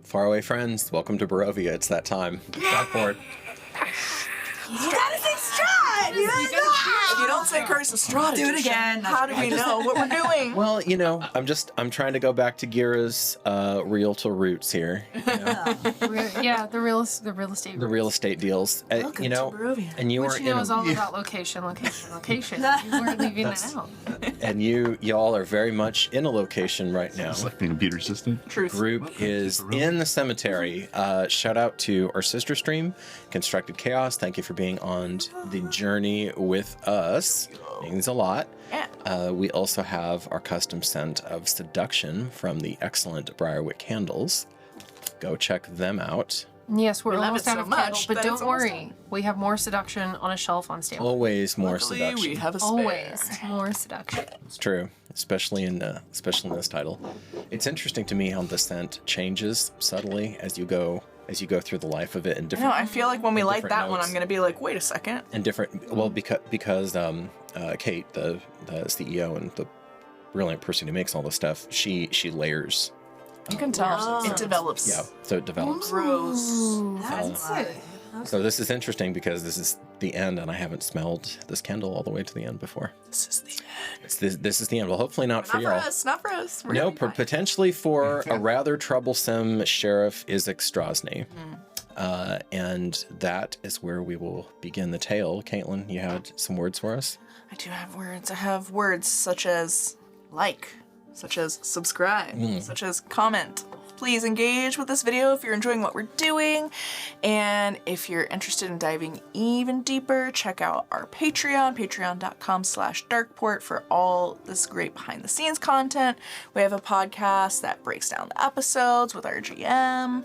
Faraway friends, welcome to Barovia. It's that time. Darkeport. You gotta say Strahd! If you don't say Curse of Strahd, do it again. How do we know what we're doing? Well, you know, I'm trying to go back to Gira's realtor roots here. You know? Yeah, the real estate. The real estate deals. Welcome you know, to Barovia. and you Which were you know is all about location. You weren't leaving that out. and y'all are very much in a location right now. Selecting a computer assistant. Truth. Group is in the cemetery. Shout out to our sister stream, Constructed Chaos. Thank you for being on the journey with us. Means a lot. Yeah. We also have our custom scent of Seduction from the excellent Briarwick Candles. Go check them out. Yes, we're We love almost it out so of much candles, but that it's don't almost worry. done. We have more seduction on a shelf on standby. Always more Luckily, seduction. we have a spare. Always more seduction. It's true, especially in this title. It's interesting to me how the scent changes subtly as you go through the life of it in No, different. I feel like when we light different that one, notes. I'm gonna be like, wait a second. And different. Well, because Kate, the CEO and the brilliant person who makes all this stuff, she layers. You can tell Oh. it develops. Yeah, so it develops. Grows. That's it. So this is interesting because this is the end, and I haven't smelled this candle all the way to the end before. This is the This is the end. Well, hopefully not for not for y'all. us. Not for us. We're No, gonna be fine. potentially for a rather troublesome Sheriff Strazni. And that is where we will begin the tale. Caitlin, you had some words for us? I do have words. I have words such as like, such as subscribe, such as comment. Please engage with this video if you're enjoying what we're doing. And if you're interested in diving even deeper, check out our Patreon, patreon.com/darkeport for all this great behind the scenes content. We have a podcast that breaks down the episodes with our GM.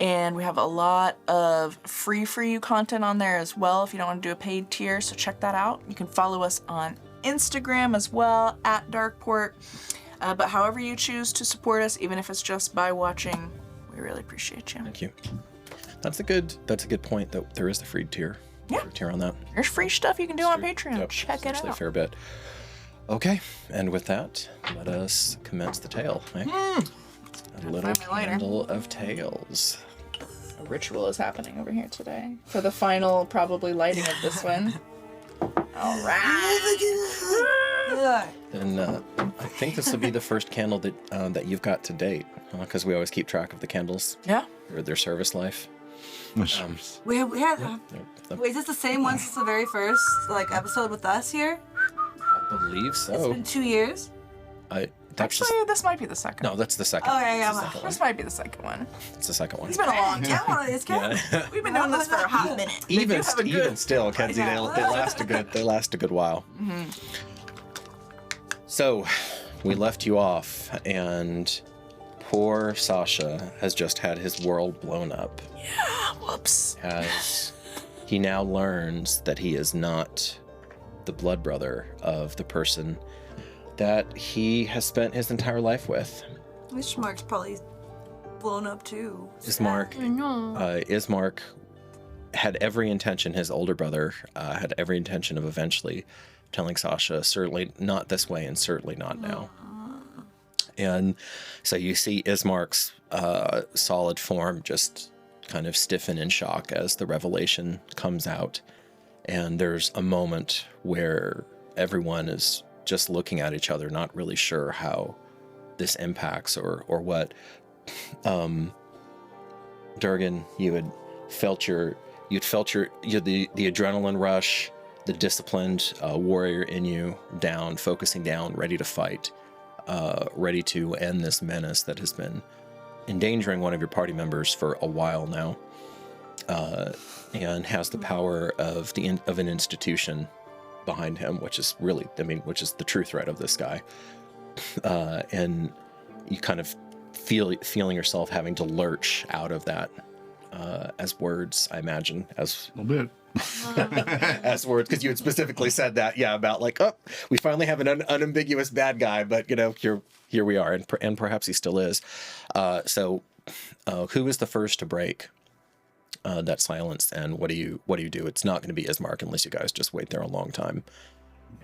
And we have a lot of free for you content on there as well if you don't want to do a paid tier, so check that out. You can follow us on Instagram as well, @Darkeport. But however you choose to support us, even if it's just by watching, we really appreciate you. Thank you. That's a good point that there is the free tier. Yeah. Free tier on that. There's free stuff you can do on Free- Patreon. yep, Check it's it actually out. a fair bit. Okay, and with that, let us commence the tale. Eh? A little find my lighter. candle of tales. A ritual is happening over here today for the final, probably lighting of this one. All right. And I think this will be the first candle that you've got to date, because we always keep track of the candles Yeah. or their service life. We have, wait, is this the same one since the very first episode with us here? I believe It's so. been 2 years. That's Actually, this might be the second. no, that's the second. Oh, yeah, yeah. It's the second This one. might be the second one. It's the second one. It's been a long time. Yeah, it's good. Yeah. We've been doing this for a hot minute. They do even have a good- even still, Kenzie, they last a good while. So, we left you off, and poor Sasha has just had his world blown up. Whoops. As he now learns that he is not the blood brother of the person that he has spent his entire life with. Ishmark's probably blown up too. Ismark, Ismark had every intention, his older brother had every intention of eventually telling Sasha, certainly not this way and certainly not now. And so you see Ismark's solid form just kind of stiffen in shock as the revelation comes out. And there's a moment where everyone is just looking at each other, not really sure how this impacts or what. Durgan, you had felt the adrenaline rush, the disciplined warrior in you down, focusing down, ready to fight, ready to end this menace that has been endangering one of your party members for a while now, and has the power of an institution behind him, which is really, which is the true threat of this guy. And you kind of feeling yourself having to lurch out of that, as words, I imagine, as A little bit. as words, because you had specifically said that, about we finally have an unambiguous bad guy, but here we are, and perhaps he still is. So who is the first to break that silence, and what do you do? It's not going to be Ismark unless you guys just wait there a long time.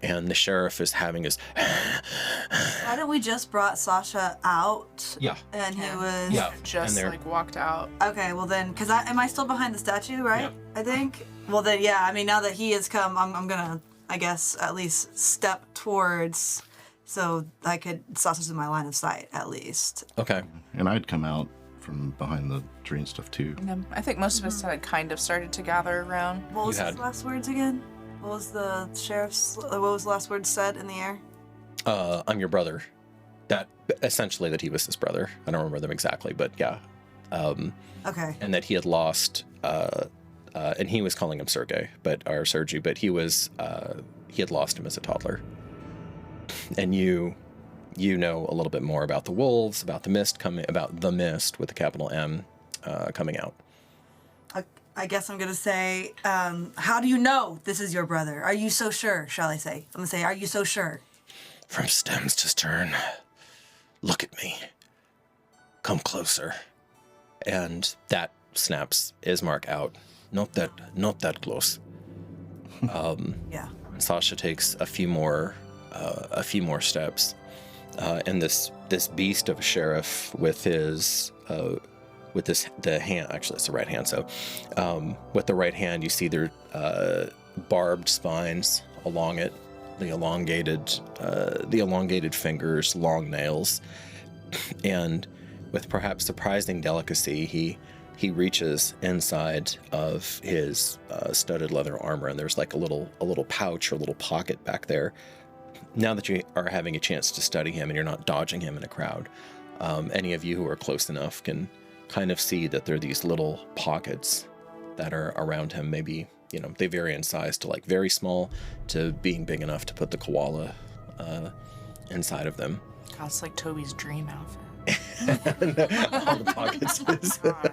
And the sheriff is having his... Hadn't we just brought Sasha out? Yeah. And he was... Yeah. Just like walked out. Okay, well then, because am I still behind the statue, right? Yeah. I think? Well then, yeah, I mean, now that he has come, I'm gonna, I guess, at least step towards, so Sasha's in my line of sight, at least. Okay. And I'd come out from behind the tree and stuff too. I think most of us had kind of started to gather around. What was his last words again? What was the last words said in the air? I'm your brother. That, essentially that he was his brother. I don't remember them exactly, but yeah. Okay. And that he had lost, and he was calling him Sergei, Sergei, but he had lost him as a toddler. And you know a little bit more about the wolves, about the mist with a capital M coming out. I guess I'm gonna say, how do you know this is your brother? Are you so sure, shall I say? I'm gonna say, are you so sure? From stems to stern, look at me. Come closer. And that snaps Ismark out. Not that close. Yeah. Sasha takes a few more steps, and this beast of a sheriff with the hand, actually it's the right hand, so with the right hand you see there barbed spines along it, the elongated fingers, long nails, and with perhaps surprising delicacy he reaches inside of his studded leather armor, and there's like a little pouch or a little pocket back there. Now that you are having a chance to study him and you're not dodging him in a crowd, any of you who are close enough can kind of see that there are these little pockets that are around him. Maybe, they vary in size to like very small to being big enough to put the koala inside of them. God, it's like Toby's dream outfit. All the pockets. God,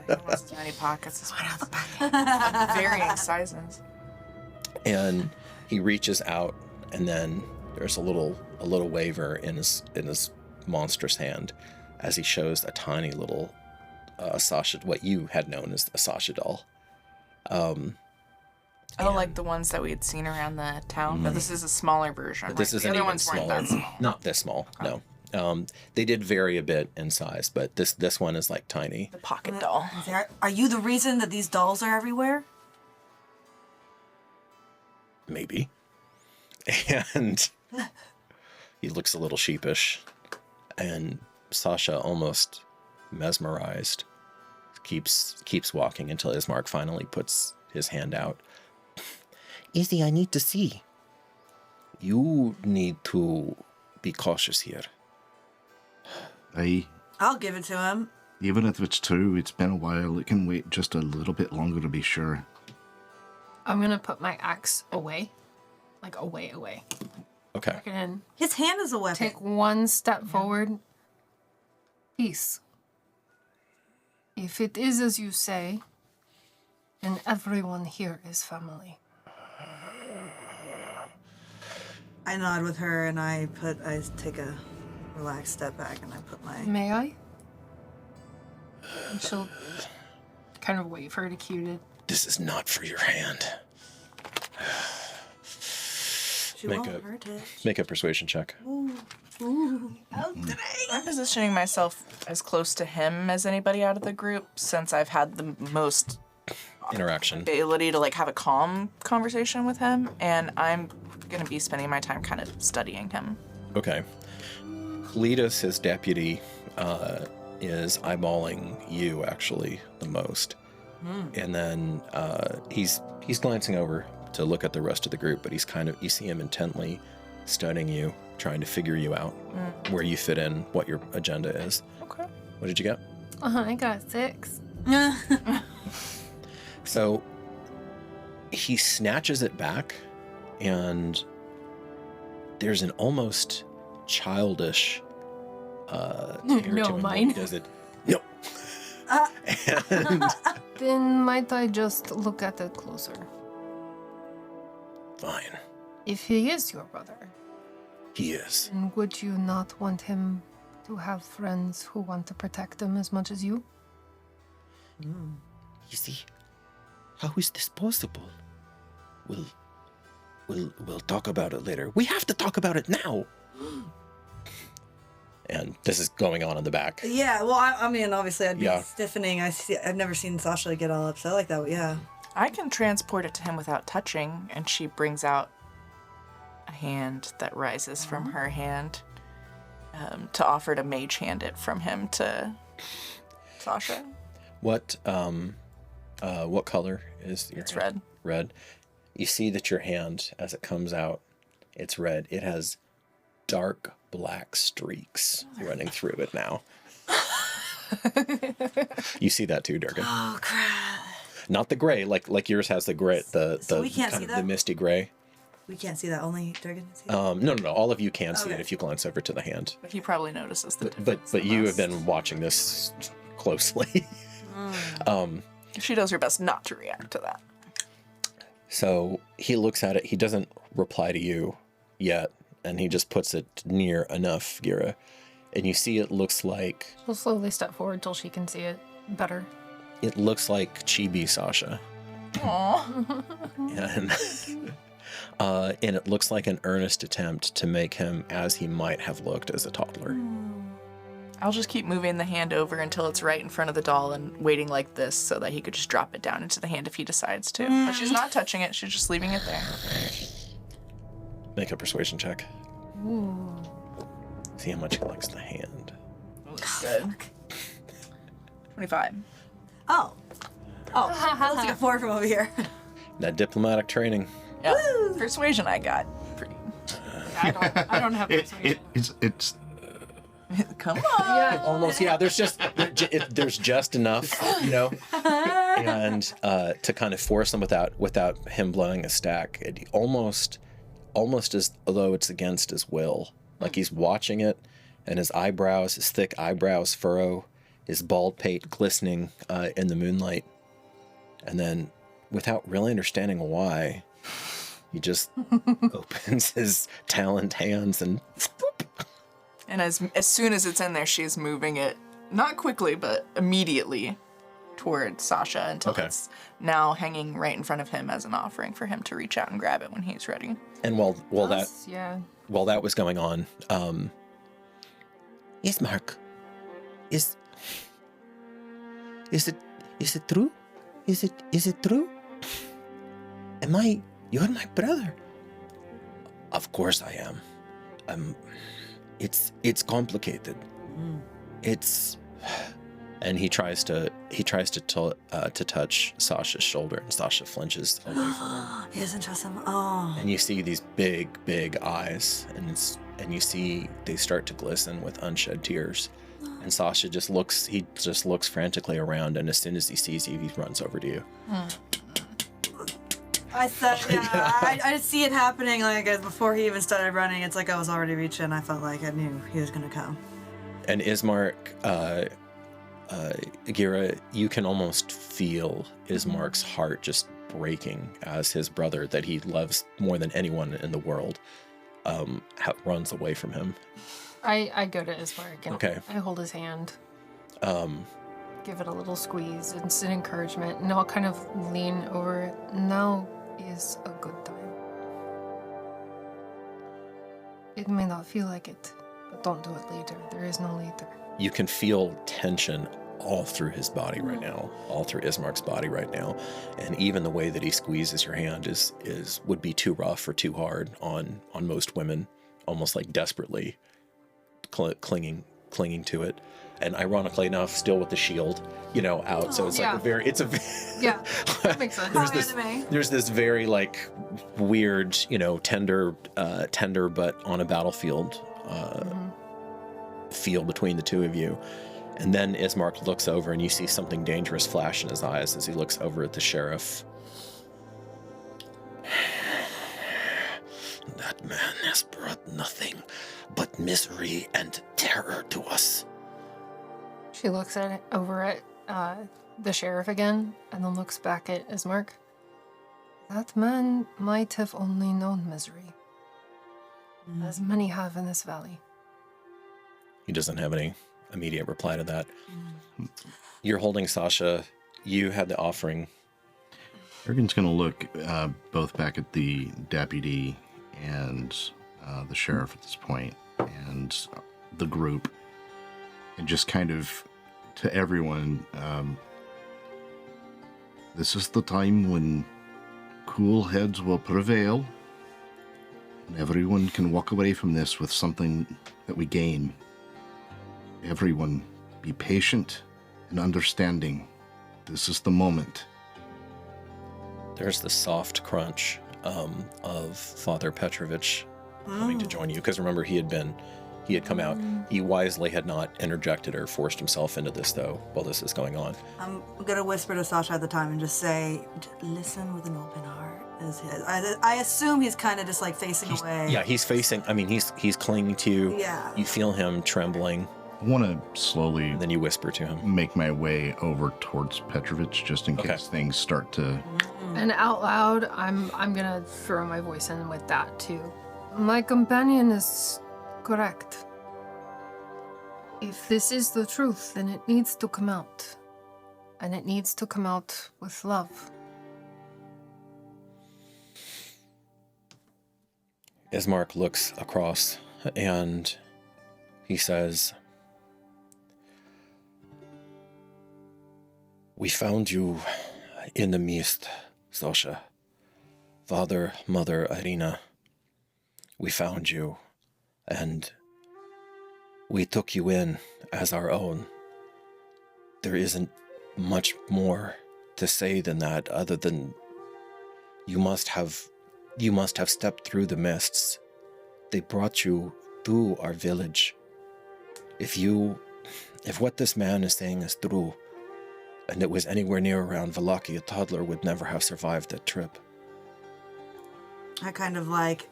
he wants as many pockets as what other pockets? Varying sizes. And he reaches out, and then there's a little waver in his monstrous hand as he shows a tiny little Sasha, what you had known as a Sasha doll. Like the ones that we had seen around the town, but this is a smaller version. This is the other ones smaller. weren't that small. Not this small, no. They did vary a bit in size, but this one is like tiny. The pocket doll. Are you the reason that these dolls are everywhere? Maybe. And he looks a little sheepish, and Sasha, almost mesmerized, keeps walking until Ismark finally puts his hand out. Izzy, I need to see. You need to be cautious here. I'll give it to him. Even if it's true, it's been a while. It can wait just a little bit longer to be sure. I'm gonna put my axe away. Like away. Okay. Tuck it in. His hand is a weapon. Take one step forward. Peace. If it is as you say, then everyone here is family. I nod with her and I take a relaxed step back and I put my... May I? And she'll kind of wait for her to cue it. This is not for your hand. She won't hurt it. Make a persuasion check. I'm positioning myself as close to him as anybody out of the group since I've had the most interaction, ability to like have a calm conversation with him, and I'm gonna be spending my time kind of studying him. Okay. Cletus, his deputy, is eyeballing you actually the most, and then he's glancing over to look at the rest of the group, but you see him intently studying you, trying to figure you out, where you fit in, what your agenda is. Okay. What did you get? I got 6. So he snatches it back, and there's an almost childish air to him when he does it. No. And Then might I just look at it closer? fine, If he is your brother, he is. then would you not want him to have friends who want to protect him as much as you? You see, how is this possible? Well, we'll talk about it later. We have to talk about it now. And this is going on in the back. Yeah, well, I mean, obviously, I'd be Yeah. stiffening. I've never seen Sasha get all upset like that. Yeah. I can transport it to him without touching, and she brings out a hand that rises from her hand to offer to mage hand it from him to Sasha. What color is your It's hand? red. Red. You see that your hand, as it comes out, it's red. It has dark black streaks running through it now. You see that too, Durgan. Oh crap! Not the gray, like yours has the gray, the So we can't kind see of that? the misty gray. We can't see that. Only Durgan can see that. No. All of you can see it Okay. if you glance over to the hand. But he probably notices the But difference. but the you most. have been watching this closely. She does her best not to react to that. So he looks at it. He doesn't reply to you yet, and he just puts it near enough, Gira. And you see it looks like She'll slowly step forward till she can see it better. it looks like Chibi Sasha. Aww. And it looks like an earnest attempt to make him as he might have looked as a toddler. I'll just keep moving the hand over until it's right in front of the doll and waiting like this so that he could just drop it down into the hand if he decides to. But she's not touching it, she's just leaving it there. Make a persuasion check. Ooh. See how much he likes the hand. Good. 25. Oh, let's take a 4 from over here. That diplomatic training. Yeah. Persuasion I got. Pretty. I don't have persuasion. It's Come on. Almost, yeah. There's just enough, and to kind of force him without him blowing a stack. It almost as though it's against his will. Like he's watching it, and his thick eyebrows furrow, his bald pate glistening in the moonlight, and then, without really understanding why, he just opens his taloned hands and. And as soon as it's in there, she's moving it, not quickly, but immediately toward Sasha until it's now hanging right in front of him as an offering for him to reach out and grab it when he's ready. And while Yeah. that was going on, yes, Mark, is it true? Is it true? You're my brother? Of course I am. It's complicated. And he tries to touch Sasha's shoulder, and Sasha flinches away from him. He doesn't trust him. Oh. And you see these big eyes, and you see they start to glisten with unshed tears. And Sasha just looks frantically around, and as soon as he sees you, he runs over to you. I said, I just see it happening. Like before he even started running, it's like I was already reaching. I felt like I knew he was gonna come. And Ismark, Gira, you can almost feel Ismark's heart just breaking as his brother, that he loves more than anyone in the world, runs away from him. I go to Ismark and Okay. I hold his hand. Give it a little squeeze. It's an encouragement. And I'll kind of lean over it. Now is a good time. It may not feel like it, but don't do it later. There is no later. You can feel tension all through his body right now, all through Ismark's body right now, and even the way that he squeezes your hand would be too rough or too hard on most women, almost like desperately clinging to it. And ironically enough, still with the shield, out. So it's Yeah. Yeah, that makes sense. there's this very weird, tender but on a battlefield feel between the two of you. And then Ismark looks over and you see something dangerous flash in his eyes as he looks over at the sheriff. That man has brought nothing but misery and terror to us. She looks over at the sheriff again, and then looks back at Ismark. That man might have only known misery, as many have in this valley. He doesn't have any immediate reply to that. You're holding Sasha. You had the offering Ergen's going to look both back at the deputy and the sheriff at this point, and the group, and just kind of to everyone, this is the time when cool heads will prevail, and everyone can walk away from this with something that we gain. Everyone, be patient and understanding. This is the moment. There's the soft crunch of Father Petrovich coming to join you, because remember he had come out. He wisely had not interjected or forced himself into this, though, while this is going on. I'm gonna whisper to Sasha at the time and just say, listen with an open heart. I assume he's kind of just like facing away. Yeah, he's facing. I mean, he's clinging to you. Yeah. You feel him trembling. I want to slowly And then you whisper to him. make my way over towards Petrovich, just in case things start to... And out loud, I'm gonna throw my voice in with that too. My companion is correct. If this is the truth, then it needs to come out. And it needs to come out with love. Ismark looks across and he says, "We found you in the mist, Sasha. Father, Mother, Irina. We found you, and we took you in as our own. There isn't much more to say than that, other than you must have stepped through the mists. They brought you through our village. If what this man is saying is true, and it was anywhere near around Valaki, a toddler would never have survived that trip." I kind of like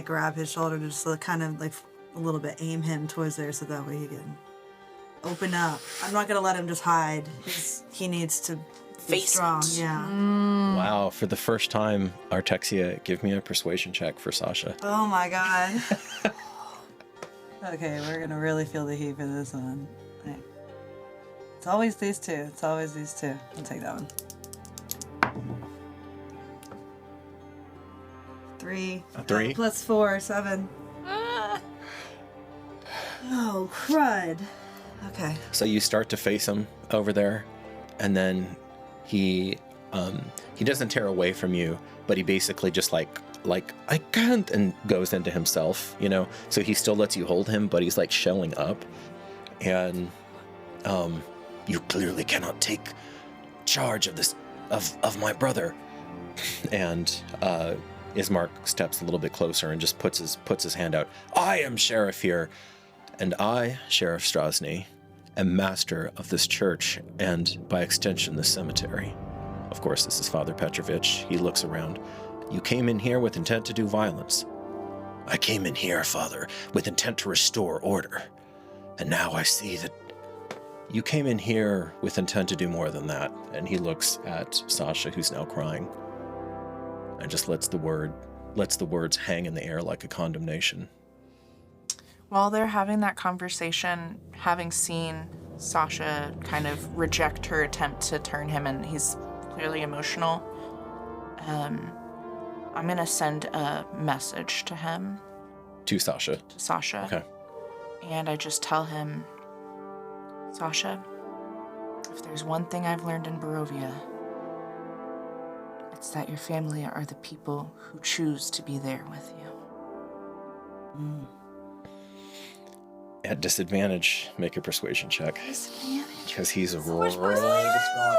grab his shoulder to just kind of like a little bit aim him towards there so that way he can open up. I'm not gonna let him just hide. He needs to be Face strong. it. Yeah. Wow, for the first time, Artexia, give me a persuasion check for Sasha. Oh my god. Okay, we're gonna really feel the heat for this one. Right. It's always these two. I'll take that one. 3. A 3? Plus 4, 7. Oh, crud. Okay. So you start to face him over there, and then he doesn't tear away from you, but he basically just like I can't, and goes into himself, you know. So he still lets you hold him, but he's like shelling up, and you clearly cannot take charge of this of my brother. And Ismark steps a little bit closer and just puts his hand out. "I am sheriff here, and I, Sheriff Strazni, am master of this church and, by extension, this cemetery." Of course, this is Father Petrovich. He looks around. "You came in here with intent to do violence." "I came in here, Father, with intent to restore order. And now I see that you came in here with intent to do more than that." And he looks at Sasha, who's now crying, and just lets the words hang in the air like a condemnation. While they're having that conversation, having seen Sasha kind of reject her attempt to turn him, and he's clearly emotional, I'm gonna send a message to him. To Sasha. To Sasha. Okay. And I just tell him, "Sasha, if there's one thing I've learned in Barovia, it's that your family are the people who choose to be there with you." At disadvantage, make a persuasion check. Disadvantage. Because he's real distraught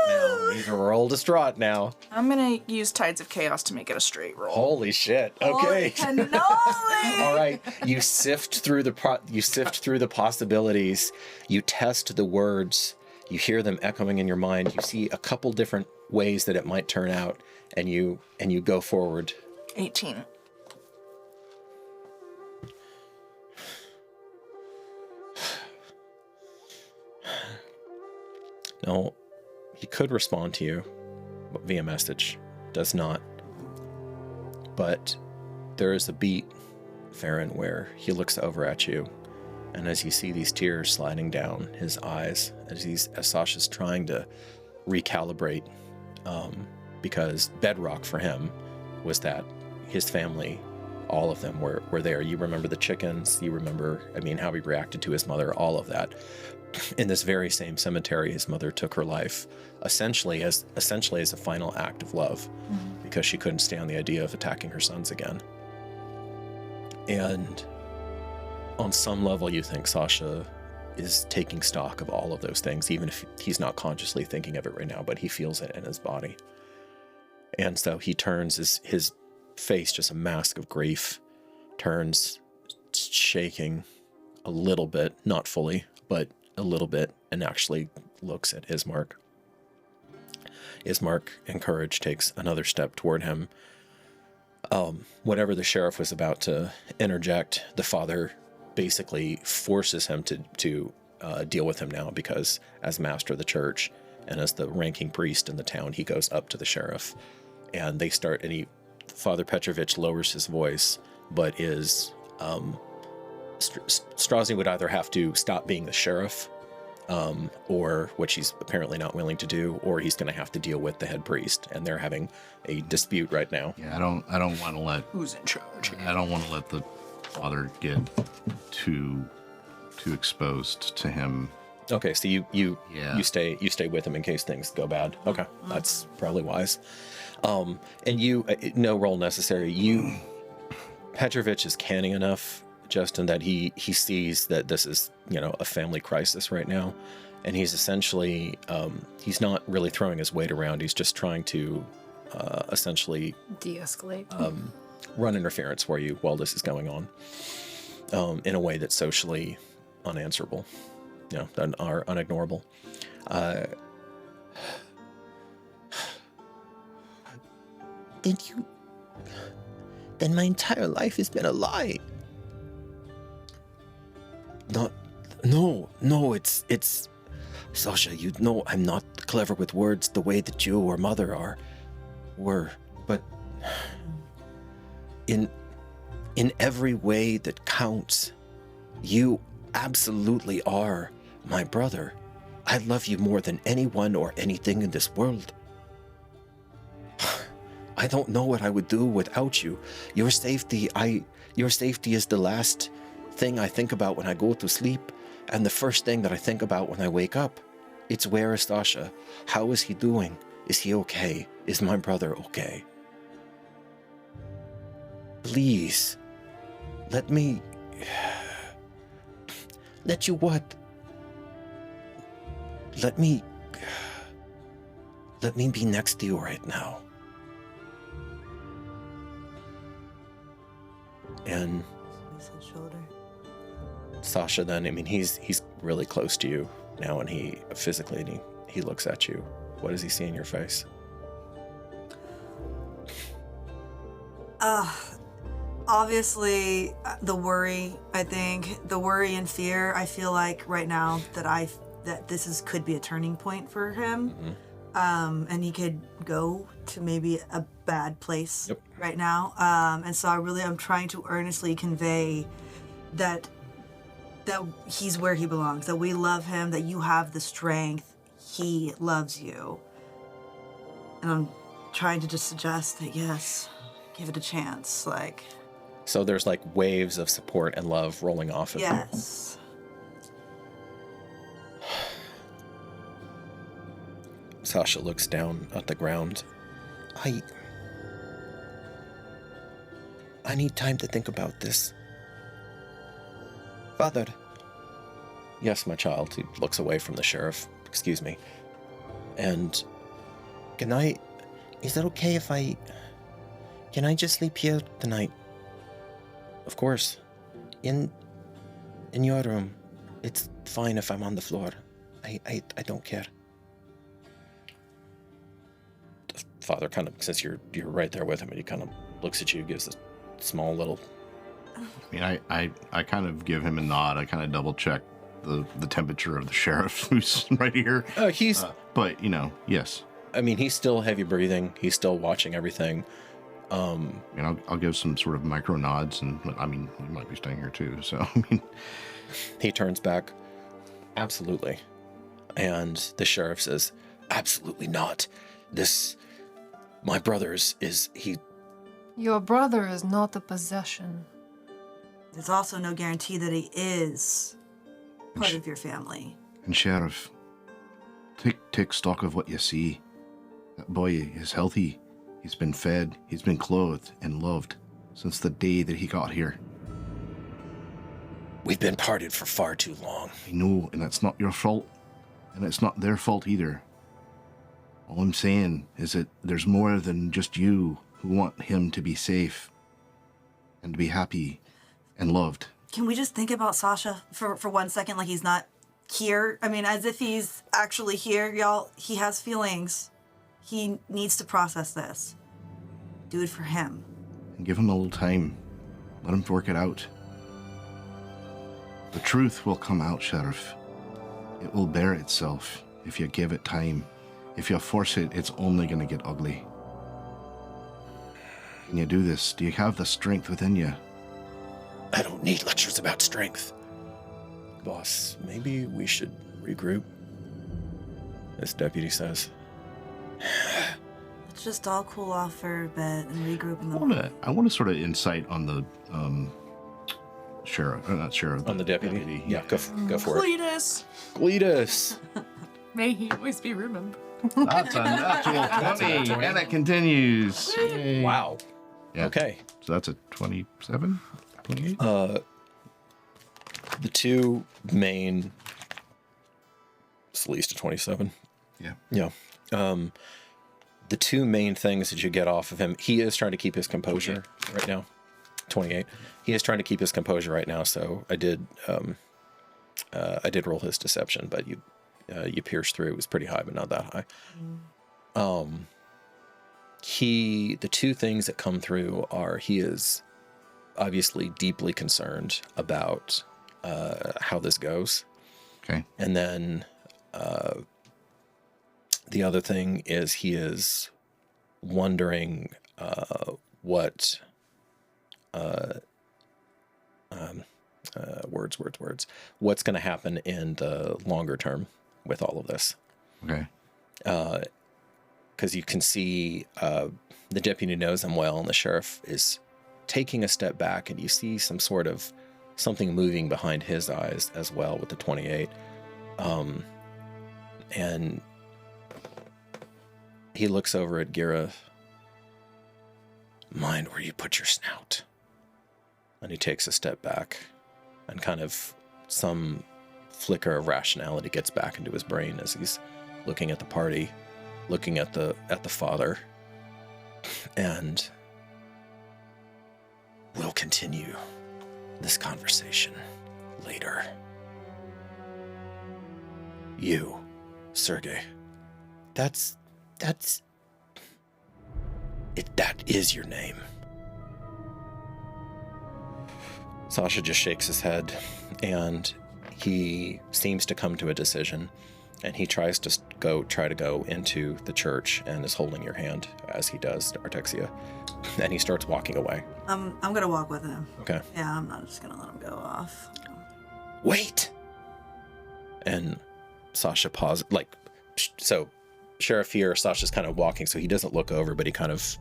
now. He's real distraught now. I'm gonna use Tides of Chaos to make it a straight roll. Holy shit. Okay. Cannoli! All right. You sift through the possibilities. You test the words. You hear them echoing in your mind. You see a couple different ways that it might turn out, and you go forward. 18. No, he could respond to you via message. Does not. But there is a beat, Farron, where he looks over at you, and as you see these tears sliding down his eyes, as Sasha's trying to recalibrate, because bedrock for him was that his family, all of them were there. You remember the chickens, you remember, I mean, how he reacted to his mother, all of that. In this very same cemetery, his mother took her life essentially as a final act of love, because she couldn't stand the idea of attacking her sons again. And on some level, you think Sasha is taking stock of all of those things, even if he's not consciously thinking of it right now, but he feels it in his body. And so he turns, his face, just a mask of grief, turns, shaking a little bit, not fully, but a little bit, and actually looks at Ismark. Ismark, encouraged, takes another step toward him. Whatever the sheriff was about to interject, the father basically forces him to deal with him now, because as master of the church and as the ranking priest in the town, he goes up to the sheriff, and they start, and Father Petrovich lowers his voice, but Strazni would either have to stop being the sheriff, or, which he's apparently not willing to do, or he's going to have to deal with the head priest, and they're having a dispute right now. Yeah, I don't want to let... Who's in charge? I don't want to let the father get too exposed to him. Okay, so you stay with him in case things go bad. Okay, that's probably wise. And you, no role necessary. Petrovich is canny enough, Justin, that he sees that this is, a family crisis right now, and he's essentially, he's not really throwing his weight around. He's just trying to essentially de-escalate, run interference for you while this is going on, in a way that's socially unanswerable, that are unignorable. Then my entire life has been a lie. No, it's Sasha, I'm not clever with words the way that you or mother were, but in every way that counts, you absolutely are my brother. I love you more than anyone or anything in this world. I don't know what I would do without you. Your safety is the last thing I think about when I go to sleep, and the first thing that I think about when I wake up. It's, where is Sasha? How is he doing? Is he okay? Is my brother okay? Please, let you what? Let me be next to you right now. And His shoulder. Sasha, then, he's really close to you now, and he physically, he looks at you. What does he see in your face? Obviously, the worry, I think. The worry and fear, I feel like right now that this could be a turning point for him. Mm-hmm. And he could go to maybe a bad place right now. And so I'm trying to earnestly convey that he's where he belongs, that we love him, that you have the strength, he loves you. And I'm trying to just suggest that, yes, give it a chance, So there's waves of support and love rolling off of you. Yes. Sasha looks down at the ground. I need time to think about this. Father. Yes, my child. He looks away from the sheriff. Excuse me. And is it okay if can I just sleep here tonight? Of course. In your room. It's fine if I'm on the floor. I don't care. The father kind of, since you're right there with him, and he kind of looks at you, gives a small little... I kind of give him a nod. I kind of double check the temperature of the sheriff who's right here. But, yes. He's still heavy breathing. He's still watching everything. I'll give some sort of micro nods, and you might be staying here too. So he turns back. Absolutely. And the sheriff says, absolutely not. My brother is he... Your brother is not a possession. There's also no guarantee that he is part of your family. And Sheriff, take stock of what you see. That boy is healthy. He's been fed, he's been clothed and loved since the day that he got here. We've been parted for far too long. I know, and that's not your fault, and it's not their fault either. All I'm saying is that there's more than just you who want him to be safe and to be happy and loved. Can we just think about Sasha for 1 second like he's not here? I mean, as if he's actually here, y'all. He has feelings. He needs to process this. Do it for him. And give him a little time. Let him work it out. The truth will come out, Sheriff. It will bear itself if you give it time. If you force it, it's only going to get ugly. Can you do this? Do you have the strength within you? I don't need lectures about strength. Boss, maybe we should regroup, this deputy says. Let's just all cool off for a bit and regroup in the I want to sort of insight on the sheriff, not sheriff. On the deputy? Yeah, go for it. Cletus. Cletus! May he always be remembered. That's a natural 20, and it continues. Yay. Wow. Yeah. Okay. So that's a 27? 28? The two main... It's at least a 27. Yeah. Yeah. The two main things that you get off of him, he is trying to keep his composure right now. 28. He is trying to keep his composure right now, so I did roll his deception, but you pierced through. It was pretty high, but not that high. The two things that come through are he is obviously deeply concerned about how this goes. Okay. And then the other thing is he is wondering what what's going to happen in the longer term with all of this. Okay. Because you can see the deputy knows him well, and the sheriff is taking a step back, and you see some sort of something moving behind his eyes as well with the 28. And he looks over at Gira. Mind where you put your snout. And he takes a step back, and kind of some flicker of rationality gets back into his brain as he's looking at the party, looking at the father. And we'll continue this conversation later. You, Sergey. That is your name. Sasha just shakes his head, and he seems to come to a decision, and he tries to try to go into the church and is holding your hand as he does, Artexia, and he starts walking away. I'm gonna walk with him. Okay. Yeah, I'm not just gonna let him go off. Wait! And Sasha pauses, so Sheriff here, Sasha's kind of walking, so he doesn't look over, but he kind of,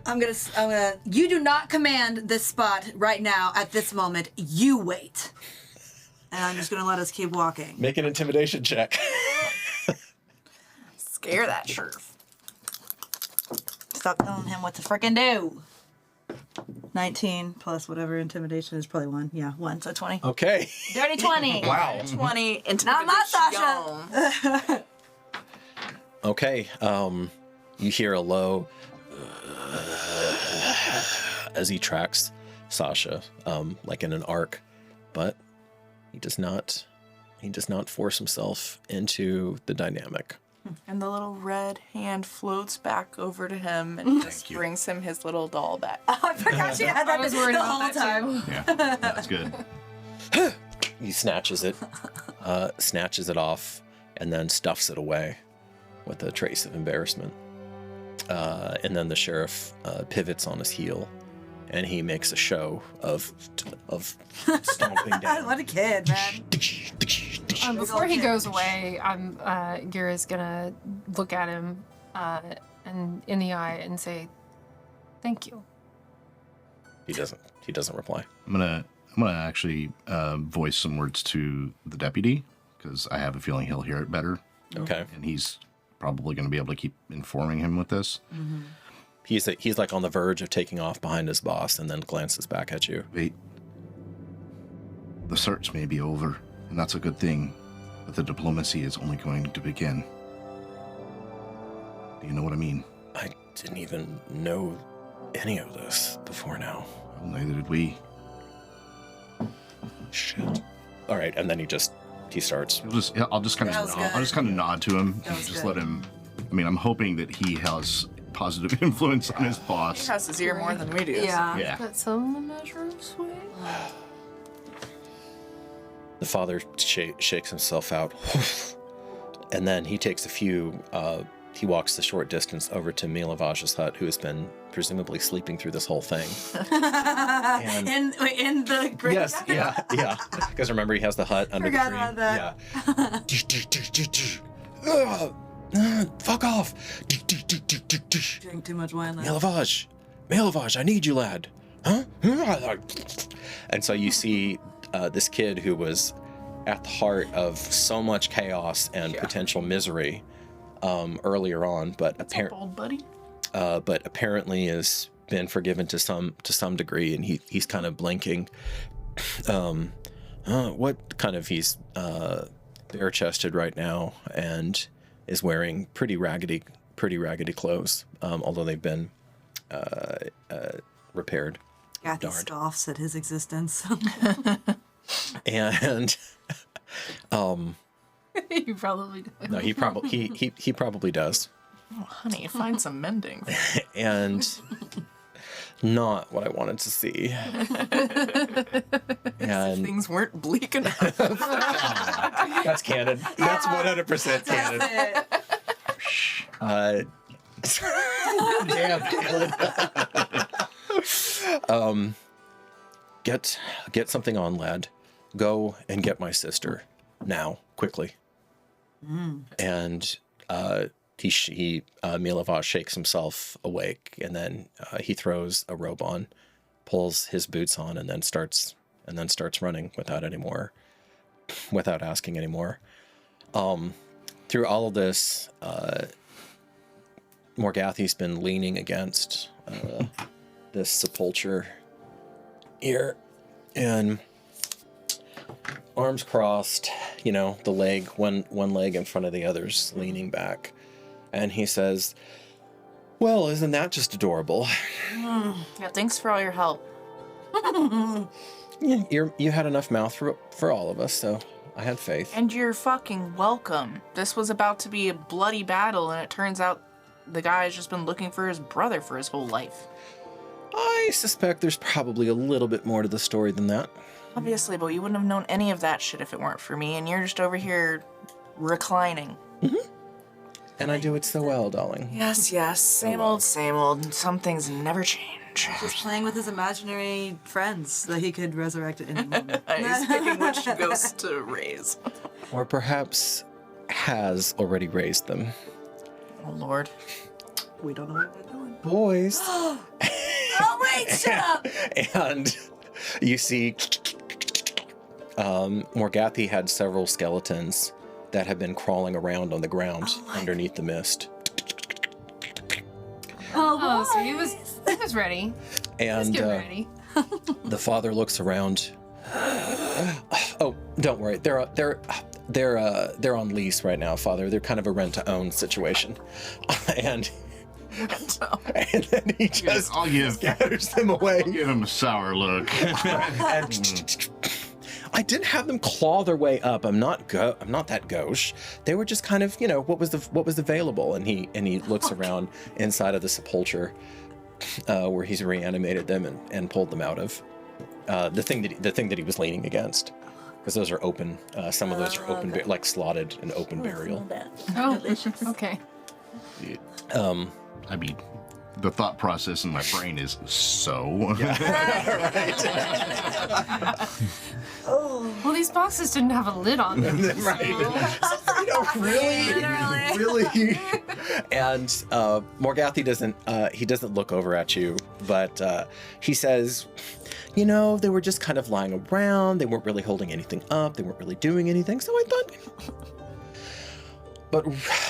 I'm gonna, you do not command this spot right now at this moment. You wait. And I'm just gonna let us keep walking. make an intimidation check. Scare that sheriff. Stop telling him what to frickin' do. 19 plus whatever intimidation is probably 1. Yeah, 1, so 20. Okay. Dirty 20. Wow. 20 intimidation. Not my Sasha. Okay, you hear a low as he tracks Sasha, like in an arc, but he does not force himself into the dynamic. And the little red hand floats back over to him and just brings him his little doll back. I forgot she had that I was worried the about whole that time. Yeah, that's good. He snatches it off, and then stuffs it away with a trace of embarrassment. And then the sheriff pivots on his heel, and he makes a show of stomping down. What a kid, man. Before he goes away, Gira's gonna look at him and in the eye and say, "Thank you." He doesn't reply. I'm gonna actually voice some words to the deputy because I have a feeling he'll hear it better. Okay. And he's probably going to be able to keep informing him with this. Mm-hmm. He's like on the verge of taking off behind his boss, and then glances back at you. Wait. The search may be over, and that's a good thing, but the diplomacy is only going to begin. Do you know what I mean? I didn't even know any of this before now. Well, neither did we. Shit. All right, and then he starts. I'll just kind That was of good. nod to him That and was just good. let him. I mean, I'm hoping that he has positive influence on his He boss. has his ear more than we do. Yeah. Yeah. Got some measure of sway. The father shakes himself out, and then he takes he walks the short distance over to Milavaj's hut, who has been presumably sleeping through this whole thing. And- in the great. Yes, yeah. Because remember, he has the hut under Forgot the tree. about that. Yeah. Fuck off. Drink too much wine. Milavaj, I need you, lad. Huh? And so you see this kid who was at the heart of so much chaos and potential misery earlier on, but Old buddy. apparently has been forgiven to some degree, and he's kind of blinking. He's bare-chested right now and is wearing pretty raggedy clothes, although they've been repaired. Kathy Darn. scoffs at his existence. And You probably do. no, he probably does. Oh, honey, find some mending. And not what I wanted to see. And Things weren't bleak enough. that's canon. That's 100% canon. Damn, Caleb. Get something on, lad. Go and get my sister now, quickly. And Milavaj shakes himself awake, and then he throws a robe on, pulls his boots on, and then starts running without asking anymore. Through all of this, Morgathy's been leaning against this sepulcher here, and arms crossed, the leg, one leg in front of the others, leaning back. And he says, "Well, isn't that just adorable?" Yeah, thanks for all your help. Yeah, you had enough mouth for all of us, so I had faith. And you're fucking welcome. This was about to be a bloody battle, and it turns out the guy's just been looking for his brother for his whole life. I suspect there's probably a little bit more to the story than that. Obviously, but you wouldn't have known any of that shit if it weren't for me, and you're just over here reclining. And I do it so well, darling. Yes, same old, same old. Some things never change. Just playing with his imaginary friends that he could resurrect at any moment. He's picking which ghost to raise. Or perhaps has already raised them. Oh, Lord. We don't know what we're doing. Boys. Oh, wait, shut up! And you see Morgathy had several skeletons that have been crawling around on the ground underneath the mist. Oh, so he was ready. And Get ready. the father looks around. Oh, don't worry. They're on lease right now, Father. They're kind of a rent-to-own situation. And then he just scatters them away. Give him a sour look. And I didn't have them claw their way up. I'm not that gauche. They were just kind of, what was available. And he looks around inside of the sepulcher where he's reanimated them and pulled them out of the thing that he was leaning against, because those are open. Some of those are open, like slotted and open burial. Oh, okay. I mean, the thought process in my brain is so. Well, these boxes didn't have a lid on them. Right. Really And Morgathi doesn't look over at you, but he says, you know, they were just kind of lying around. They weren't really holding anything up. They weren't really doing anything. So I thought,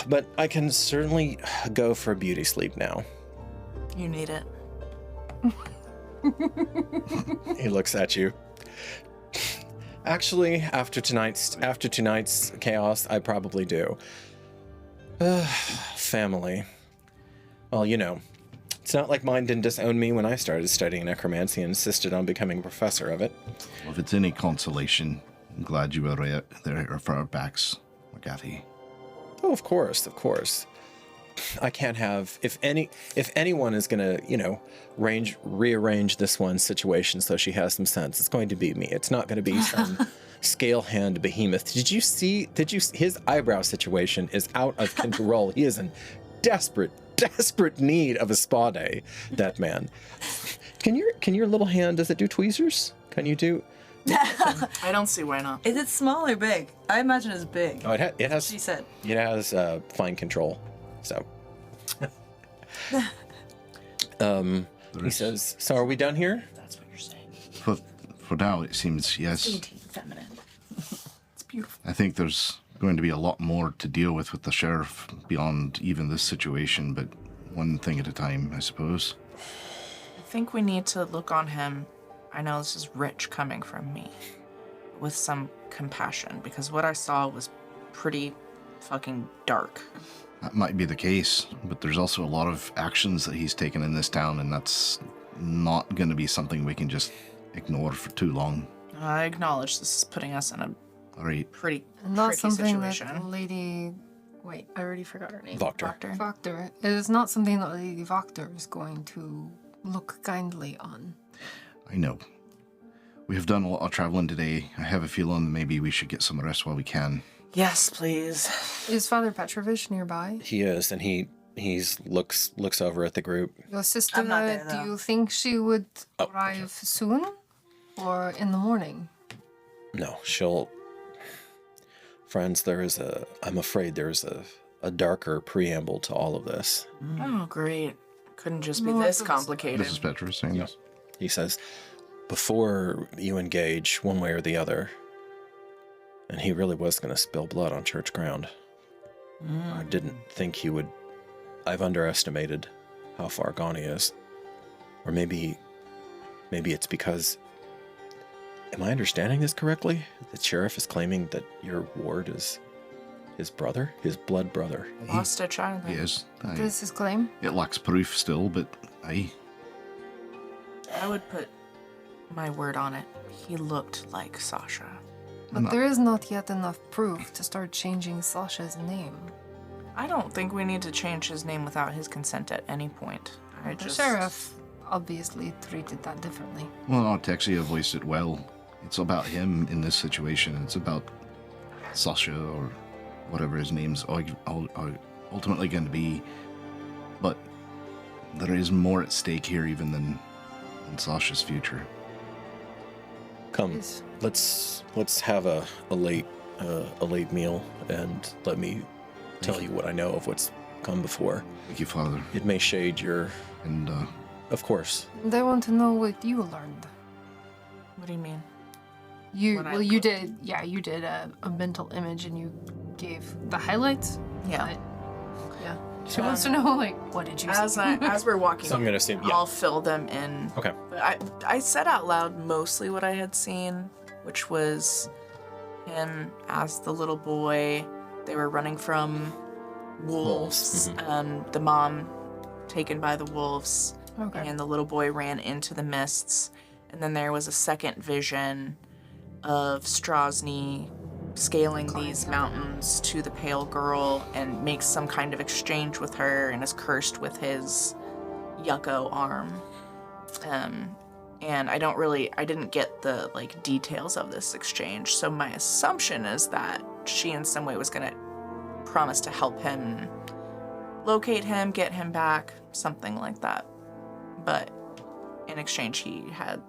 but I can certainly go for a beauty sleep now. You need it. He looks at you. Actually, after tonight's chaos, I probably do. Family. Well, you know, it's not like mine didn't disown me when I started studying necromancy and insisted on becoming a professor of it. Well, if it's any consolation, I'm glad you were there for our backs, Morgathi. Oh, of course. I can't have, if anyone is gonna, you know, rearrange this one's situation so she has some sense, it's going to be me. It's not going to be some scale hand behemoth. Did you see his eyebrow situation is out of control. He is in desperate need of a spa day, that man. Can your little hand, does it do tweezers? Can you do? I don't see why not. Is it small or big? I imagine it's big. Oh, it has. She said. It has fine control. So. He says, so are we done here? That's what you're saying. For now, it seems yes. 18, feminine. It's beautiful. I think there's going to be a lot more to deal with the sheriff beyond even this situation, but one thing at a time, I suppose. I think we need to look on him. I know this is rich coming from me, with some compassion, because what I saw was pretty fucking dark. That might be the case, but there's also a lot of actions that he's taken in this town, and that's not going to be something we can just ignore for too long. I acknowledge this is putting us in a All right. pretty Not tricky something situation. that Lady... Wait, I already forgot her name. Voctor. Voctor. It is not something that Lady Voctor is going to look kindly on. I know. We have done a lot of traveling today. I have a feeling maybe we should get some rest while we can. Yes, please. Is Father Petrovich nearby? He is, and he looks over at the group. Your sister, I'm not there, do though. you think she would Oh, arrive soon? Or in the morning? No, she'll. Friends, I'm afraid there's a darker preamble to all of this. Oh, great. Couldn't just be No, this it's- complicated. This is Petrus saying this. He says, before you engage one way or the other, and he really was going to spill blood on church ground. I didn't think he would. I've underestimated how far gone he is. Or maybe it's because. Am I understanding this correctly? The sheriff is claiming that your ward is his brother, his blood brother. Lost a child. Yes. This is his claim? It lacks proof still, but I would put my word on it. He looked like Sasha. But there is not yet enough proof to start changing Sasha's name. I don't think we need to change his name without his consent at any point. The sheriff obviously treated that differently. Well, no, Texia voiced it well. It's about him in this situation. It's about Sasha or whatever his name's ultimately going to be. But there is more at stake here even than Sasha's future. Come, Yes. let's have a late meal, and let me tell you what I know of what's come before. Thank you, Father. It may shade your, And of course. And I want to know what you learned. What do you mean? You What I you put- did a mental image and you gave the highlights. Yeah. But, yeah. She wants to know like what did you As see? as we're walking, So I'm gonna assume, yeah. I'll fill them in. Okay. But I said out loud mostly what I had seen, which was him as the little boy. They were running from wolves. The mom taken by the wolves, Okay. and the little boy ran into the mists. And then there was a second vision of Strazni scaling these mountains to the pale girl and makes some kind of exchange with her and is cursed with his yucco arm. And I didn't get the like details of this exchange. So my assumption is that she in some way was gonna promise to help him locate him, get him back, something like that. But in exchange, he had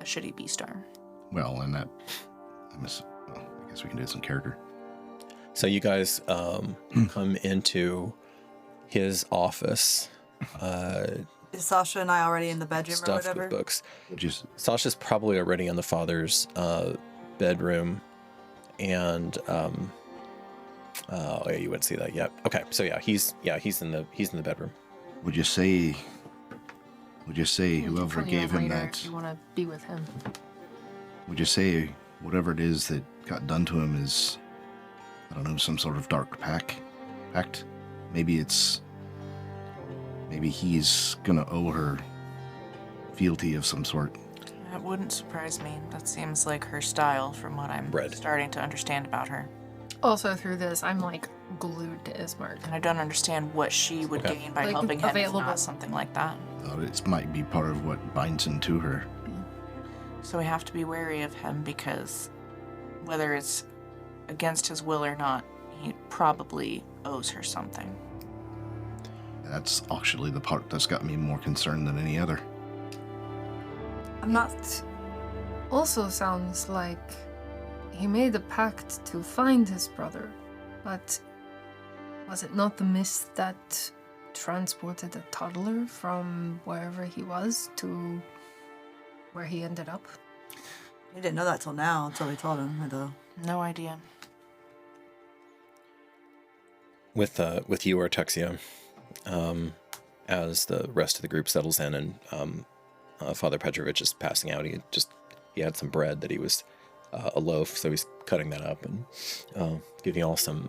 a shitty beast arm. well, and that I guess we can do some character. So you guys come into his office. Is Sasha and I already in the bedroom or Stuffed whatever? with books. Just Sasha's probably already in the father's bedroom, and oh yeah, you wouldn't see that yet. Okay, so he's in the bedroom. would you say whoever Plenty gave of him radar that? if you want to be with him. Would you say whatever it is that got done to him is, I don't know, some sort of dark pact? Maybe he's gonna owe her fealty of some sort. That wouldn't surprise me. That seems like her style from what I'm Red. starting to understand about her. Also, through this, I'm like glued to Ismark. And I don't understand what she would Okay. gain by Like, helping him, if available. not something like that. Thought it might be part of what binds him to her. So we have to be wary of him because whether it's against his will or not, he probably owes her something. That's actually the part that's got me more concerned than any other. I'm not. Also sounds like he made a pact to find his brother, but was it not the mist that transported a toddler from wherever he was to where he ended up? He didn't know that till now, until we told him. Though. No idea. With you, Artexia, as the rest of the group settles in, and Father Petrovich is passing out. He had some bread that he was a loaf, so he's cutting that up and giving you all some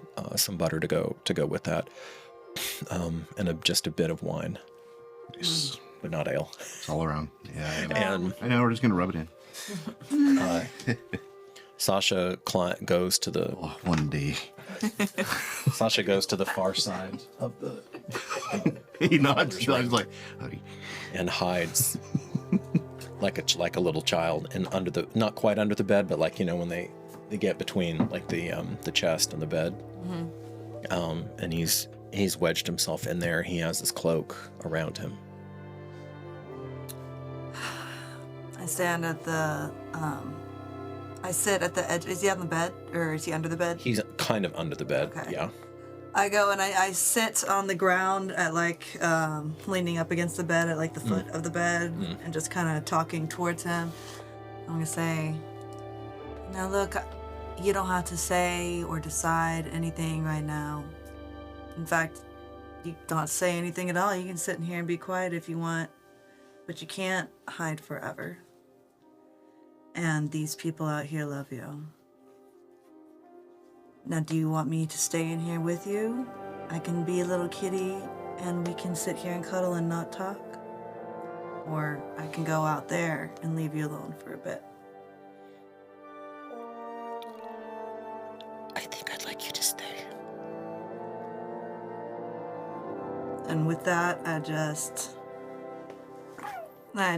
butter to go with that, and just a bit of wine, but not ale. It's all around. Yeah, I know. And I know, we're just gonna rub it in. Sasha goes to the Oh, one day. Sasha goes to the far side of the He nods. I was like, "Howdy." and hides like a little child, and not quite under the bed, but like, when they get between like the chest and the bed. And he's wedged himself in there. He has his cloak around him. I stand at the. I sit at the edge. Is he on the bed or is he under the bed? He's kind of under the bed. Okay. Yeah. I go and I sit on the ground at leaning up against the bed at the foot of the bed and just kind of talking towards him. I'm gonna say, now look, you don't have to say or decide anything right now. In fact, you don't say anything at all. You can sit in here and be quiet if you want, but you can't hide forever. And these people out here love you. Now, do you want me to stay in here with you? I can be a little kitty and we can sit here and cuddle and not talk. Or I can go out there and leave you alone for a bit. I think I'd like you to stay. And with that, I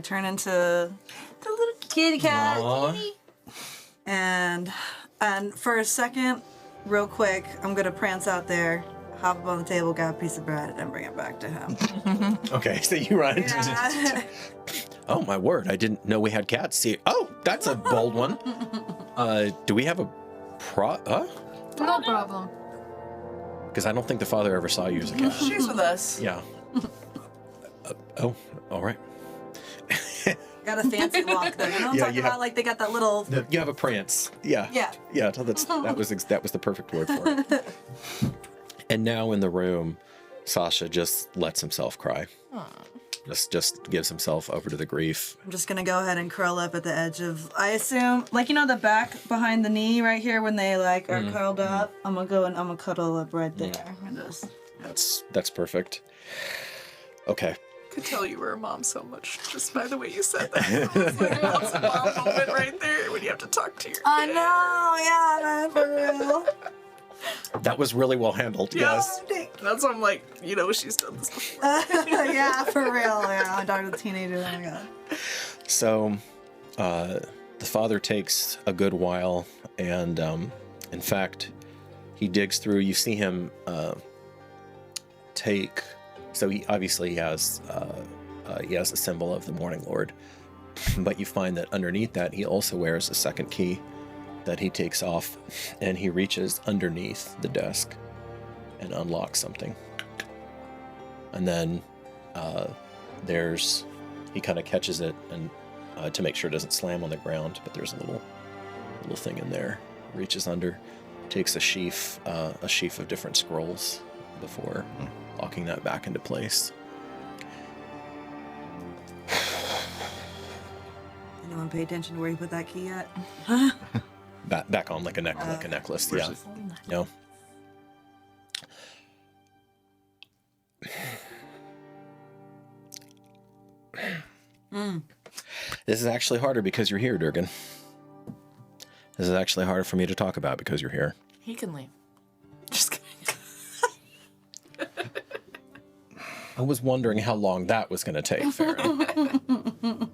turn into the little kitty cat. Aww. And for a second, real quick, I'm gonna prance out there, hop up on the table, grab a piece of bread, and bring it back to him. Okay, so you run. Yeah. Oh my word! I didn't know we had cats. See, oh, that's a bold one. Do we have a No problem. Because I don't think the father ever saw you as a cat. She's with us. Yeah. Oh, all right. Got a fancy walk though. You know what I'm Yeah, talking you about? have- Like they got that little. You have a prance. Yeah. Yeah. Yeah. That was the perfect word for it. And now in the room, Sasha just lets himself cry. Just gives himself over to the grief. I'm just gonna go ahead and curl up at the edge of. I assume, the back behind the knee right here when they are curled up. I'm gonna go and I'm gonna cuddle up right there. And just. That's perfect. Okay. Could tell you were a mom so much just by the way you said that. It was like that's a mom moment right there when you have to talk to your kid. I know, yeah, man, for real. That was really well handled. Yes. That's why I'm like, she's done this before. Yeah, for real. Yeah, I'm talking to a teenager. Oh my god. So, the father takes a good while, and in fact, he digs through. You see him take. So he obviously has a symbol of the Morning Lord, but you find that underneath that he also wears a second key, that he takes off, and he reaches underneath the desk and unlocks something. And then he kind of catches it and to make sure it doesn't slam on the ground, but there's a little thing in there. Reaches under, takes a sheaf of different scrolls before locking that back into place. Anyone pay attention to where you put that key at? Back on like a necklace. Yeah. No. This is actually harder because you're here, Durgan. This is actually harder for me to talk about because you're here. He can leave. Just kidding. I was wondering how long that was going to take, Farron.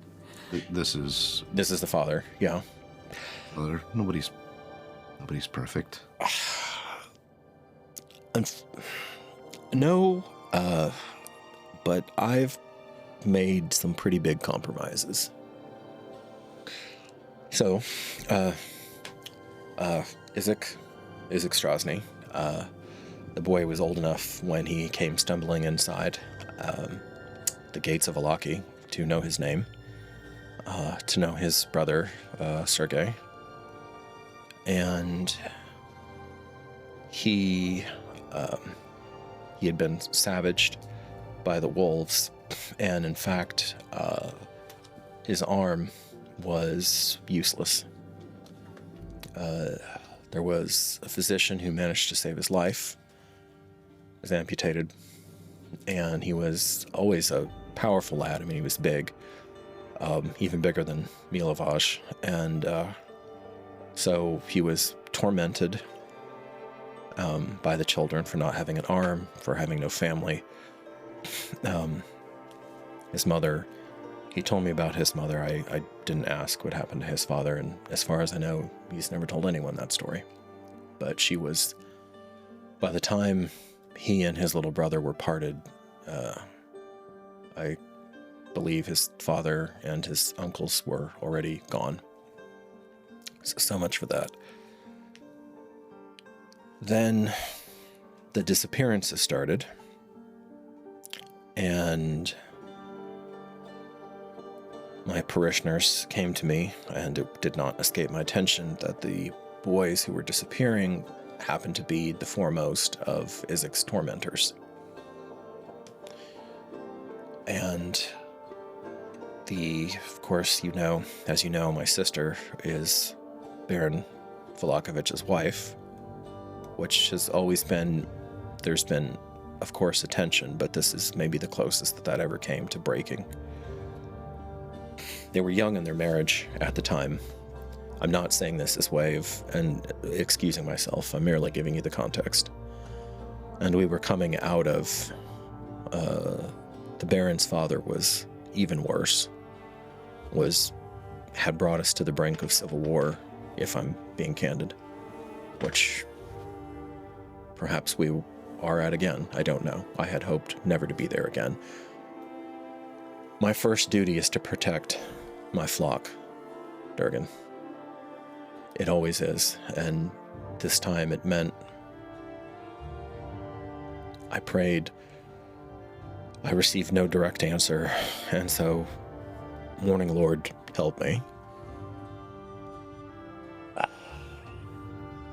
This is the father, yeah. Father. Nobody's perfect. No, but I've made some pretty big compromises. So, Isaac Strazni, the boy was old enough when he came stumbling inside the gates of Alaki to know his name, to know his brother, Sergei. And he had been savaged by the wolves, and in fact, his arm was useless. There was a physician who managed to save his life. He was amputated, and he was always a powerful lad. I mean, he was big, even bigger than Milovaj, and so he was tormented by the children for not having an arm, for having no family. His mother, he told me about his mother. I didn't ask what happened to his father, and as far as I know, he's never told anyone that story. But she was, by the time he and his little brother were parted, I believe his father and his uncles were already gone. So much for that. Then the disappearances started, and my parishioners came to me, and it did not escape my attention that the boys who were disappearing happened to be the foremost of Isaac's tormentors. And of course, as you know, my sister is Baron Velakovich's wife, which has always been, there's been, of course, attention, but this is maybe the closest that ever came to breaking. They were young in their marriage at the time. I'm not saying this as way of excusing myself. I'm merely giving you the context. And we were coming out of, the Baron's father was even worse, had brought us to the brink of civil war, if I'm being candid, which perhaps we are at again. I don't know. I had hoped never to be there again. My first duty is to protect my flock, Durgan. It always is, and this time it meant I prayed. I received no direct answer, and so, Morning Lord, help me.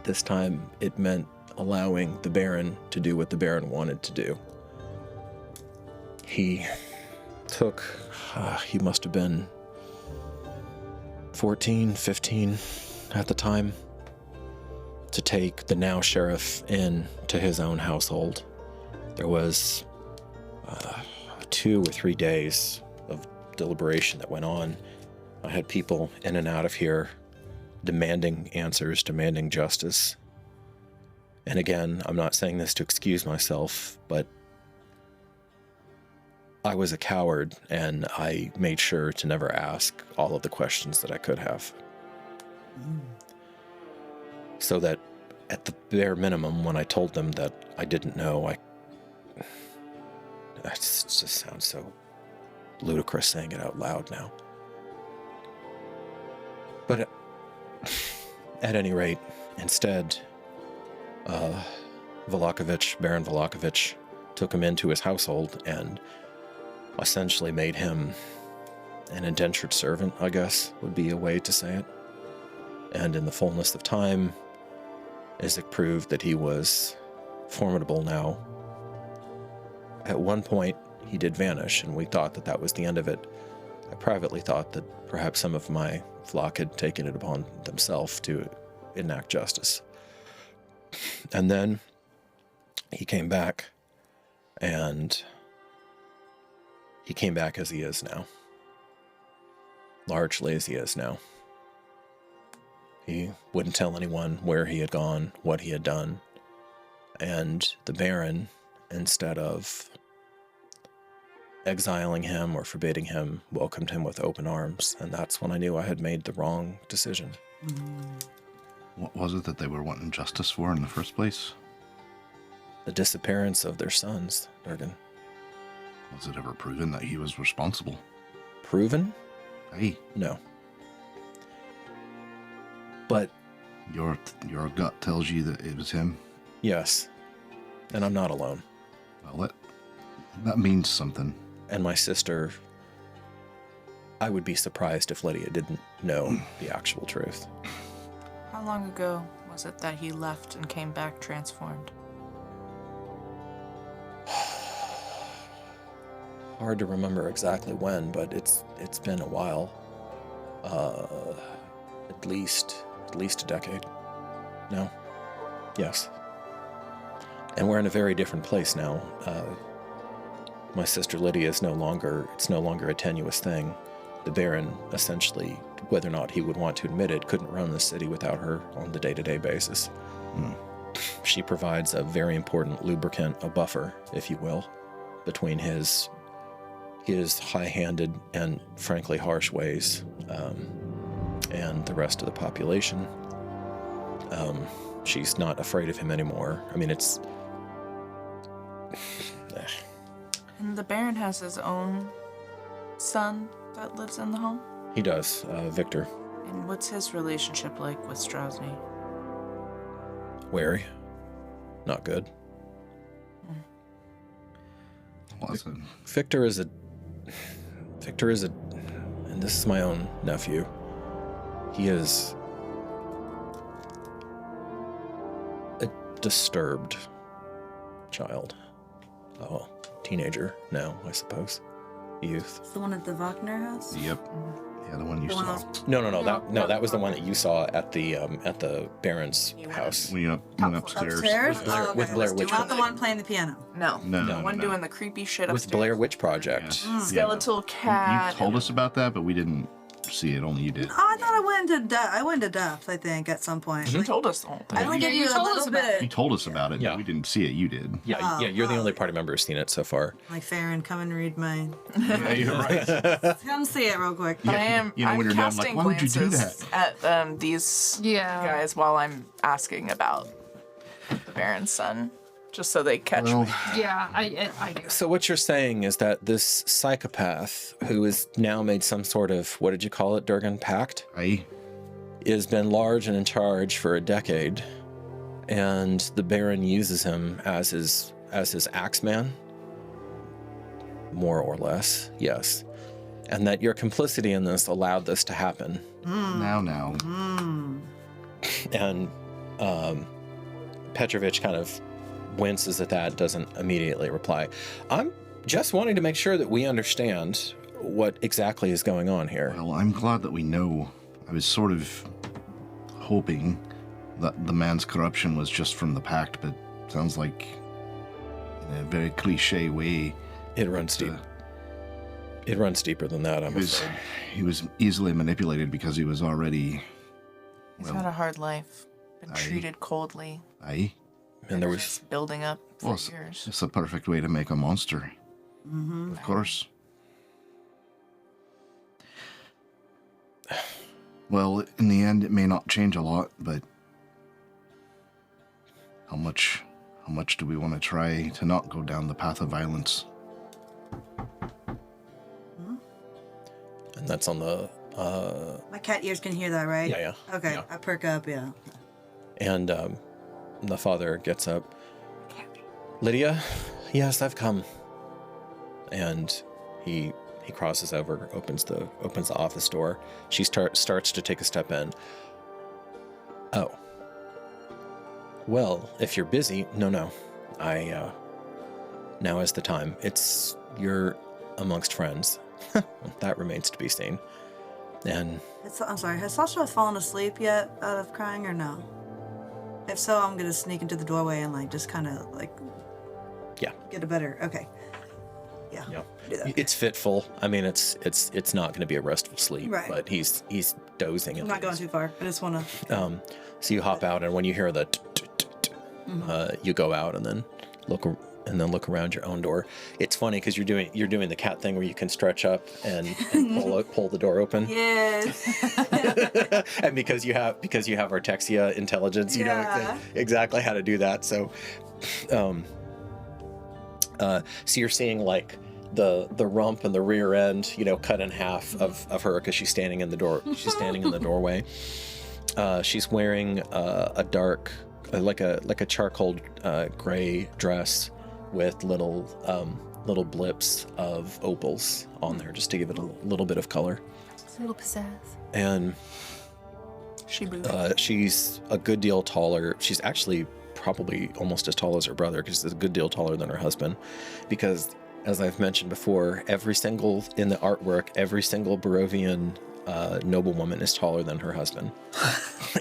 This time it meant allowing the Baron to do what the Baron wanted to do. He took, he must have been 14, 15 at the time, to take the now sheriff in to his own household. There was 2 or 3 days of deliberation that went on. I had people in and out of here demanding answers, demanding justice. And again, I'm not saying this to excuse myself, but I was a coward, and I made sure to never ask all of the questions that I could have. So that at the bare minimum, when I told them that I didn't know, that just sounds so ludicrous saying it out loud now. But At any rate, instead, Baron Volakovich, took him into his household and essentially made him an indentured servant, I guess, would be a way to say it. And in the fullness of time, Isaac proved that he was formidable now. At one point, he did vanish, and we thought that that was the end of it. I privately thought that perhaps some of my flock had taken it upon themselves to enact justice. And then he came back, and he came back as he is now. Largely as he is now. He wouldn't tell anyone where he had gone, what he had done. And the Baron, instead of exiling him or forbidding him, welcomed him with open arms. And that's when I knew I had made the wrong decision. What was it that they were wanting justice for in the first place? The disappearance of their sons, Durgan. Was it ever proven that he was responsible? Proven? Aye. No. But Your gut tells you that it was him? yes, and I'm not alone. Well, that means something. And my sister, I would be surprised if Lydia didn't know the actual truth. How long ago was it that he left and came back transformed? Hard to remember exactly when, but it's been a while. At least a decade. No? Yes. And we're in a very different place now. My sister Lydia it's no longer a tenuous thing. The Baron, essentially, whether or not he would want to admit it, couldn't run the city without her on the day-to-day basis. She provides a very important lubricant, a buffer, if you will, between his high-handed and frankly harsh ways and the rest of the population. She's not afraid of him anymore. I mean, it's... And the Baron has his own son that lives in the home? He does, Victor. And what's his relationship like with Strazni? Wary. Not good. Listen. Victor is a, and this is my own nephew. He is a disturbed child. Oh, teenager now, I suppose. Youth. It's the one at the Wagner house? Yep. Yeah, the one you The one saw. that's- No, that was the one that you saw at the Baron's You went house. When you went upstairs. Upstairs? Blair- Oh, with okay. Blair Witch. Not the one playing the piano. No. No, The no, one no. doing the creepy shit With upstairs. Blair Witch Project. Yeah. Skeletal cat. You told us about that, but we didn't see it. Only you did. Oh, I thought I went into depth, I think, at some point. You Like, told us the whole thing. I only give Yeah, you you a told little us about bit. You told us about it, Yeah. but we didn't see it. You did. Yeah, you're the only party member who's seen it so far. Like, Farron, come and read my... Yeah, you're right. Come see it real quick. But I am You know, when I'm you're done, like, casting why would you do glances at these Yeah. guys while I'm asking about the Baron's son, just so they catch Well, me. Yeah, I do. So what you're saying is that this psychopath, who has now made some sort of, what did you call it, Durgan, pact, aye. has been large and in charge for a decade, and the Baron uses him as his axeman, more or less, yes, and that your complicity in this allowed this to happen. Now. And Petrovich kind of winces at that, doesn't immediately reply. I'm just wanting to make sure that we understand what exactly is going on here. Well, I'm glad that we know. I was sort of hoping that the man's corruption was just from the pact, but sounds like in a very cliche way. It runs deep. It runs deeper than that, I'm afraid. He was easily manipulated because he was already, He's well, had a hard life, been I- treated coldly, aye. And there was just building up for Well, years. it's a perfect way to make a monster. Of course. Well, in the end, it may not change a lot, but how much do we want to try to not go down the path of violence? and that's on the My cat ears can hear that, right? Yeah. Okay, Yeah. I perk up, yeah. And the father gets up. Lydia, yes, I've come. And he crosses over, opens the office door. She starts to take a step in. Oh. Well, if you're busy, no. Now is the time. You're amongst friends. That remains to be seen. And I'm sorry, has Sasha fallen asleep yet out of crying or no? If so, I'm gonna sneak into the doorway and like just kind of like get a better. Okay. Yeah. Do that. It's fitful. I mean, it's not going to be a restful sleep, Right. but he's dozing. I'm not going too far. I just want to. So you hop out, and when you hear the, you go out and then look around your own door. It's funny because you're doing the cat thing where you can stretch up and pull the door open. Yes. And because you have Artexia intelligence, you know exactly how to do that. So, so you're seeing like the rump and the rear end, cut in half of her because she's standing in the door. She's standing in the doorway. She's wearing a dark, like a charcoal gray dress with little blips of opals on there, just to give it a little bit of color. A little pizzazz. And she's a good deal taller. She's actually probably almost as tall as her brother, because she's a good deal taller than her husband. Because, as I've mentioned before, in the artwork, every single Barovian noblewoman is taller than her husband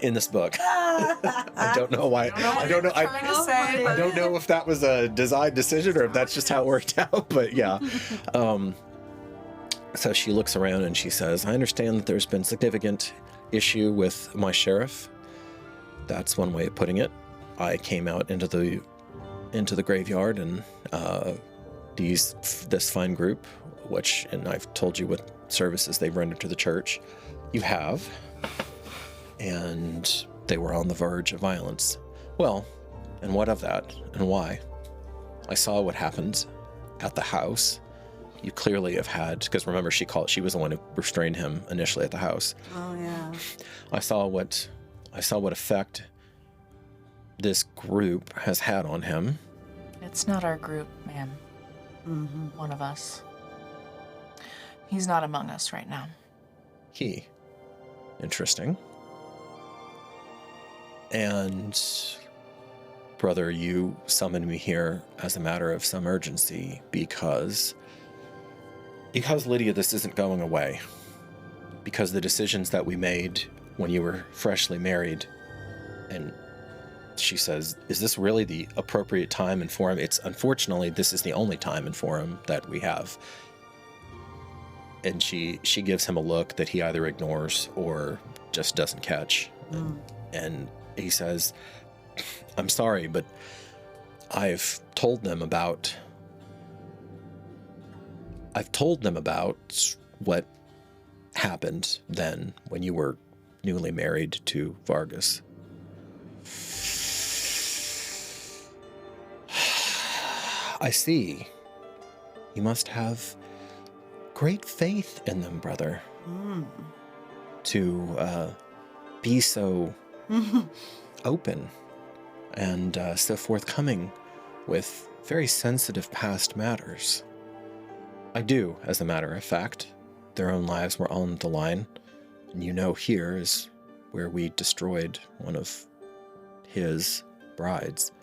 in this book. I don't know why. I don't know. I don't know if that was a design decision or if that's just how it worked out. But yeah. So she looks around and she says, "I understand that there's been significant issue with my sheriff. That's one way of putting it. I came out into the graveyard and this fine group, and I've told you what services they've rendered to the church. You have, and they were on the verge of violence. Well, and what of that, and why? I saw what happened at the house. You clearly have had, because remember she was the one who restrained him initially at the house. Oh yeah. I saw what effect this group has had on him. It's not our group, ma'am. Mm-hmm. One of us. He's not among us right now. Interesting. And brother, you summoned me here as a matter of some urgency because Lydia, this isn't going away. Because the decisions that we made when you were freshly married, and she says, is this really the appropriate time and forum? Unfortunately, this is the only time and forum that we have. And she gives him a look that he either ignores or just doesn't catch. And he says, I'm sorry, but I've told them about what happened then when you were newly married to Vargas. I see. You must have great faith in them, brother. To be so open and so forthcoming with very sensitive past matters. I do, as a matter of fact. Their own lives were on the line. And here is where we destroyed one of his brides.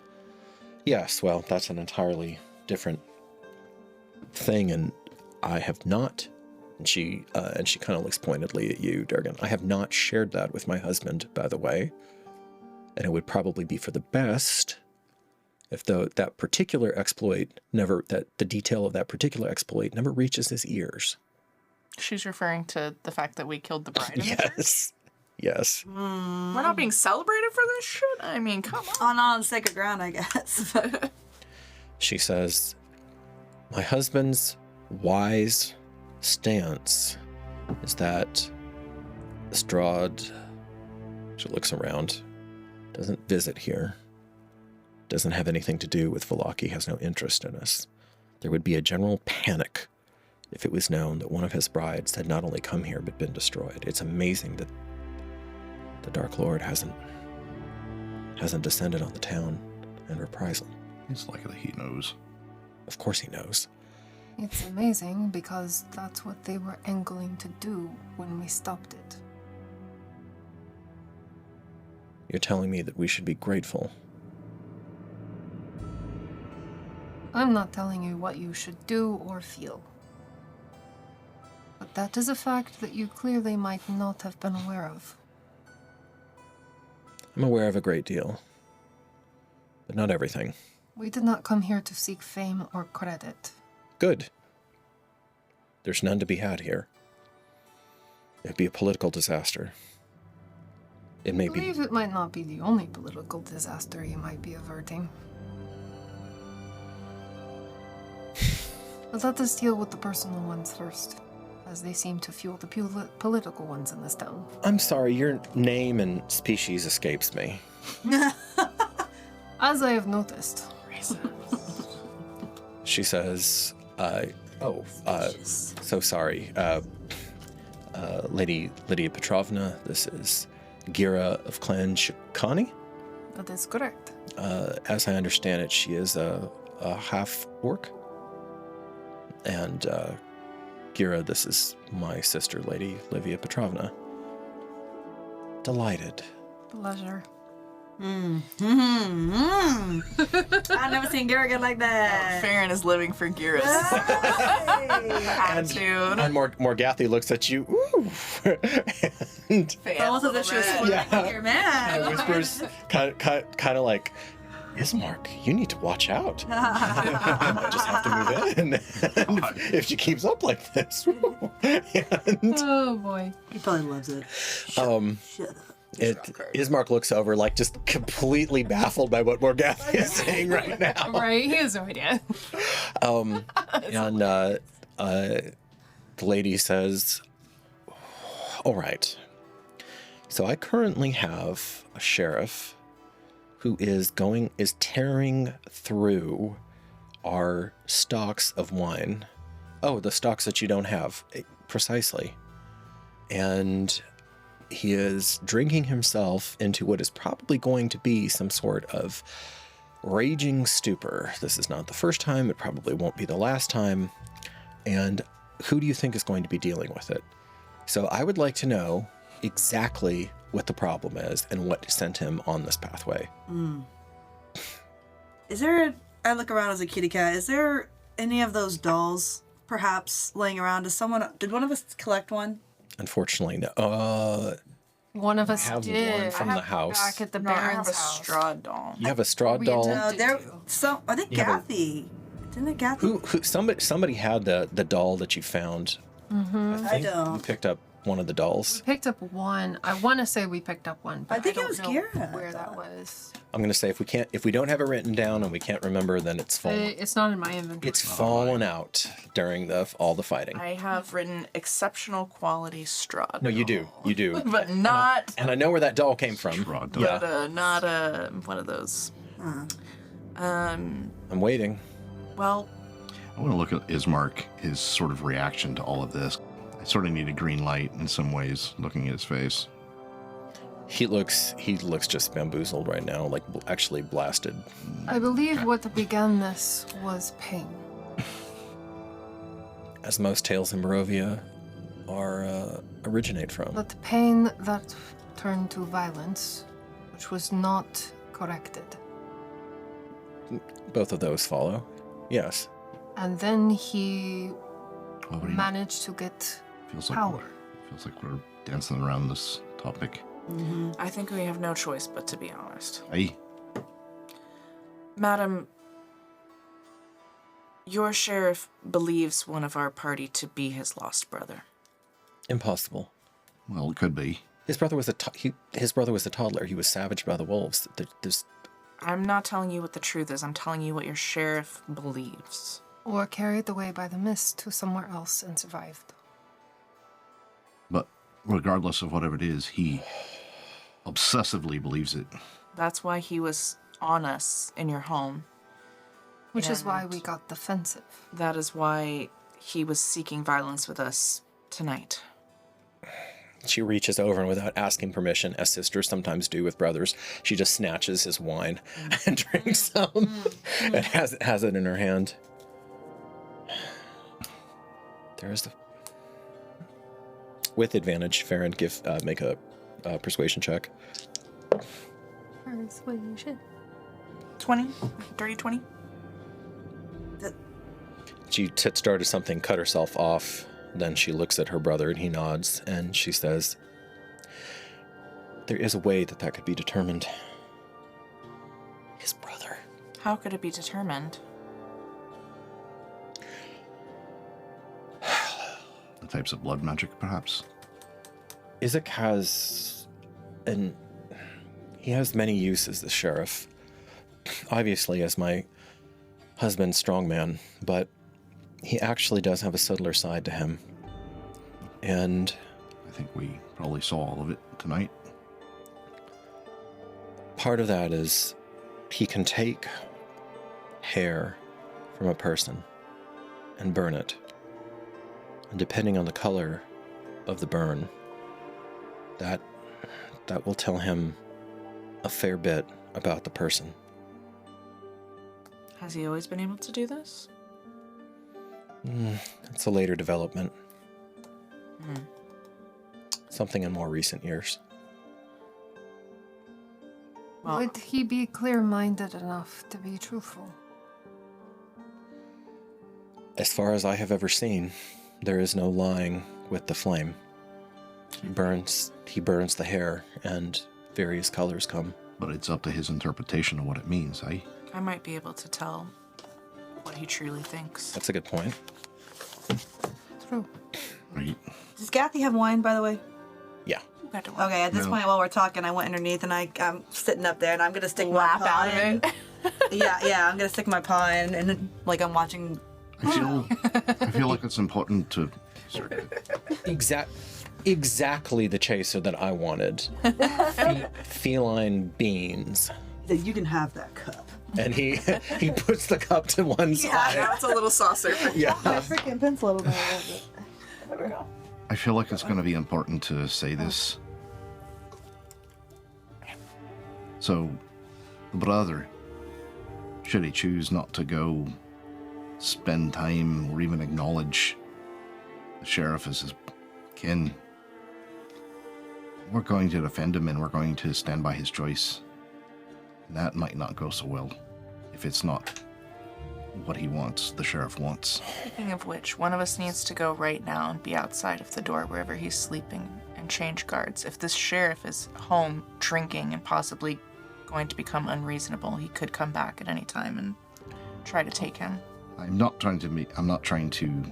Yes, well, that's an entirely different thing, and I have not, and she kind of looks pointedly at you, Durgan. I have not shared that with my husband, by the way, and it would probably be for the best if that particular exploit the detail of that particular exploit never reaches his ears. She's referring to the fact that we killed the bride in the church? Yes. We're not being celebrated for this shit? I mean, come on. On sacred ground, I guess. She says, my husband's wise stance is that Strahd, she looks around, doesn't visit here, doesn't have anything to do with Vallaki, has no interest in us. There would be a general panic if it was known that one of his brides had not only come here but been destroyed. It's amazing that the Dark Lord hasn't descended on the town in reprisal. It's likely that he knows. Of course he knows. It's amazing because that's what they were angling to do when we stopped it. You're telling me that we should be grateful. I'm not telling you what you should do or feel. But that is a fact that you clearly might not have been aware of. I'm aware of a great deal, but not everything. We did not come here to seek fame or credit. Good. There's none to be had here. It'd be a political disaster. It may I believe it might not be the only political disaster you might be averting. But let us deal with the personal ones first, as they seem to fuel the political ones in this town. I'm sorry, your name and species escapes me. As I have noticed. She says, so sorry. Lady Lydia Petrovna, this is Gira of Clan Shikani. That is correct. As I understand it, she is a half-orc. And Gira, this is my sister, Lady Livia Petrovna. Delighted. Pleasure. I've never seen Garrigan like that. Farron is living for Gira's attitude. And Morgathi looks at you. Ooh. And Almost as if she was swimming Yeah. here, man. whispers, kind of like, Ismark, you need to watch out. I might just have to move in if she keeps up like this. And, Oh boy. He probably loves it. Shut up. Ismark looks over, like, just completely baffled by what Morgathi is saying right now. Right, he has no idea. And the lady says, all right. So I currently have a sheriff who is tearing through our stocks of wine. Oh, the stocks that you don't have. Precisely. And he is drinking himself into what is probably going to be some sort of raging stupor. This is not the first time. It probably won't be the last time. And who do you think is going to be dealing with it? So I would like to know exactly what the problem is and what sent him on this pathway. Is there, I look around as a kitty cat, is there any of those dolls perhaps laying around? Did one of us collect one? Unfortunately, no. One of us have did. one from I the have house. Back at the No, I have Baron's a house. Strahd doll. You have a Strahd We doll. attempted There, to. I think You have a- Kathy. Didn't it Kathy? Who somebody had the doll that you found. Mm-hmm. I don't. You picked up one of the dolls. We picked up one. I want to say we picked up one, but I think it don't was know Gira, where I that thought. was. I'm gonna say if we don't have it written down and we can't remember, then it's fallen. It's not in my inventory. It's fallen out during all the fighting. I have written exceptional quality Strahd. No, you do. You do. But not, And I know where that doll came from. Strahd doll. Yeah. not one of those. I'm waiting. Well, I want to look at Ismark, his sort of reaction to all of this. I sort of need a green light in some ways, looking at his face. He looks just bamboozled right now, like actually blasted. I believe what began this was pain. As most tales in Barovia originate from. But pain that turned to violence, which was not corrected. Both of those follow. Yes. And then he Oh, but he managed to get feels like power. feels like we're dancing around this topic. I think we have no choice but to be honest. Aye. Madam, your sheriff believes one of our party to be his lost brother. Impossible. Well, it could be. His brother was a toddler. He was savaged by the wolves. There's I'm not telling you what the truth is. I'm telling you what your sheriff believes. Or carried away by the mist to somewhere else and survived. But regardless of whatever it is, he obsessively believes it. That's why he was on us in your home. Which is why And- we got defensive. That is why he was seeking violence with us tonight. She reaches over and without asking permission, as sisters sometimes do with brothers, she just snatches his wine and drinks some and has it in her hand. There's the... With advantage, Farron, make a persuasion check. Persuasion. 20? Dirty 20? She started something, cut herself off. Then she looks at her brother and he nods and she says, there is a way that could be determined. His brother. How could it be determined? The types of blood magic, perhaps. Isaac has he has many uses, the sheriff. Obviously as my husband's strongman, but he actually does have a subtler side to him. And I think we probably saw all of it tonight. part of that is he can take hair from a person and burn it. And depending on the color of the burn, that will tell him a fair bit about the person. Has he always been able to do this? It's a later development. Something in more recent years. Well, Would he be clear-minded enough to be truthful? As far as I have ever seen, there is no lying with the flame. He burns the hair and various colors come. But it's up to his interpretation of what it means, eh? I might be able to tell what he truly thinks. That's a good point. True. Right. Does Gathy have wine, by the way? Yeah. Okay, at this No. point while we're talking, I went underneath and I'm sitting up there and I'm gonna stick Lap my paw out of in. it. Yeah, I'm gonna stick my paw in and like I'm watching. I feel like it's important to. Sorry. Exactly the chaser that I wanted. Feline beans. You can have that cup. And he puts the cup to one side. Yeah, it's a little saucer. Yeah. My freaking pencil over there. There we go. I feel like it's going to be important to say this. So, the brother, should he choose not to go spend time or even acknowledge the sheriff as his kin, we're going to defend him and we're going to stand by his choice. And that might not go so well if it's not what he wants, the sheriff wants. Speaking of which, one of us needs to go right now and be outside of the door wherever he's sleeping and change guards. If this sheriff is home drinking and possibly going to become unreasonable, he could come back at any time and try to take him. I'm not trying to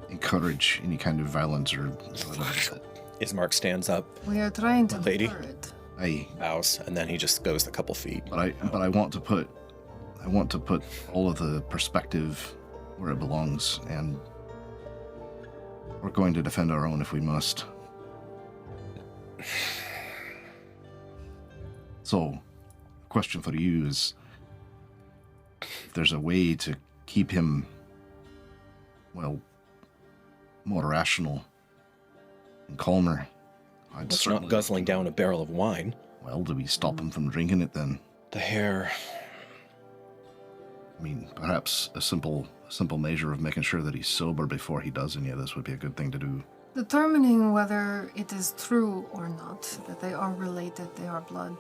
encourage any kind of violence or whatever. Ismark stands up, We are trying to Lady. deter it. bows, and then he just goes a couple feet. But I want to put all of the perspective where it belongs, and we're going to defend our own if we must. So, question for you is, if there's a way to keep him, well, more rational and calmer, I'd It's certainly... not guzzling down a barrel of wine. Well, do we stop him from drinking it then? The hair. I mean, perhaps a simple measure of making sure that he's sober before he does any of this would be a good thing to do. Determining whether it is true or not, that they are related, they are blood,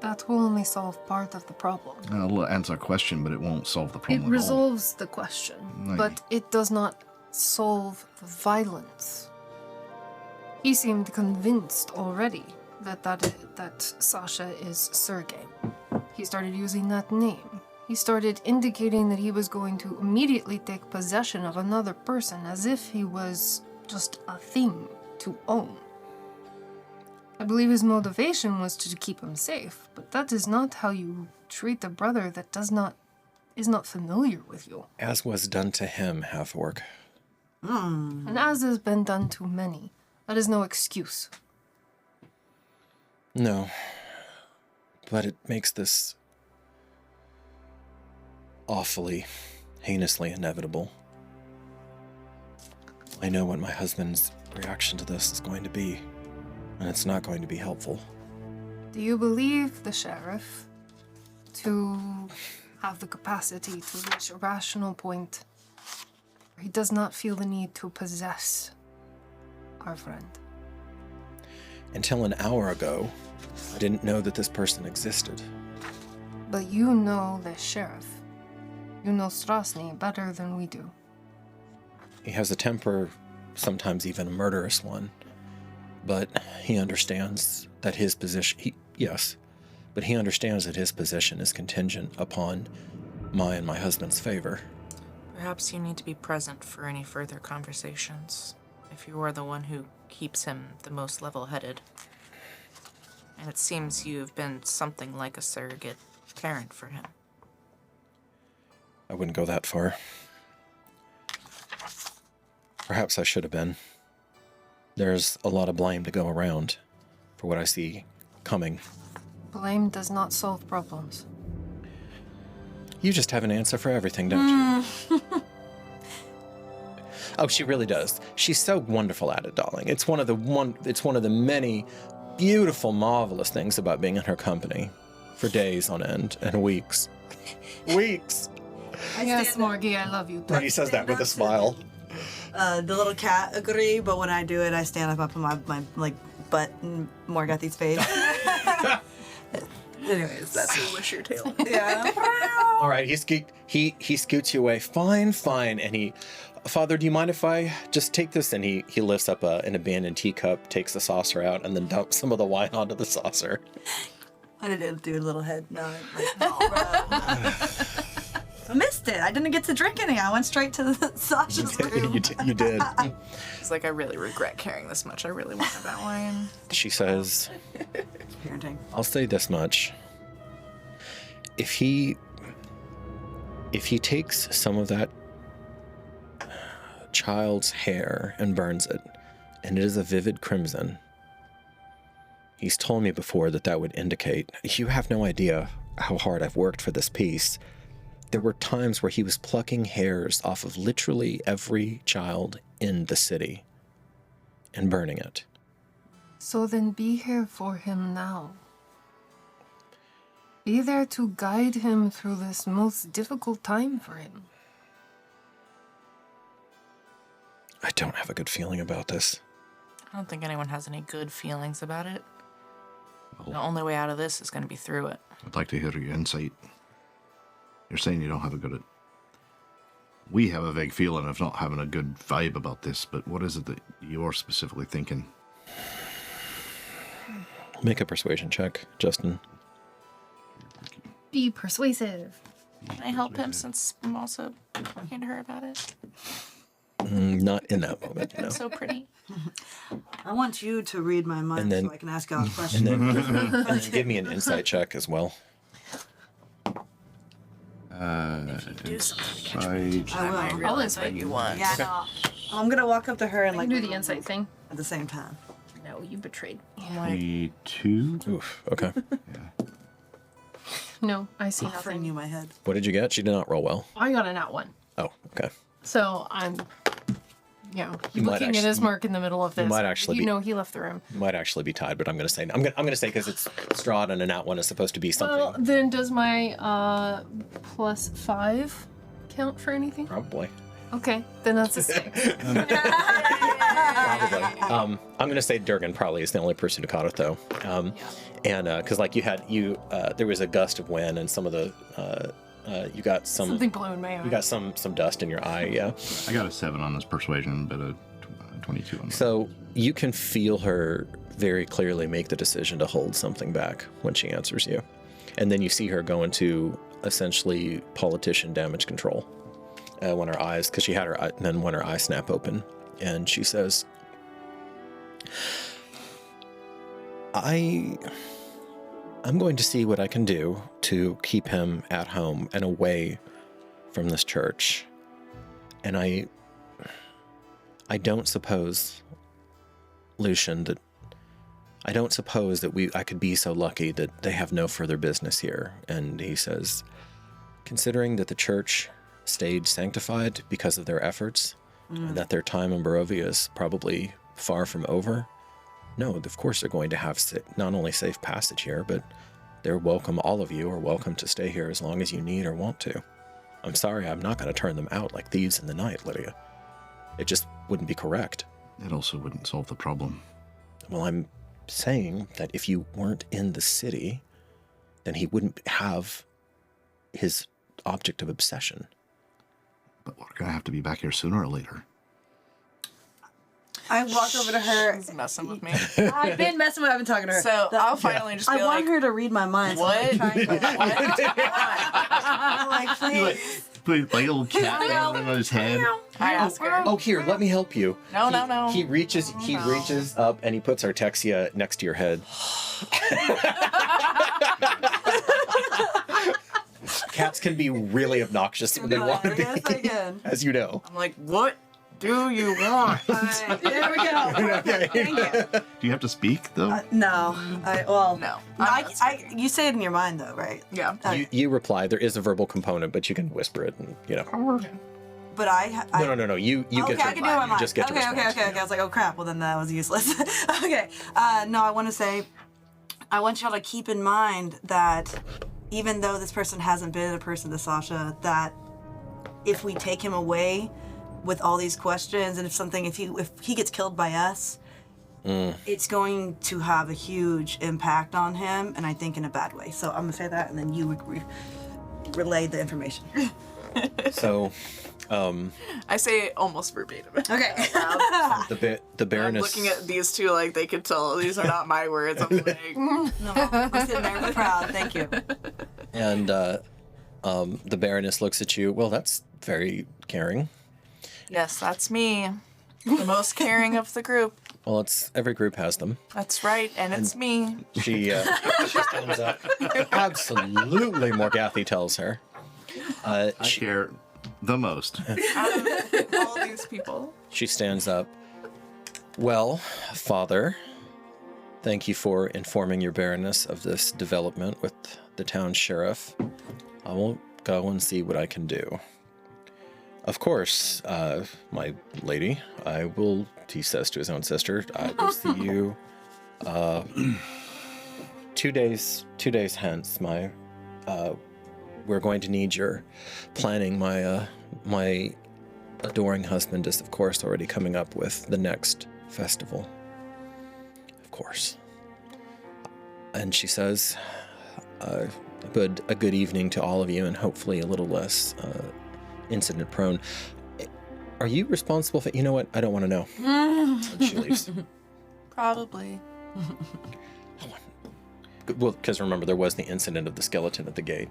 that will only solve part of the problem. It'll answer a question, but it won't solve the It problem at all. resolves the question, Aye. but it does not solve the violence. He seemed convinced already that Sasha is Sergei. He started using that name. He started indicating that he was going to immediately take possession of another person as if he was just a thing to own. I believe his motivation was to keep him safe, but that is not how you treat a brother that is not familiar with you. As was done to him, Halfwork. And as has been done to many, that is no excuse. No. But it makes this awfully, heinously inevitable. I know what my husband's reaction to this is going to be, and it's not going to be helpful. Do you believe the sheriff to have the capacity to reach a rational point where he does not feel the need to possess our friend? Until an hour ago, I didn't know that this person existed. But you know the sheriff. You know Strazni better than we do. He has a temper, sometimes even a murderous one, but he understands that his position, but he understands that his position is contingent upon my and my husband's favor. Perhaps you need to be present for any further conversations, if you are the one who keeps him the most level-headed. And it seems you've been something like a surrogate parent for him. I wouldn't go that far. Perhaps I should have been. There's a lot of blame to go around for what I see coming. Blame does not solve problems. You just have an answer for everything, don't you? Oh, she really does. She's so wonderful at it, darling. It's one of the many beautiful, marvelous things about being in her company for days on end and weeks. Weeks. Yes, Morgie, I love you. And he says that with a smile. The little cat agree, but when I do it, I stand up on my like butt in Morgathi's face. Anyways, that's Wish your tail. yeah. All right, he scoots you away. Fine. And he, Father, do you mind if I just take this? And he lifts up an abandoned teacup, takes the saucer out, and then dumps some of the wine onto the saucer. I did do a little head nod. Like, I missed it. I didn't get to drink any. I went straight to the Sasha's room. You did. He's like, I really regret caring this much. I really wanted that wine. She says, Parenting. I'll say this much. If he takes some of that child's hair and burns it, and it is a vivid crimson, he's told me before that would indicate, you have no idea how hard I've worked for this piece. There were times where he was plucking hairs off of literally every child in the city and burning it. So then be here for him now. Be there to guide him through this most difficult time for him. I don't have a good feeling about this. I don't think anyone has any good feelings about it. The only way out of this is going to be through it. I'd like to hear your insight. You're saying you don't have a good... We have a vague feeling of not having a good vibe about this, but what is it that you're specifically thinking? Make a persuasion check, Justin. Be persuasive. Can I help him since I'm also talking to her about it? Not in that moment, no. I'm so pretty. I want you to read my mind And then- so I can ask you a question. And then give me an insight check as well. Do something. I will. I'll insight You want. Yeah, no. I'm gonna walk up to her and I like can do the insight thing. at the same time. No, you betrayed me. I'm like, 22? Oof, okay. No, I see Offering nothing. you my head. What did you get? She did not roll well. I got a nat 1. Oh, okay. So I'm, You might looking at his mark in the middle of this. might actually You be- know he left the room. You might actually be tied, but I'm going to say I'm going to say because it's Strahd and a nat one is supposed to be something. Well, then does my +5 count for anything? Probably. Okay, then that's a 6. Probably. I'm going to say Durgan probably is the only person who caught it though. And because like there was a gust of wind and some of the you got Something blew in my eye. you got some dust in your eye. Yeah. I got a 7 on this persuasion, but a 22 on that. So you can feel her very clearly make the decision to hold something back when she answers you. And then you see her go into essentially politician damage control when her eyes, because she had her, and then when her eyes snap open and she says, I'm going to see what I can do to keep him at home and away from this church. And I don't suppose, Lucian, that I don't suppose that I could be so lucky that they have no further business here. And he says, considering that the church stayed sanctified because of their efforts, and that their time in Barovia is probably far from over, no, of course they're going to have not only safe passage here, but they're welcome. All of you are welcome to stay here as long as you need or want to. I'm sorry, I'm not going to turn them out like thieves in the night, Lydia. It just wouldn't be correct. It also wouldn't solve the problem. Well, I'm saying that if you weren't in the city, then he wouldn't have his object of obsession. But we're going to have to be back here sooner or later. I walk over to her. She's messing with me. I've been messing with her. I've been talking to her. So I'll finally just be I like, want her to read my mind. So what? I'm trying to, I'm like, please. Put like a little cat on his head. I ask her. Oh, here, let me help you. No. He reaches up and he puts Artexia next to your head. Cats can be really obnoxious when they want to be, Yes, I can. as you know. I'm like, what do you want? All right, there we go. Thank you. Do you have to speak, though? No. No. You say it in your mind, though, right? Yeah. You reply. There is a verbal component, but you can whisper it, and But I No. You okay, get to I can do it in my you mind. just get to respond. Okay. I was like, oh crap. Well, then that was useless. Okay. No, I want to say, I want y'all to keep in mind that even though this person hasn't been a person to Sasha, that if we take him away with all these questions, and if he gets killed by us, it's going to have a huge impact on him, and I think in a bad way. So I'm gonna say that, and then you relay the information. So, I say it almost verbatim. Okay. the Baroness. I'm looking at these two like they could tell these are not my words. I'm like, No, I'm sitting there proud. Thank you. And the Baroness looks at you. Well, that's very caring. yes, that's me. The most caring of the group. Well, every group has them. That's right, and it's me. She stands up. Absolutely, Morgathi tells her. I care the most. All these people. She stands up. Well, Father, thank you for informing your Baroness of this development with the town sheriff. I will go and see what I can do. Of course, my lady, he says to his own sister, I will see you 2 days hence. We're going to need your planning. My adoring husband is, of course, already coming up with the next festival. Of course. And she says, a good evening to all of you, and hopefully a little less incident prone. Are you responsible for... You know what? I don't want to know. And she leaves. Probably. Well, because remember, there was the incident of the skeleton at the gate.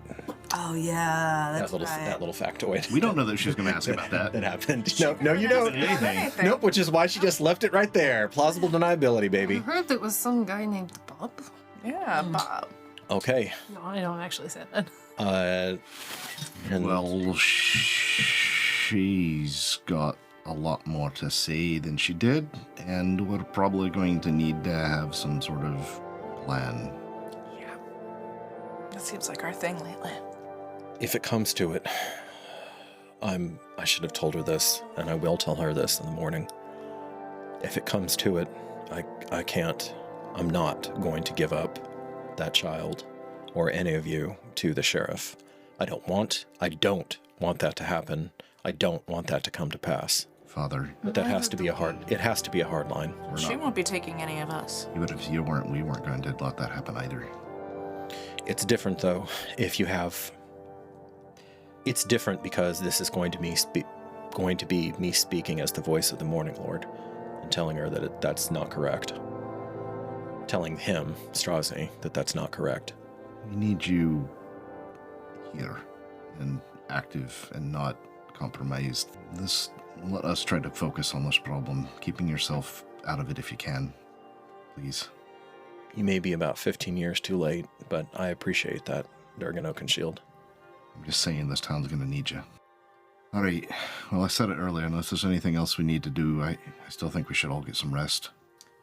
Oh yeah, that's That little factoid. We don't know that she's going to ask about that. That happened. No, you don't. Anything. Nope, which is why she just left it right there. Plausible deniability, I baby. heard there was some guy named Bob. Yeah, Bob. Okay. No, I don't actually say that. And Well, she's got a lot more to say than she did, and we're probably going to need to have some sort of plan. Yeah. That seems like our thing lately. if it comes to it, I should have told her this, and I will tell her this in the morning. If it comes to it, I'm not going to give up that child or any of you to the sheriff. I don't want that to happen. I don't want that to come to pass. Father, But it has to be a hard line. She won't be taking any of us. even if we weren't going to let that happen either. It's different though. It's different because this is going to be me speaking as the voice of the Morning Lord and telling her that that's not correct. Telling him, Strazni, that that's not correct. We need you here and active and not compromised. Let us try to focus on this problem, keeping yourself out of it if you can. Please. You may be about 15 years too late, but I appreciate that, Durgan Oakenshield. I'm just saying this town's gonna need you. All right. Well, I said it earlier. Unless there's anything else we need to do, I still think we should all get some rest.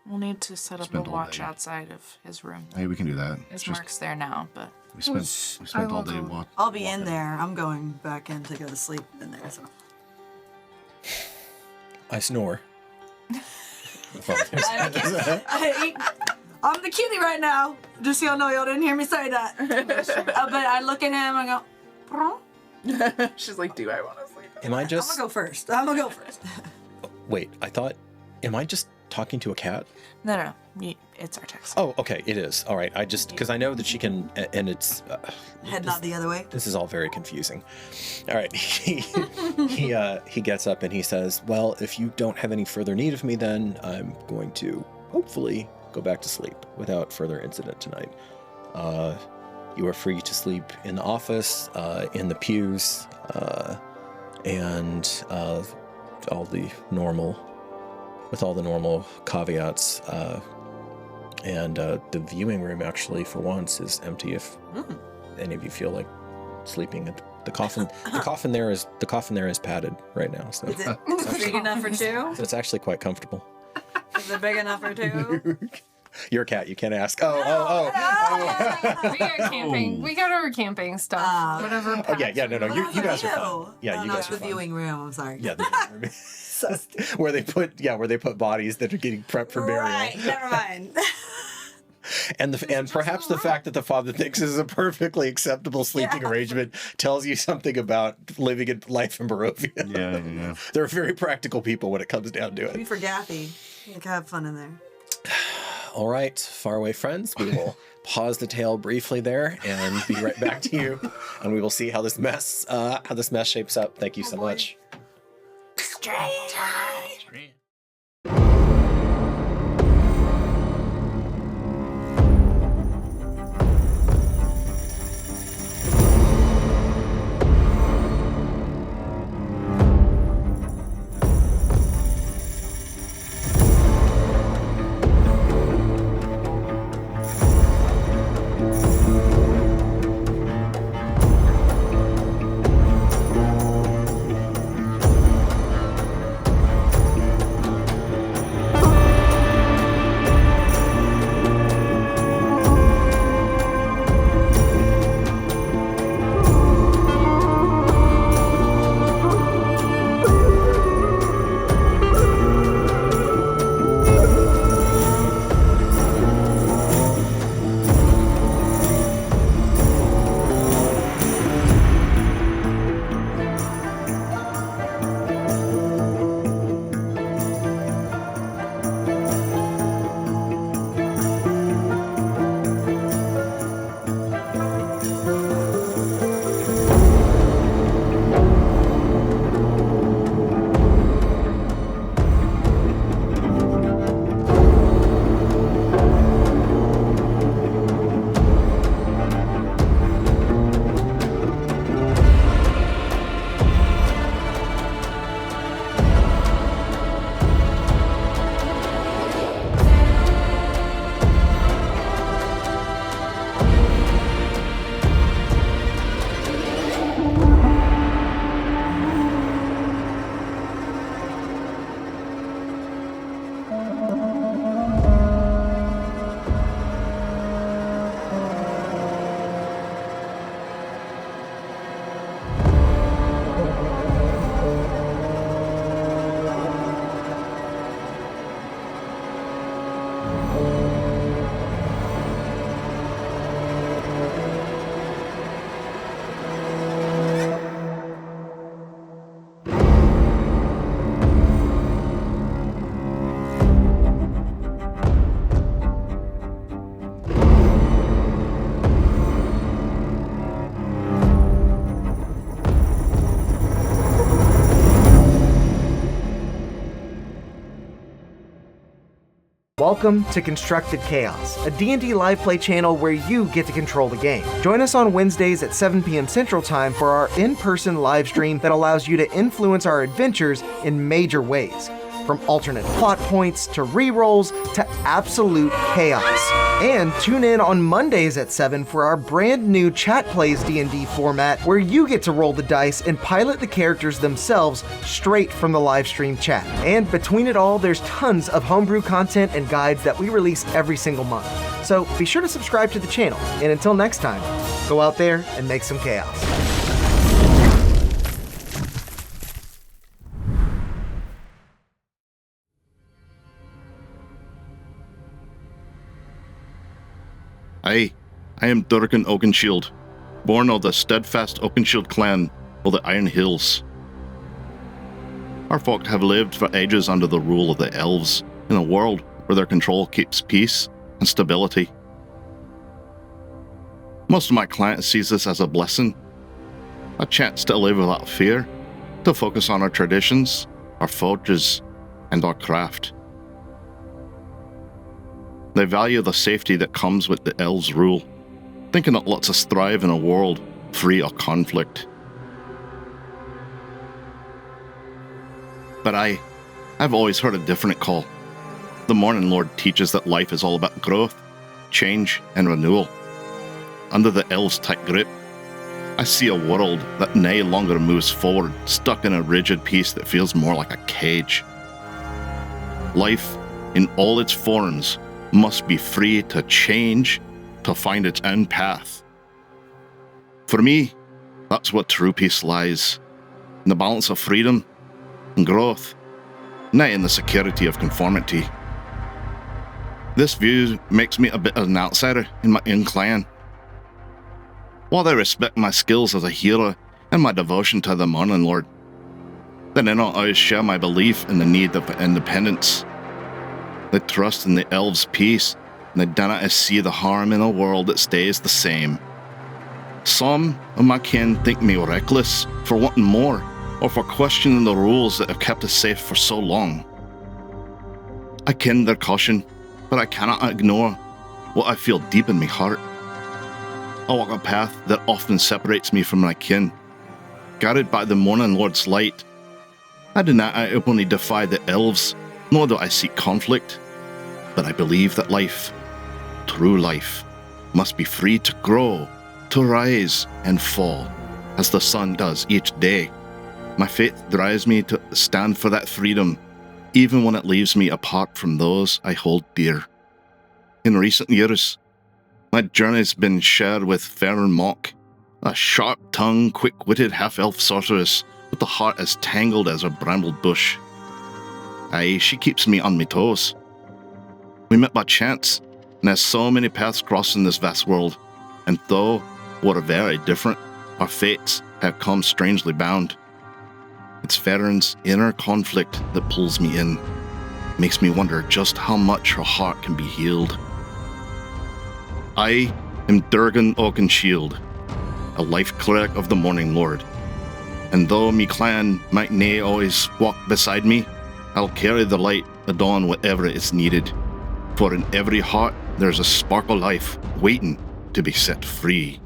We'll need to set up Spend a all watch day. outside of his room. Hey, we can do that. His mark's there now, but We spent I all will day go. walking. I'll be in there. I'm going back in to go to sleep in there. So I snore. I'm the cutie right now. Just so y'all know, y'all didn't hear me say that. But I look at him and go, "Huh?" She's like, do I want to sleep? Am I I'm just... gonna go first. I'm gonna go first. Wait, I thought... Am I just talking to a cat? No. It's our text. Oh, okay, it is. All right, I just... Because I know that she can... And it's... Head not the other way. This is all very confusing. All right, he gets up and he says, well, if you don't have any further need of me, then I'm going to hopefully go back to sleep without further incident tonight. You are free to sleep in the office, in the pews, and all the normal caveats. And the viewing room actually, for once, is empty. If any of you feel like sleeping at the coffin, the coffin there is padded right now. So Is it big enough for two? it's actually quite comfortable. Is it big enough for two? You're a cat. You can't ask. We got camping. We got our camping stuff. Whatever. Oh yeah. No. You guys are fine. Yeah, you guys are the fine. viewing room. I'm sorry. Yeah, the viewing room. where they put bodies that are getting prepped for burial. Right. Never mind. And perhaps the fact that the father thinks this is a perfectly acceptable sleeping arrangement tells you something about living in life in Barovia. Yeah. They're very practical people when it comes down to Maybe it. for Daffy. You can have fun in there. All right, faraway friends, we will pause the tale briefly there and be right back to you, and we will see how this mess shapes up. Thank you so much. Welcome to Constructed Chaos, a D&D live play channel where you get to control the game. Join us on Wednesdays at 7 p.m. Central Time for our in-person live stream that allows you to influence our adventures in major ways, from alternate plot points to rerolls to absolute chaos. And tune in on Mondays at 7 for our brand new Chat Plays D&D format where you get to roll the dice and pilot the characters themselves straight from the live stream chat. And between it all, there's tons of homebrew content and guides that we release every single month. So be sure to subscribe to the channel. And until next time, go out there and make some chaos. I am Durgan Oakenshield, born of the steadfast Oakenshield clan of the Iron Hills. Our folk have lived for ages under the rule of the elves in a world where their control keeps peace and stability. Most of my clients sees this as a blessing, a chance to live without fear, to focus on our traditions, our forges, and our craft. They value the safety that comes with the elves' rule, thinking it lets us thrive in a world free of conflict. But I've always heard a different call. The Morning Lord teaches that life is all about growth, change, and renewal. Under the elves' tight grip, I see a world that no longer moves forward, stuck in a rigid piece that feels more like a cage. Life, in all its forms, must be free to change, to find its own path. For me, that's what true peace lies, in the balance of freedom and growth, not in the security of conformity. This view makes me a bit of an outsider in my own clan. While they respect my skills as a hero and my devotion to the Morning Lord, they do not always share my belief in the need of independence. They trust in the elves' peace, and they do not see the harm in a world that stays the same. Some of my kin think me reckless for wanting more, or for questioning the rules that have kept us safe for so long. I ken their caution, but I cannot ignore what I feel deep in my heart. I walk a path that often separates me from my kin. Guided by the Morning Lord's light, I do not openly defy the elves, nor do I seek conflict, but I believe that life, true life, must be free to grow, to rise and fall, as the sun does each day. My faith drives me to stand for that freedom, even when it leaves me apart from those I hold dear. In recent years, my journey's been shared with Farron Mock, a sharp-tongued, quick-witted half-elf sorceress with a heart as tangled as a brambled bush. Aye, she keeps me on my toes. We met by chance, and there's so many paths crossed in this vast world, and though we're very different, our fates have come strangely bound. It's Farron's inner conflict that pulls me in, makes me wonder just how much her heart can be healed. I am Durgan Oakenshield, a life cleric of the Morning Lord, and though me clan might nae always walk beside me, I'll carry the light adon whatever is needed, for in every heart there's a spark of life waiting to be set free.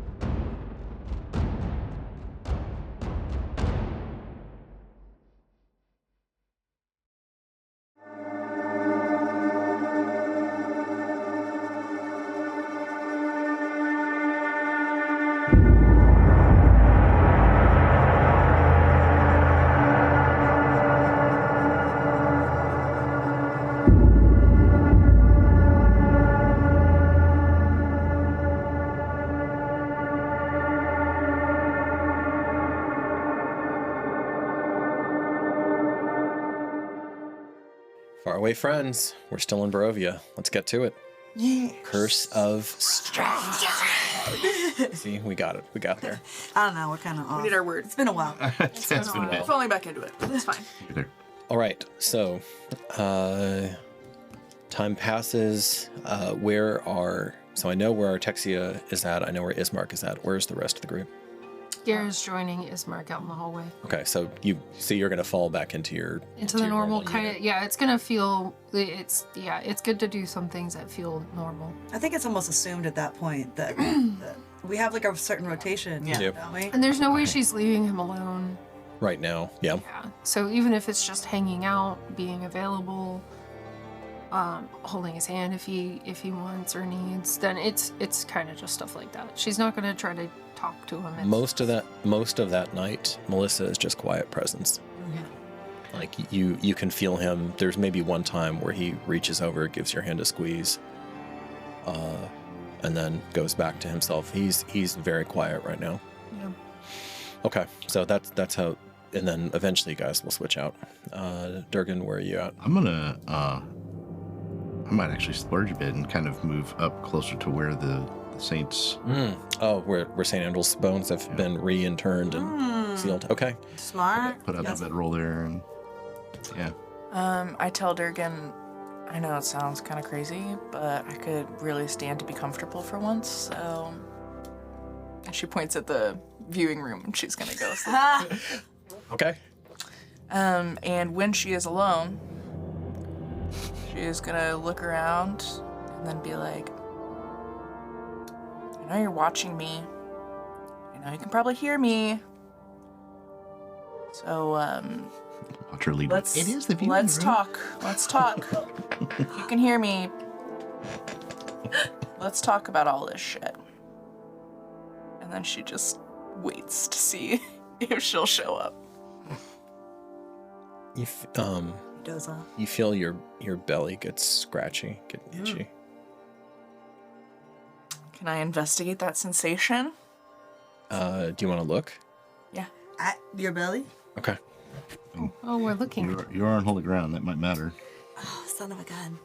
Faraway friends, we're still in Barovia. Let's get to it. Yeah. Curse of Strahd. See, we got it. We got there. I don't know, we're kind of off. We need our words. It's been a while. It's been a while. We're falling back into it. It's fine. All right. So, time passes. So I know where Artexia is at. I know where Ismark is at. Where's the rest of the group? Gara's joining Ismark out in the hallway. Okay, so you're gonna fall back into the your normal kind of, yeah, it's gonna feel, it's good to do some things that feel normal. I think it's almost assumed at that point that, that we have like a certain rotation, don't we? And there's no way she's leaving him alone. Right now, yeah. Yeah, so even if it's just hanging out, being available, holding his hand if he wants or needs, then it's kind of just stuff like that. She's not gonna try to talk to him. Most of that night, Melissa is just quiet presence. Mm-hmm. Like you can feel him. There's maybe one time where he reaches over, gives your hand a squeeze, and then goes back to himself. He's very quiet right now. Yeah. Okay, so that's how. And then eventually, you guys will switch out. Durgan, where are you at? I'm gonna I might actually splurge a bit and kind of move up closer to where the Saints. Oh, where St. Andrew's bones have been reinterred and sealed. Okay. Smart. Put out the bedroll there, and yeah. I tell Durgan, I know it sounds kind of crazy, but I could really stand to be comfortable for once, so... And she points at the viewing room, and she's gonna go sleep. Okay. And when she is alone, she is gonna look around and then be like, I know you're watching me. I know you can probably hear me. So, Watch her lead. let's It is the viewing let's room. talk. Let's talk. You can hear me. Let's talk about all this shit. And then she just waits to see if she'll show up. Does off. You feel your belly gets scratchy, get itchy. Can I investigate that sensation? Do you want to look? Yeah. At your belly? Okay. Oh, we're looking. You're on holy ground. That might matter. Oh, son of a gun.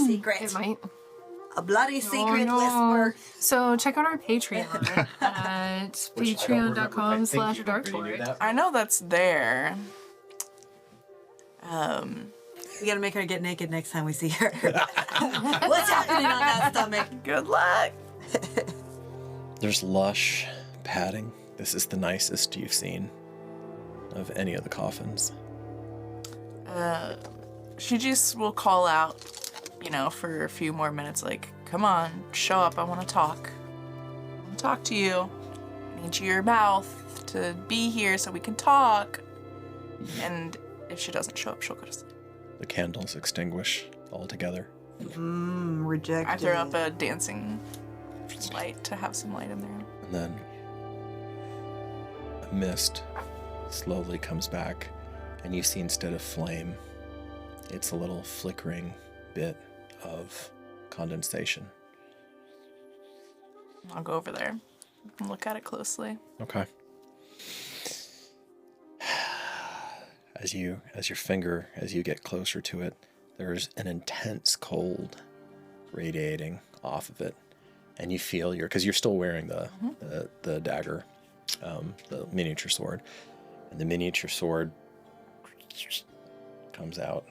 Secret. It might. A bloody secret no. whisper. So check out our Patreon at patreon.com/darkeport. I know that's there. We gotta make her get naked next time we see her. What's happening on that stomach? Good luck. There's lush padding. This is the nicest you've seen of any of the coffins. She just will call out, for a few more minutes, like, come on, show up, I want to talk. I want to talk to you. I need your mouth to be here so we can talk. And if she doesn't show up, she'll go to sleep. The candles extinguish altogether. Rejected. I throw up a dancing light to have some light in there. And then a mist slowly comes back, and you see instead of flame, it's a little flickering bit of condensation. I'll go over there and look at it closely. Okay. As you get closer to it, there's an intense cold radiating off of it, and you feel because you're still wearing the dagger, the miniature sword, and the miniature sword comes out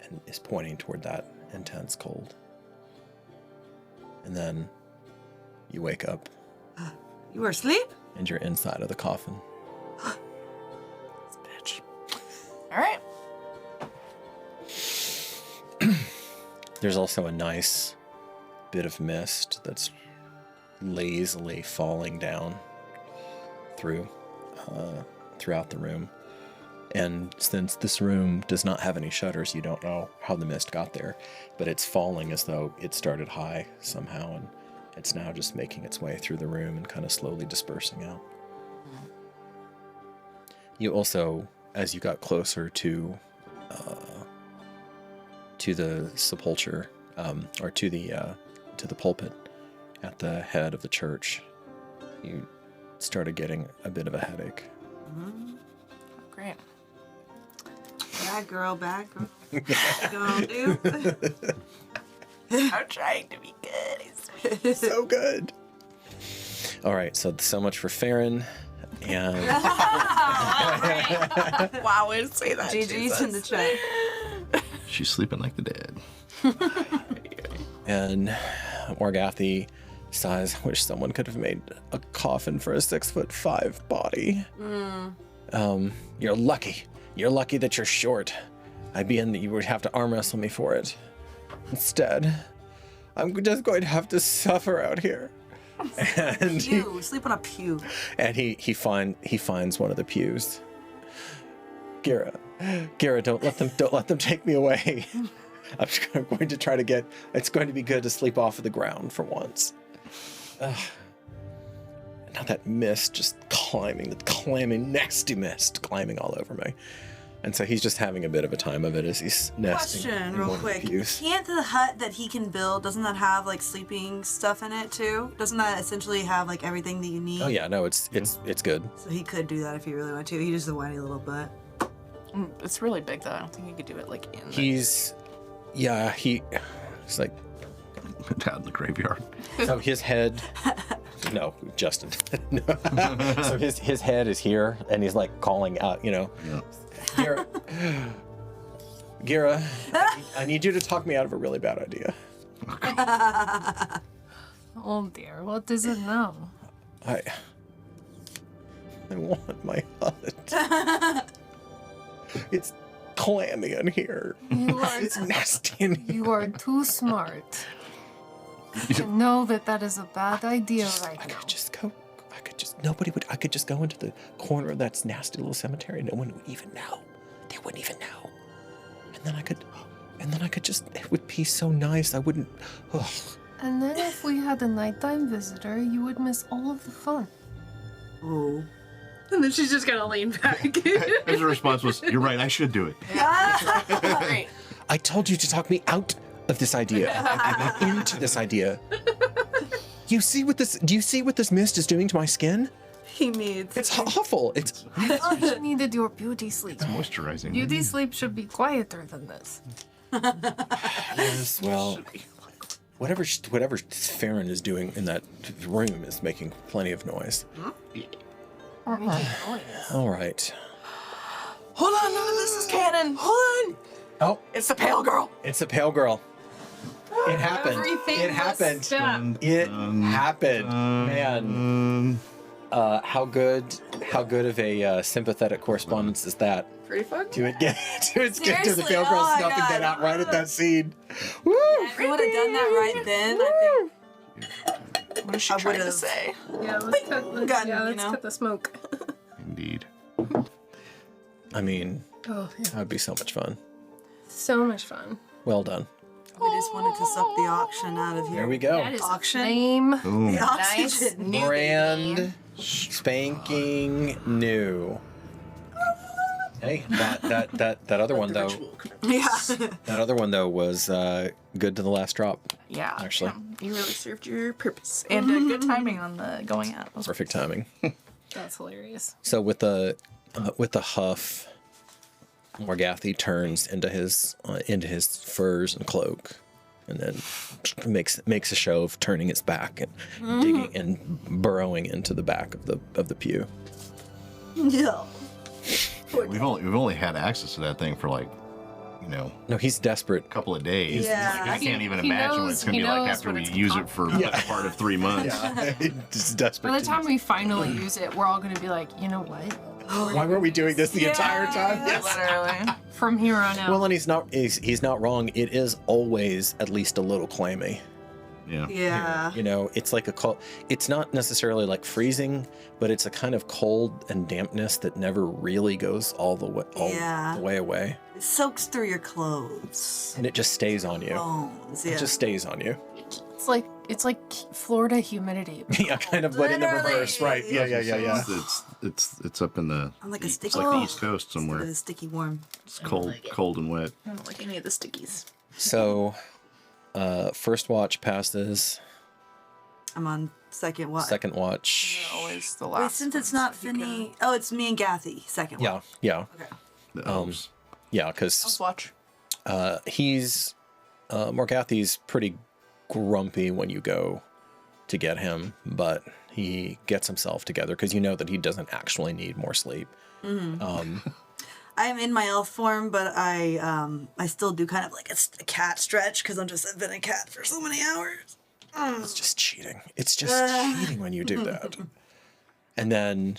and is pointing toward that intense cold. And then you wake up You were asleep? and you're inside of the coffin. Bitch. All right. There's also a nice bit of mist that's lazily falling down throughout the room. And since this room does not have any shutters, you don't know how the mist got there, but it's falling as though it started high somehow, and it's now just making its way through the room and kind of slowly dispersing out. You also, as you got closer to the sepulcher, or to the pulpit at the head of the church, you started getting a bit of a headache. Great. Bad girl, bad girl. What you gonna do? I'm trying to be good. So good. All right, so much for Farron, and Wow, way to say that. GG's in the chat. She's sleeping like the dead. and Morgathi sighs, "Wish someone could have made a coffin for a 6'5" body. You're lucky. You're lucky that you're short. I'd be in that you would have to arm wrestle me for it. Instead, I'm just going to have to suffer out here." And Pew. Sleep on a pew. he finds one of the pews. Gara, don't let them take me away. I'm going to try to get. It's going to be good to sleep off of the ground for once. Now that mist just climbing, nasty mist climbing all over me. And so he's just having a bit of a time of it as he's nesting. Question, in real one of the quick. pews. Can't the hut that he can build, doesn't that have like sleeping stuff in it too? Doesn't that essentially have like everything that you need? Oh yeah, no, it's good. So he could do that if he really wanted to. He just a whiny little butt. It's really big, though. I don't think you could do it, like, in He's like Down in the graveyard. So his head. No, Justin. No. So his head is here, and he's like calling out. Yeah. Gira, I need you to talk me out of a really bad idea. Oh dear, what is it now? I want my hut. It's clammy in here. It's nasty in here. You are too smart to know that is a bad idea right I now. could just go. I could just go into the corner of that nasty little cemetery. No one would even know. They wouldn't even know. And then I could just. It would be so nice. I wouldn't. Oh. And then if we had a nighttime visitor, you would miss all of the fun. Oh. And then she's just gonna lean back. His response was, "You're right. I should do it." Great. I told you to talk me out of this idea. I'm into this idea. Do you see what this mist is doing to my skin? He needs. It's awful. It's I thought you needed your beauty sleep. Moisturizing. Beauty sleep should be quieter than this. yes, well, whatever Farron is doing in that room is making plenty of noise. All right. Hold on, none of this is canon. Hold on. Oh, It's the pale girl. it's a pale girl. It happened. Everything It was happened. stuck. It happened. Man, how good of a sympathetic correspondence is that? Pretty fucked. To it get to the Seriously? pale girl Oh my snuffing God. that out right at that scene. Woo! If we would have done that right then, I think What is she I trying to would've- say? Yeah, let's Gotten, you know. cut the smoke. Indeed. I mean, Oh, yeah. that would be so much fun. So much fun. Well done. we just wanted to suck the auction out of here. There we go. That is Auction? lame. Boom. The Nice oxygen. new Brand baby. spanking new. Hey, that other one though. Yeah. That other one though was good to the last drop. Yeah, Actually. yeah, you really served your purpose and good timing on the going out. Perfect timing. That's hilarious. So with the huff, Morgathi turns into his furs and cloak, and then makes a show of turning its back and digging and burrowing into the back of the pew. Yeah. We've only had access to that thing for like, No, he's desperate. a couple of days. Yeah. Like, I can't even He imagine what knows- it's gonna he be like knows after what we it's use it for Yeah. part of 3 months. Just desperate. By the time we finally use it, we're all gonna be like, you know what? Why were we doing this the entire time? Literally. From here on out. Well, and he's not wrong. It is always at least a little clammy. Yeah. Yeah. It's like it's not necessarily like freezing, but it's a kind of cold and dampness that never really goes all the way away, It soaks through your clothes. and it just stays on you. Bones. Yeah. It just stays on you. It's like Florida humidity. Yeah, kind of, but in the Literally. reverse, right? Yeah. It's up in the I'm like a it's sticky. like the East Coast Instead somewhere. of the sticky worm. It's cold and wet. I don't like any of the stickies. So, first watch passes. I'm on second watch. Second watch. Always the Wait, last. since it's one, not so you can- Finny. Oh, it's me and Gathy. Second Yeah, watch. yeah, Okay. The elves. yeah. Let's Because watch. he's Morgathi's pretty grumpy when you go to get him, but he gets himself together because you know that he doesn't actually need more sleep. I'm in my elf form, but I still do kind of like a cat stretch because I've been a cat for so many hours. It's just cheating. It's just cheating when you do that. And then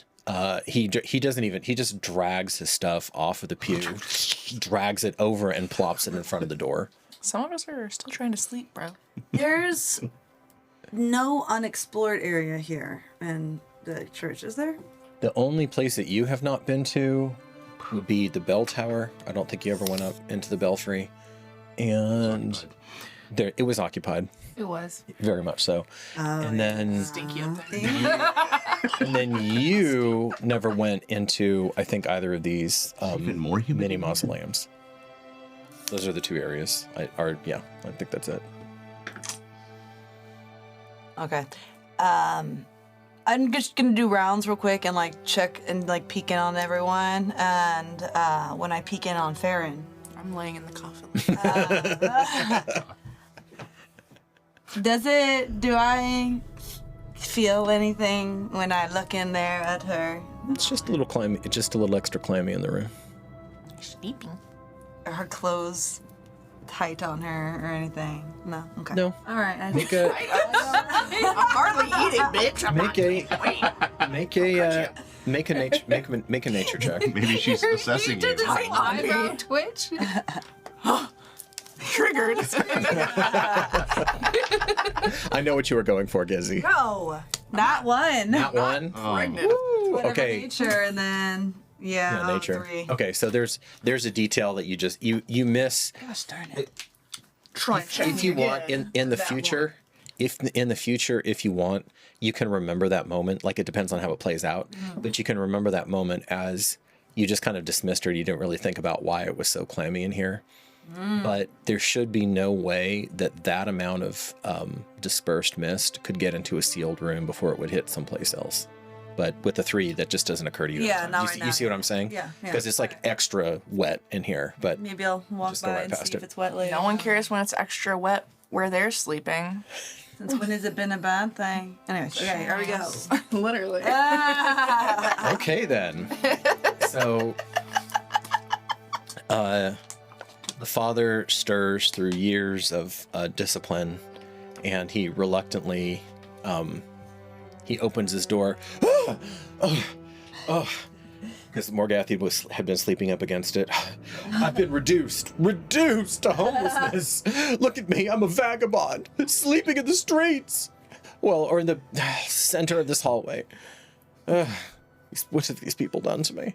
he just drags his stuff off of the pew, drags it over and plops it in front of the door. Some of us are still trying to sleep, bro. There's no unexplored area here in the church, is there? The only place that you have not been to would be the bell tower. I don't think you ever went up into the belfry. And there, it was occupied, It was. very much so. And then Stinky up there. and then you never went into, I think, either of these Even more humid. mini mausoleums. Those are the two areas. I think that's it. Okay. I'm just gonna do rounds real quick and like check and like peek in on everyone. And when I peek in on Farron, I'm laying in the coffin. Do I feel anything when I look in there at her? It's just a little clammy, just a little extra clammy in the room. Sleeping. Are her clothes tight on her or anything? No. Okay. No. All right. Make a I'm hardly eating, bitch. I'm make a nature check. Maybe she's assessing you. Eyebrow twitch. triggered. I know what you were going for, Gizzy. No, not one. Not one. Pregnant. Whatever, Okay. Nature, and then Yeah, nature. 3. Okay, so there's a detail that you miss. Gosh darn it. Try and check If you again. want in the That future, if you want, you can remember that moment. Like, it depends on how it plays out, but you can remember that moment as you just kind of dismissed her. You didn't really think about why it was so clammy in here. But there should be no way that amount of dispersed mist could get into a sealed room before it would hit someplace else. But with the 3, that just doesn't occur to you. Yeah, not you, right you now. see what I'm saying? Yeah, yeah. Because it's like extra wet in here. But Maybe I'll walk Just go by right and past see if it. it's wet later. No one cares when it's extra wet where they're sleeping. Since when has it been a bad thing? Anyways, okay, here we go. Literally. okay then. So, the father stirs through years of discipline, and he reluctantly, he opens his door. Because Morgathi had been sleeping up against it. I've been reduced to homelessness. Look at me, I'm a vagabond, sleeping in the streets. Well, or in the center of this hallway. What have these people done to me?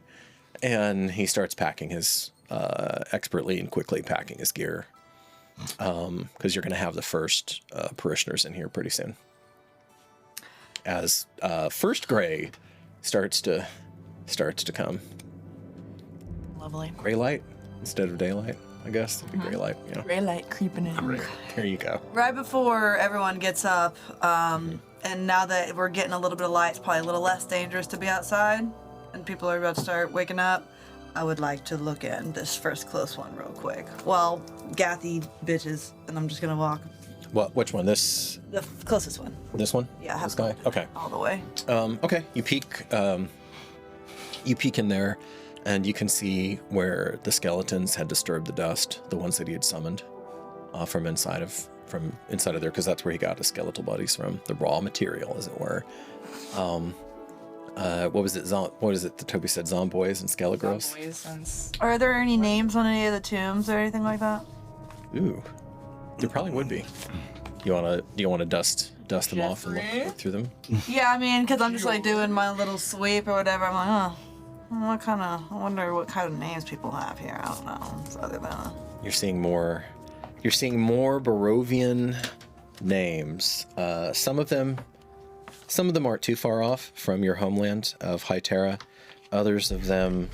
And he starts packing his, expertly and quickly packing his gear. Because you're going to have the first parishioners in here pretty soon. As first gray starts to come. Lovely. Gray light instead of daylight, I guess. It'd be gray light, you know. Gray light creeping in. There you go. Right before everyone gets up, and now that we're getting a little bit of light, it's probably a little less dangerous to be outside, and people are about to start waking up. I would like to look in this first close one real quick. Well, Gathy bitches, and I'm just gonna walk Which one? This closest one. this one? Yeah, This guy? Okay. all the way. Okay. You peek in there, and you can see where the skeletons had disturbed the dust, the ones that he had summoned from inside of there, because that's where he got his skeletal bodies from, the raw material, as it were. What was it? What is it that Toby said? Zomboys and Skelegirls? Are there any names on any of the tombs or anything like that? Ooh, there probably would be. Do you wanna dust them off and look through them? Yeah, I mean, because I'm just like doing my little sweep or whatever. I'm like, I wonder what kind of names people have here. I don't know. So other than You're seeing more Barovian names. Some of them aren't too far off from your homeland of High Terra. Others of them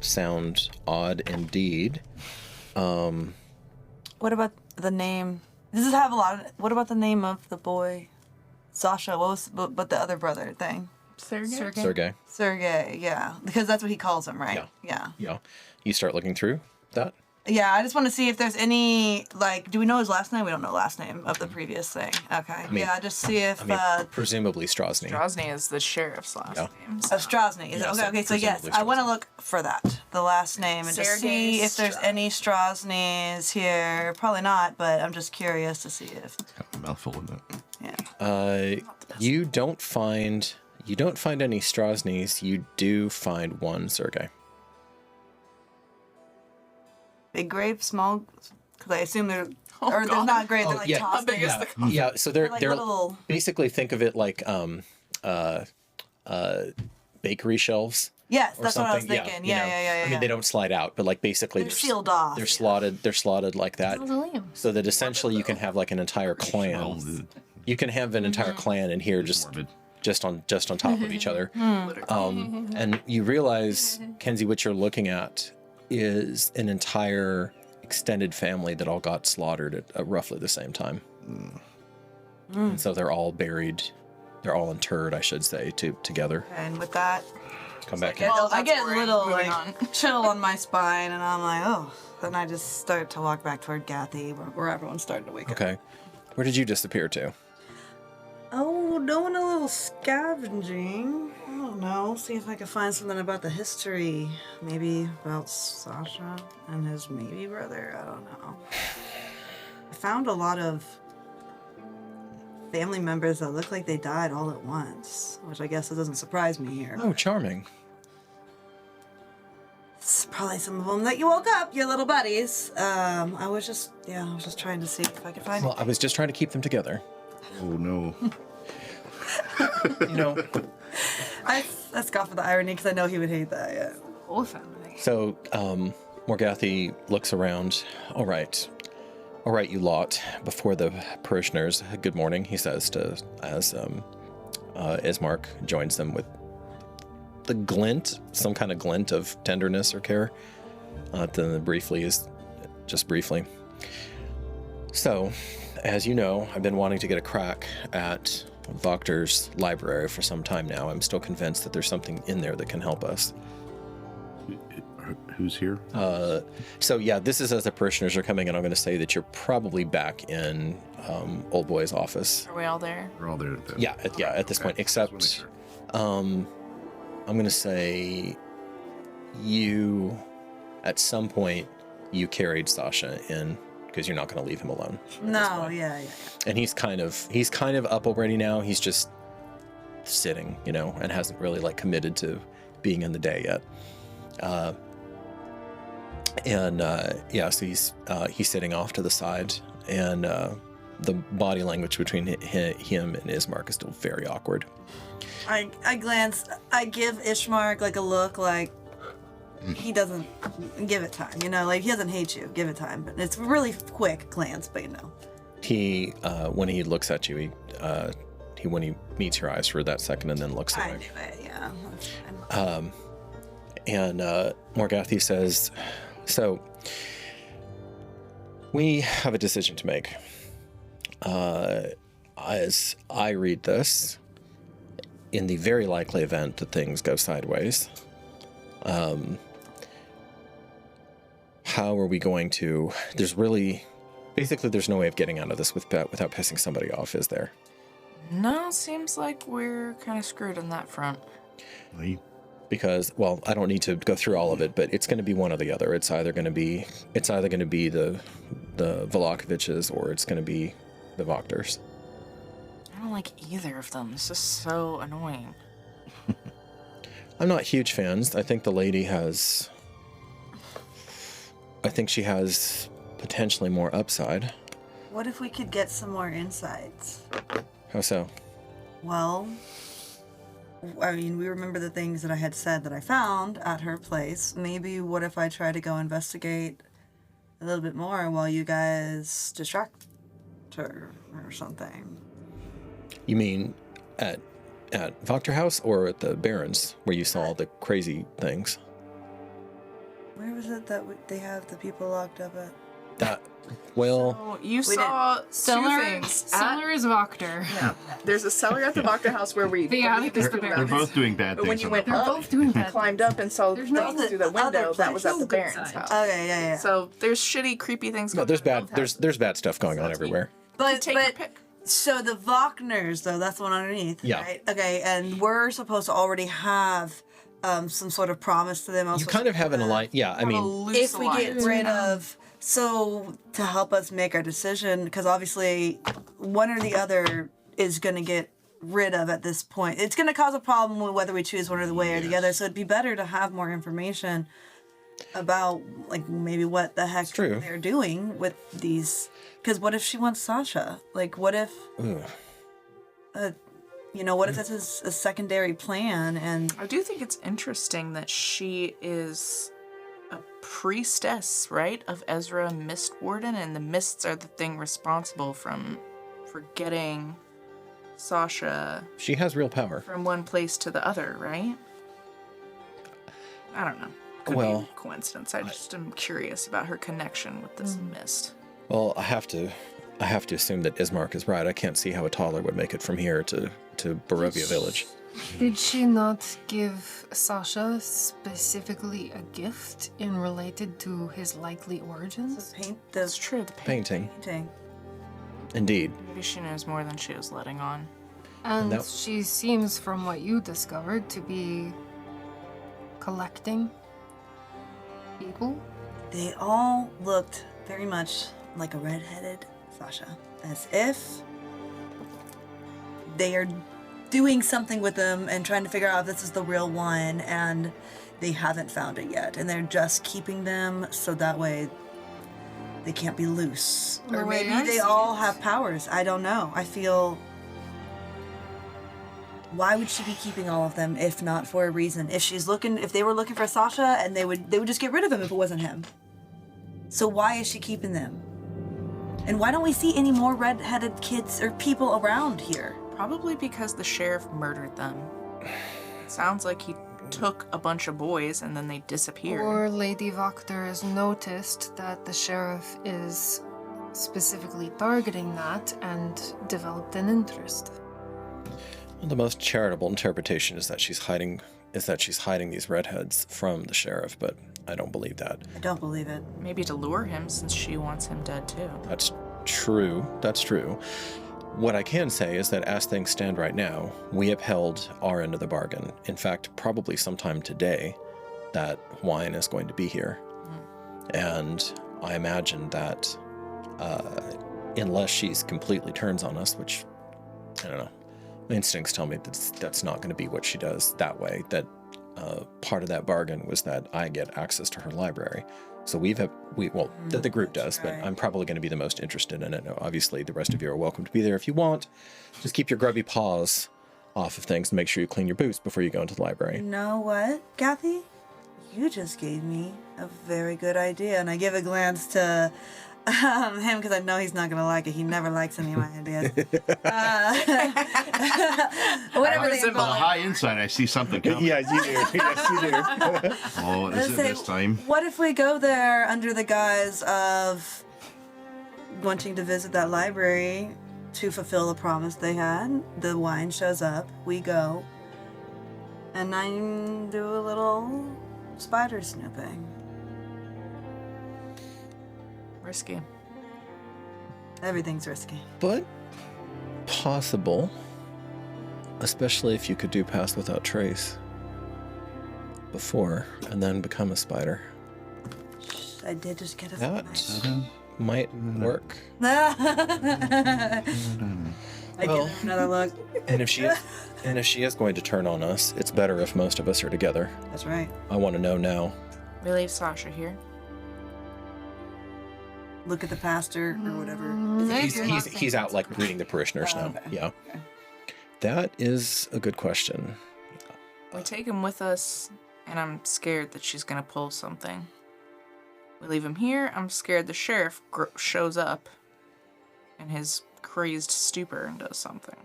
sound odd indeed. what about the name? Does this have a lot of? What about the name of the boy, Sasha? But the other brother thing? Sergei. Sergey. Yeah, because that's what he calls him, right? Yeah. Yeah. You start looking through that. Yeah, I just want to see if there's any, like, do we know his last name? We don't know last name of the previous thing. Okay. Just see if, Presumably Strazni. Strazni is the sheriff's last name. So. Strazni. Is Yeah, it? so Okay, so yes, presumably I want to Strazni. look for that, the last name, and just see Sergei if there's any Straznys here. Probably not, but I'm just curious to see if, A mouthful in that. yeah. You don't find any Straznys. You do find one Sergei. Big grape, small, because I assume they're, Oh, or they're God. not grape, they're Oh, like yeah. tossed big in. is the Yeah, so they're like little- basically, think of it like bakery shelves. Yes, Or that's what I was something. thinking. you know. Yeah. I mean, they don't slide out, but like basically They're sealed off, They're yeah. slotted like that, Mausoleum. so that essentially you can have like an entire clan. You can have an entire clan in here Morbid. just on top of each other. And you realize, Kenzie, what you're looking at is an entire extended family that all got slaughtered at roughly the same time. And so they're all buried, they're all interred, I should say, together. And with that, Come back in. Well, I that's get a boring. little Moving like chill on my spine, and I'm like, oh. Then I just start to walk back toward Gathy, where everyone's starting to wake up. Okay. Where did you disappear to? Oh, doing a little scavenging. I don't know. See if I can find something about the history. Maybe about Sasha and his maybe brother. I don't know. I found a lot of family members that look like they died all at once, which I guess it doesn't surprise me here. Oh, charming. It's probably some of them that you woke up, your little buddies. I was just trying to see if I could find. Well, I was just trying to keep them together. Oh no. You know. I scoff at the irony because I know he would hate that. Yeah. Whole family. So, Morgathi looks around. All right, you lot. Before the parishioners, good morning, he says as Ismark joins them with the glint, some kind of glint of tenderness or care. Then briefly. So, as you know, I've been wanting to get a crack at Voctor's library for some time now. I'm still convinced that there's something in there that can help us. Who's here? So yeah, this is as the parishioners are coming in. I'm going to say that you're probably back in Old Boy's office. Are we all there? We're all there. Yeah, at this point, except I'm going to say you, at some point, you carried Sasha in because you're not going to leave him alone. No, yeah. And he's kind of up already now. He's just sitting, and hasn't really committed to being in the day yet. So he's sitting off to the side, and the body language between him and Ismark is still very awkward. I glance. I give Ishmark a look he doesn't give it time. He doesn't hate you. Give it time, but it's a really quick glance. But he when he looks at you, when he meets your eyes for that second and then looks away. I knew it. Yeah. And Morgathi says, so we have a decision to make. As I read this, in the very likely event that things go sideways, how are we going to... There's no way of getting out of this without pissing somebody off, is there? No, seems like we're kind of screwed on that front. Because, well, I don't need to go through all of it, but it's going to be one or the other. It's either going to be the Volokoviches or it's going to be the Voctors. I don't like either of them. It's just so annoying. I'm not huge fans. I think the lady has... I think she has potentially more upside. What if we could get some more insights? How so? Well, we remember the things that I had said that I found at her place. Maybe what if I try to go investigate a little bit more while you guys distract her or something? You mean at Voctor House or at the Barrens where you saw the crazy things? Where was it that they have the people locked up at? So you saw Cellar, two things. cellar is Voctor. Yeah, there's a cellar at the Voctor house where we... The attic is the They're Baron's. both doing bad But things. when you went They're up, both doing that. climbed up and saw There's no things through the other window, that was at the place. Baron's Good house. side. Okay, yeah. So there's shitty, creepy things No, going there's on. bad. in both houses. There's bad stuff going on So everywhere. But Take your pick. so the Wagner's though, that's the one underneath, Yeah. right? Okay, and we're supposed to already have some sort of promise to them. You kind of have an alliance. Yeah, I mean, If we get rid of, so to help us make our decision, because obviously one or the other is going to get rid of at this point. It's going to cause a problem with whether we choose one or the way or the other. So it'd be better to have more information about maybe what the heck true. they're doing with these. Because what if she wants Sasha? What if, what if this is a secondary plan and... I do think it's interesting that she is a priestess, right, of Ezra Mistwarden, and the mists are the thing responsible for getting Sasha she has real power. from one place to the other, right? I don't know. Could Well, be a coincidence. I just am curious about her connection with this mist. Well, I have to assume that Ismark is right. I can't see how a toddler would make it from here to Barovia Village. Did she not give Sasha specifically a gift in related to his likely origins? Paint That's the true. The Painting. painting. Indeed. Maybe she knows more than she was letting on. And that- she seems, from what you discovered, to be collecting people. They all looked very much like a red-headed Sasha, as if they are doing something with them and trying to figure out if this is the real one, and they haven't found it yet, and they're just keeping them so that way they can't be loose. The Or way maybe I they see all it. have powers. I don't know. I feel... Why would she be keeping all of them if not for a reason? If they were looking for Sasha, and they would just get rid of him if it wasn't him. So why is she keeping them? And why don't we see any more red-headed kids or people around here? Probably because the sheriff murdered them. Sounds like he took a bunch of boys and then they disappeared. Or Lady Voctor has noticed that the sheriff is specifically targeting that and developed an interest. Well, the most charitable interpretation is that she's hiding these redheads from the sheriff, but I don't believe that. I don't believe it. Maybe to lure him since she wants him dead too. That's true. That's true. What I can say is that as things stand right now, we upheld our end of the bargain. In fact, probably sometime today, that wine is going to be here. And I imagine that unless she's completely turns on us, which, I don't know, my instincts tell me that's not going to be what she does that way, that part of that bargain was that I get access to her library. So the group does, but I'm probably going to be the most interested in it. Now, obviously, the rest of you are welcome to be there if you want. Just keep your grubby paws off of things and make sure you clean your boots before you go into the library. You know what, Kathy? You just gave me a very good idea. And I give a glance to him because I know he's not going to like it. He never likes any of my ideas. Whatever they On the call it. high inside, I see something coming. Yeah, you do. Yes, you do. Oh, is it Say, this time? What if we go there under the guise of wanting to visit that library to fulfill the promise they had? The wine shows up, we go, and I do a little spider snooping. Risky. Everything's risky. But possible, especially if you could do Pass Without Trace before and then become a spider. I did just get a That flash. might work. I Well- get another look. And if she is going to turn on us, it's better if most of us are together. That's right. I want to know now. We leave Sasha here. Look at the pastor or whatever. He's out like greeting the parishioners Oh, now. okay. Yeah. That is a good question. We take him with us, and I'm scared that she's gonna pull something. We leave him here. I'm scared the sheriff shows up in his crazed stupor and does something.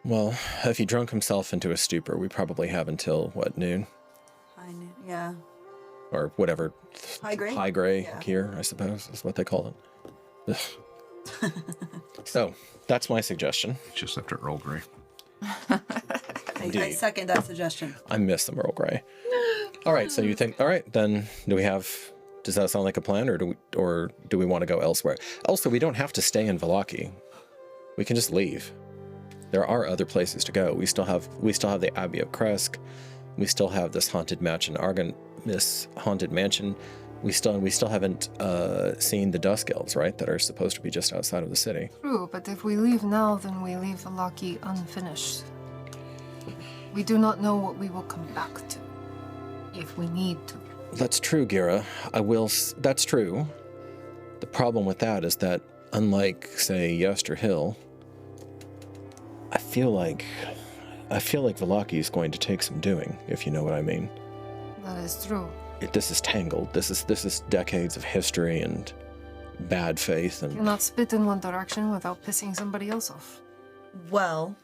Well, if he drunk himself into a stupor, we probably have until, what, noon? I knew, yeah. Or whatever. High grade? High gray Yeah. here, I suppose, is what they call it. So, that's my suggestion. Just after Earl Grey. I Indeed. second that suggestion. I miss the Earl Grey. All right, so you think, all right, then does that sound like a plan, or do we want to go elsewhere? Also, we don't have to stay in Vallaki. We can just leave. There are other places to go. We still have the Abbey of Kresk. We still have this haunted mansion, We still haven't seen the Dusk Elves, right? That are supposed to be just outside of the city. True, but if we leave now, then we leave Vallaki unfinished. We do not know what we will come back to, if we need to. That's true, Gira. That's true. The problem with that is that, unlike, say, Yester Hill, I feel like Vallaki is going to take some doing, if you know what I mean. That is true. This is tangled. This is decades of history and bad faith You and cannot spit in one direction without pissing somebody else off. Well,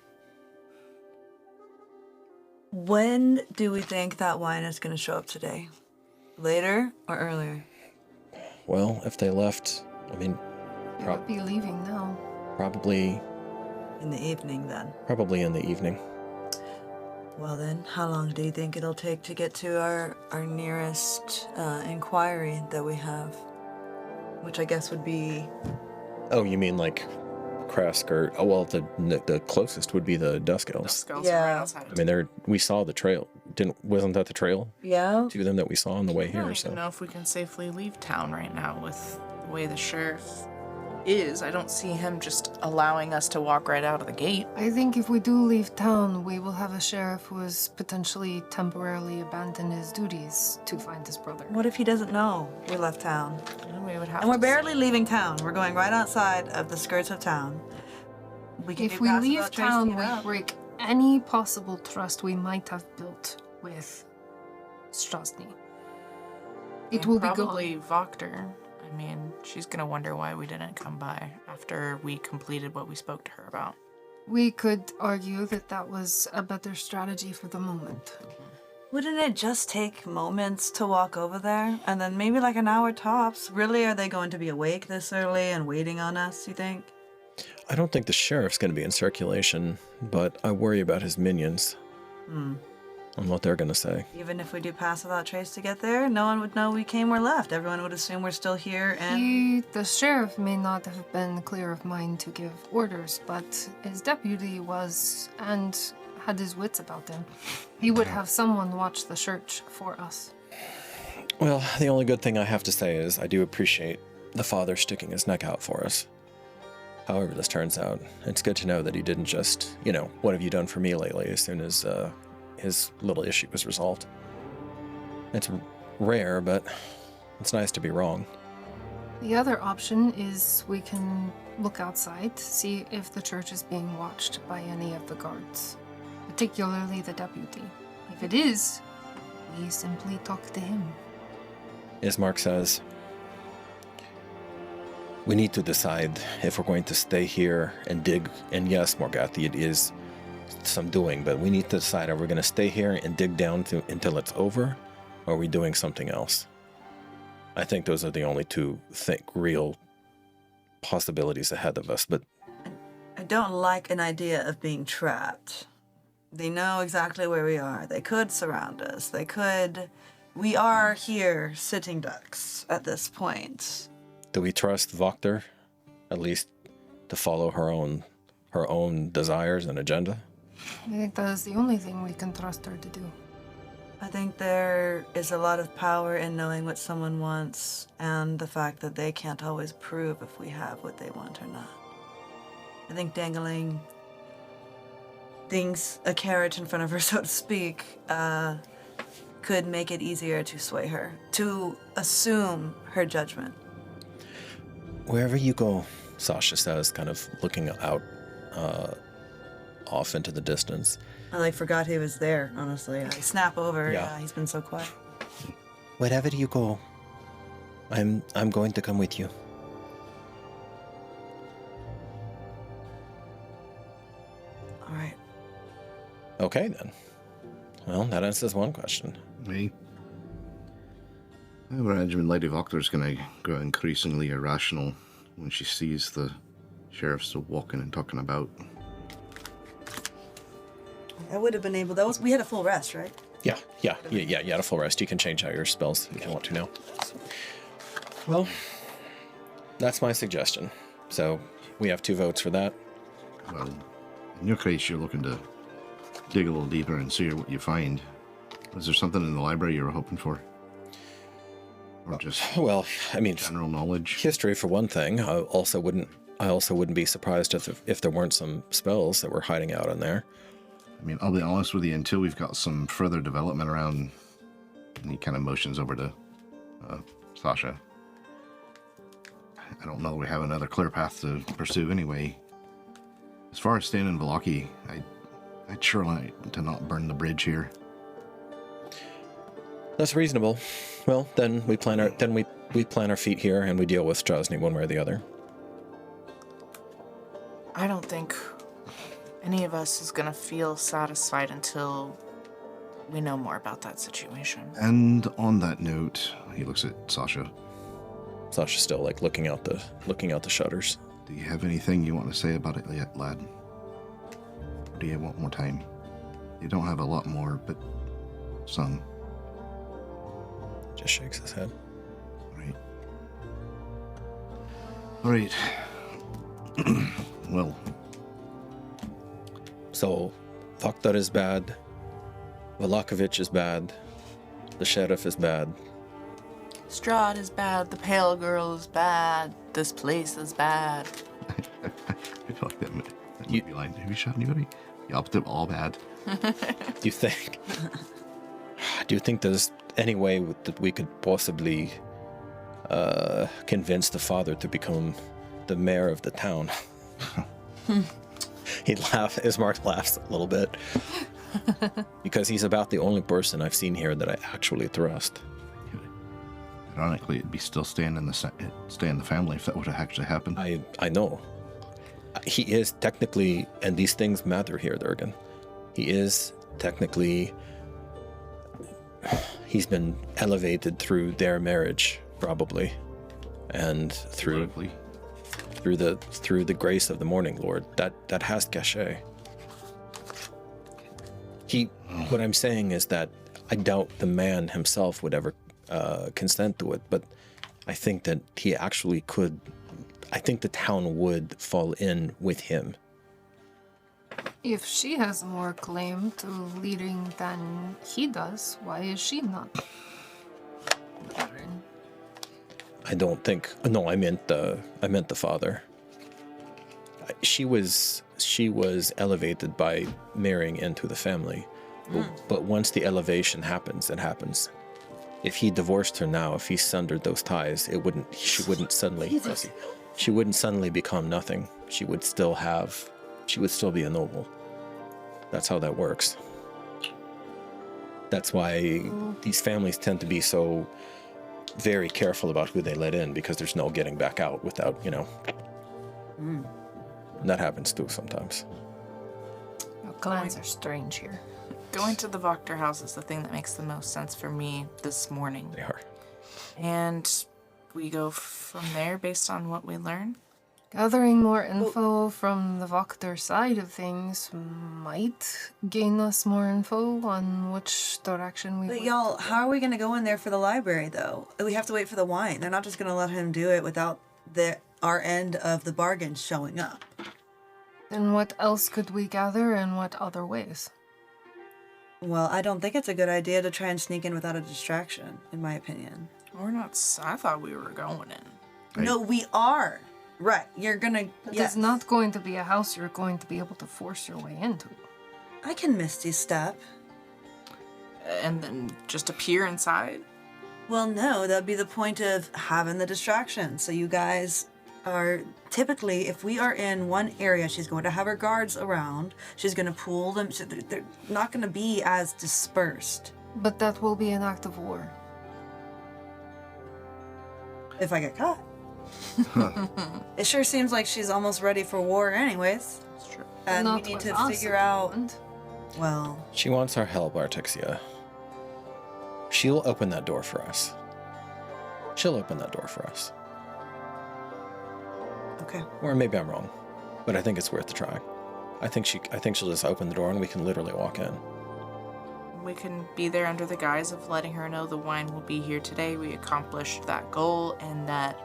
when do we think that wine is going to show up today? Later or earlier? well, if they left, I mean, You would be leaving now. probably In the evening, then. in the evening. Well, then, how long do you think it'll take to get to our nearest inquiry that we have? Which I guess would be Oh, you mean like Kresk or... Oh, well, the closest would be the Dusk Elves. Dusk Elves Yeah. are right outside. I mean, we saw the trail. Wasn't that the trail Yeah. to them that we saw on the way I here? don't So even know if we can safely leave town right now with the way the sheriff is. I don't see him just allowing us to walk right out of the gate. I think if we do leave town, we will have a sheriff who has potentially temporarily abandoned his duties to find his brother. What if he doesn't know we left town? And we would have And we're to barely leaving town. We're going right outside of the skirts of town. We can If do we passive leave without trace to town, get we out. break any possible trust we might have built with Strazni. It And will be probably gone. Voctor. I mean, she's gonna wonder why we didn't come by after we completed what we spoke to her about. We could argue that that was a better strategy for the moment. Wouldn't it just take moments to walk over there? And then maybe like an hour tops? Really, are they going to be awake this early and waiting on us, you think? I don't think the sheriff's going to be in circulation, but I worry about his minions and what they're going to say. Even if we do pass without trace to get there, no one would know we came or left. Everyone would assume we're still here and... The sheriff may not have been clear of mind to give orders, but his deputy was, and had his wits about him. He would have someone watch the church for us. Well, the only good thing I have to say is I do appreciate the father sticking his neck out for us. However this turns out, it's good to know that he didn't just, what have you done for me lately as soon as his little issue was resolved. It's rare, but it's nice to be wrong. The other option is we can look outside, see if the church is being watched by any of the guards, particularly the deputy. If it is, we simply talk to him. Ismark says, we need to decide if we're going to stay here and dig. And yes, Morgathi, it is some doing, but we need to decide, are we going to stay here and dig down until it's over, or are we doing something else? I think those are the only two real possibilities ahead of us, but... I don't like an idea of being trapped. They know exactly where we are. They could surround us. They could... We are here sitting ducks at this point. Do we trust Voctor, at least to follow her own desires and agenda? I think that is the only thing we can trust her to do. I think there is a lot of power in knowing what someone wants and the fact that they can't always prove if we have what they want or not. I think dangling a carrot in front of her, so to speak, could make it easier to sway her, to assume her judgment. Wherever you go, Sasha says, kind of looking out off into the distance. I forgot he was there, honestly. I snap over. Yeah. Yeah, he's been so quiet. Wherever you go, I'm going to come with you. All right. Okay, then. Well, that answers one question. Me? I imagine Lady Voctor's going to grow increasingly irrational when she sees the sheriff still walking and talking about. I would have been able. We had a full rest, right? Yeah, you had a full rest. You can change out your spells if you want to now. Well, that's my suggestion. So, we have 2 votes for that. Well, in your case, you're looking to dig a little deeper and see what you find. Was there something in the library you were hoping for? Or just Well, I mean, general knowledge? history for one thing. I also wouldn't be surprised if there weren't some spells that were hiding out in there. I mean, I'll be honest with you, until we've got some further development around, and he kind of motions over to Sasha. I don't know that we have another clear path to pursue anyway. As far as staying in Vallaki, I'd sure like to not burn the bridge here. That's reasonable. Well, then we plan our feet here and we deal with Strazni one way or the other. I don't think any of us is gonna feel satisfied until we know more about that situation. And on that note, he looks at Sasha. Sasha's still looking out the shutters. Do you have anything you want to say about it yet, lad? Or do you want more time? You don't have a lot more, but some. Just shakes his head. All right. Well, So, Vaktar is bad. Velakovich is bad. The sheriff is bad. Strahd is bad. The pale girl is bad. This place is bad. I feel like that movie line. Have you shot anybody? The opposite of all bad. Do you think? Do you think there's any way that we could possibly convince the father to become the mayor of the town? He'd laugh. Ismark laughs a little bit because he's about the only person I've seen here that I actually trust. Ironically, it'd be still staying in the family if that would have actually happened. I know. He is technically, and these things matter here, Durgan. He is technically. He's been elevated through their marriage, probably, and through the grace of the Morning Lord. That has cachet. What I'm saying is that I doubt the man himself would ever consent to it, but I think that he actually could. I think the town would fall in with him. If she has more claim to leading than he does, why is she not? I don't think. No, I meant the father. She was elevated by marrying into the family, but once the elevation happens, it happens. If he divorced her now, if he sundered those ties, she wouldn't suddenly become nothing. She would still be a noble. That's how that works. That's why these families tend to be so very careful about who they let in, because there's no getting back out without, And that happens too sometimes. Clans are strange here. Going to the Vaktar house is the thing that makes the most sense for me this morning. They are. And we go from there based on what we learn. Gathering more info from the Vaktar side of things might gain us more info on which direction we But would y'all, go. how are we going to go in there for the library, though? We have to wait for the wine. They're not just going to let him do it without our end of the bargain showing up. Then what else could we gather and what other ways? Well, I don't think it's a good idea to try and sneak in without a distraction, in my opinion. We're not. I thought we were going in. No, we are. Right, you're gonna. It's not going to be a house you're going to be able to force your way into. I can Misty Step. And then just appear inside. Well, no, that'd be the point of having the distraction. So you guys are typically, if we are in one area, she's going to have her guards around. She's going to pool them. So they're not going to be as dispersed. But that will be an act of war. If I get caught. It sure seems like she's almost ready for war anyways. That's true. And Not we need with to us figure at the out, moment. well, She wants our help, Artixia. She'll open that door for us. She'll open that door for us. okay. Or maybe I'm wrong, but I think it's worth a try. I think she'll just open the door and we can literally walk in. We can be there under the guise of letting her know the wine will be here today. We accomplished that goal, and that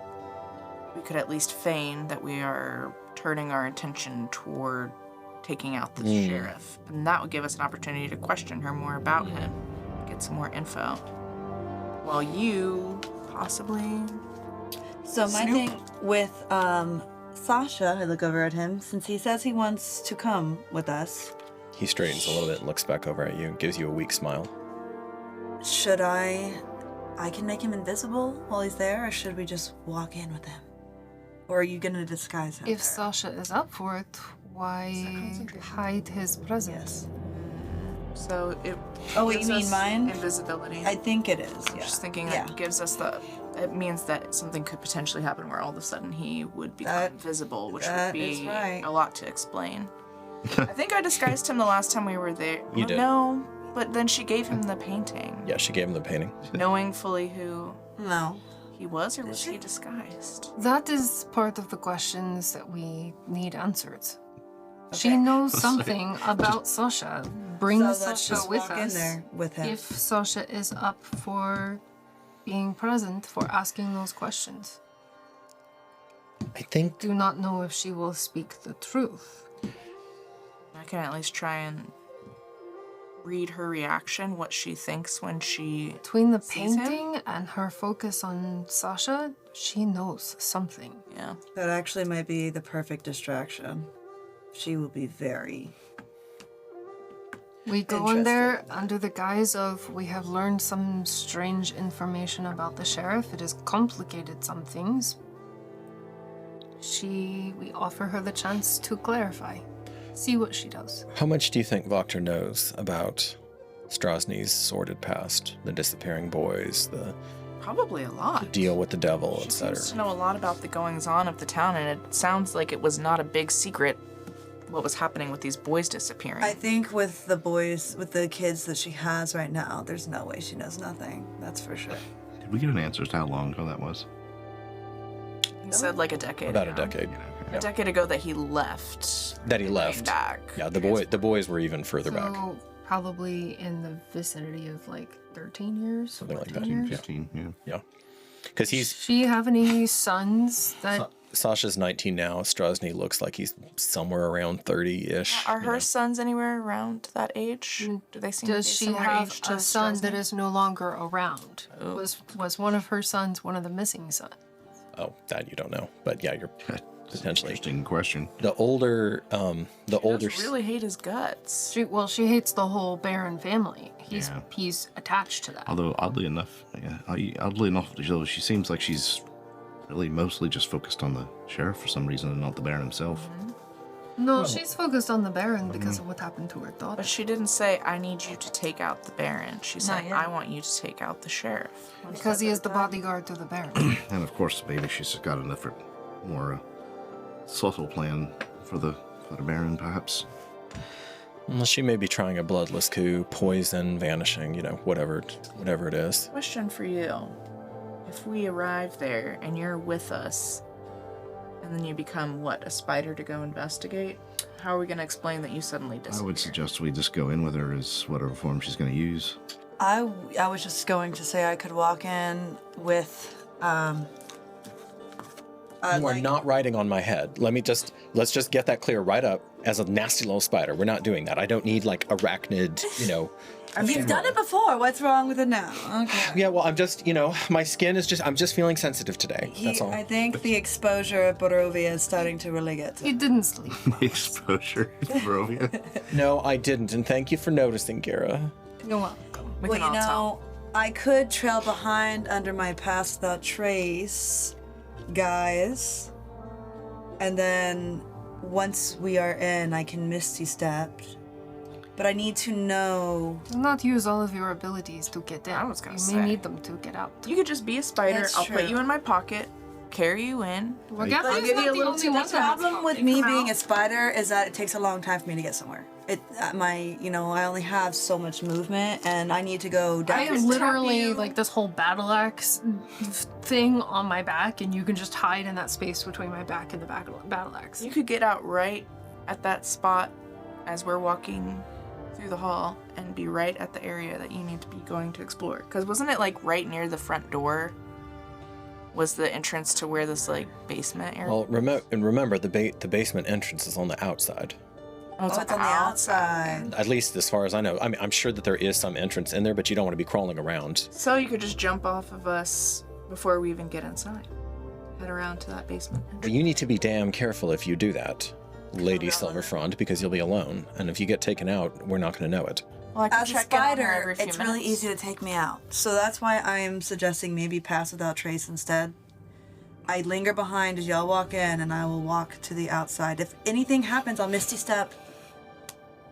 we could at least feign that we are turning our attention toward taking out the sheriff. And that would give us an opportunity to question her more about him, get some more info. While you possibly... So my Snoop. thing with Sasha, I look over at him, since he says he wants to come with us, He straightens a little bit and looks back over at you and gives you a weak smile. should I can make him invisible while he's there, or should we just walk in with him? Or are you gonna disguise him? If Sasha is up for it, why hide his presence? So it Oh, wait, gives you mean us mine? invisibility. I think it is, I'm yeah. just thinking Yeah. that gives us it means that something could potentially happen where all of a sudden he would become That- invisible, which would that is be right. a lot to explain. I think I disguised him the last time we were there. You did. No, but then she gave him the painting, Yeah, she gave him the painting. knowing fully who No. he was, or was he disguised? That is part of the questions that we need answered. She Okay. knows something about Sasha. Bring So let's Sasha just with walk us. in there with him. If Sasha is up for being present, for asking those questions. I think do not know if she will speak the truth. I can at least try and read her reaction, what she thinks when she Between the sees him? painting and her focus on Sasha, she knows something. Yeah. That actually might be the perfect distraction. She will be very... We go in there under the guise of we have learned some strange information about the sheriff. It has complicated some things. We offer her the chance to clarify. See what she does. How much do you think Voctor knows about Strazny's sordid past, the disappearing boys, the Probably a lot. deal with the devil, She etc.? seems to know a lot about the goings-on of the town, and it sounds like it was not a big secret what was happening with these boys disappearing. I think with the boys, with the kids that she has right now, there's no way she knows nothing. That's for sure. Did we get an answer as to how long ago that was? He said like a decade About a ago. decade. A decade ago that he left. That he Came left. back. Yeah, the boys were even further back. So probably in the vicinity of like 13 years, Something like 14 that. years. 15, yeah. Yeah. Because Does she have any sons that Sasha's 19 now. Strazni looks like he's somewhere around 30-ish. Are her sons anywhere around that age? Do they seem to be does she similar have age to a son Strazni? that is no longer around? Oh. Was one of her sons one of the missing sons? Oh, that you don't know. But yeah, you're potentially. Interesting question. The older, She does really hate his guts. She hates the whole Baron family. He's Yeah. attached to that. Although oddly enough, though, she seems like she's really mostly just focused on the sheriff for some reason and not the Baron himself. No, she's focused on the Baron because of what happened to her daughter. But she didn't say, I need you to take out the Baron. She said, yet. I want you to take out the sheriff. Because he is the bodyguard to the Baron. And of course, maybe she's got a different, more subtle plan for the Baron, perhaps. Well, she may be trying a bloodless coup, poison, vanishing, whatever it is. Question for you. If we arrive there and you're with us, and then you become, a spider to go investigate? How are we going to explain that you suddenly disappeared? I would suggest we just go in with her as whatever form she's going to use. I was just going to say I could walk in with You are not riding on my head. Let's just get that clear right up. As a nasty little spider, we're not doing that. I don't need arachnid, You've done it before. What's wrong with it now? Okay. Yeah, well, I'm just, my skin is I'm just feeling sensitive today. That's all. I think the exposure of Borovia is starting to really get to He didn't sleep. The exposure, Barovia. No, I didn't, and thank you for noticing, Gara. You're welcome. We Well, can all tell. I could trail behind under my Pass Without Trace, guys. And then once we are in, I can Misty Step. But I need to know. Do not use all of your abilities to get in. I was gonna you say. may need them to get out. You could just be a spider. That's I'll put true. you in my pocket, carry you in. Well, Right. Gaffney's I'll give not you a the little only tip. one The that has problem with coffee. me Come being a out. spider is that it takes a long time for me to get somewhere. I only have so much movement, and I need to go down. I have literally this whole battle axe thing on my back, and you can just hide in that space between my back and the battle axe. You could get out right at that spot as we're walking through the hall and be right at the area that you need to be going to explore. Because wasn't it right near the front door was the entrance to where this basement area? Well, remember the basement entrance is on the outside. it's on the outside. At least as far as I know. I mean, I'm sure that there is some entrance in there, but you don't want to be crawling around. So you could just jump off of us before we even get inside. Head around to that basement entrance. But you need to be damn careful if you do that, Lady Silverfrond, because you'll be alone. And if you get taken out, we're not going to know it. Well, I can As a check in on her spider, every few it's minutes. really easy to take me out. So that's why I am suggesting maybe Pass Without Trace instead. I linger behind as y'all walk in, and I will walk to the outside. If anything happens, I'll Misty Step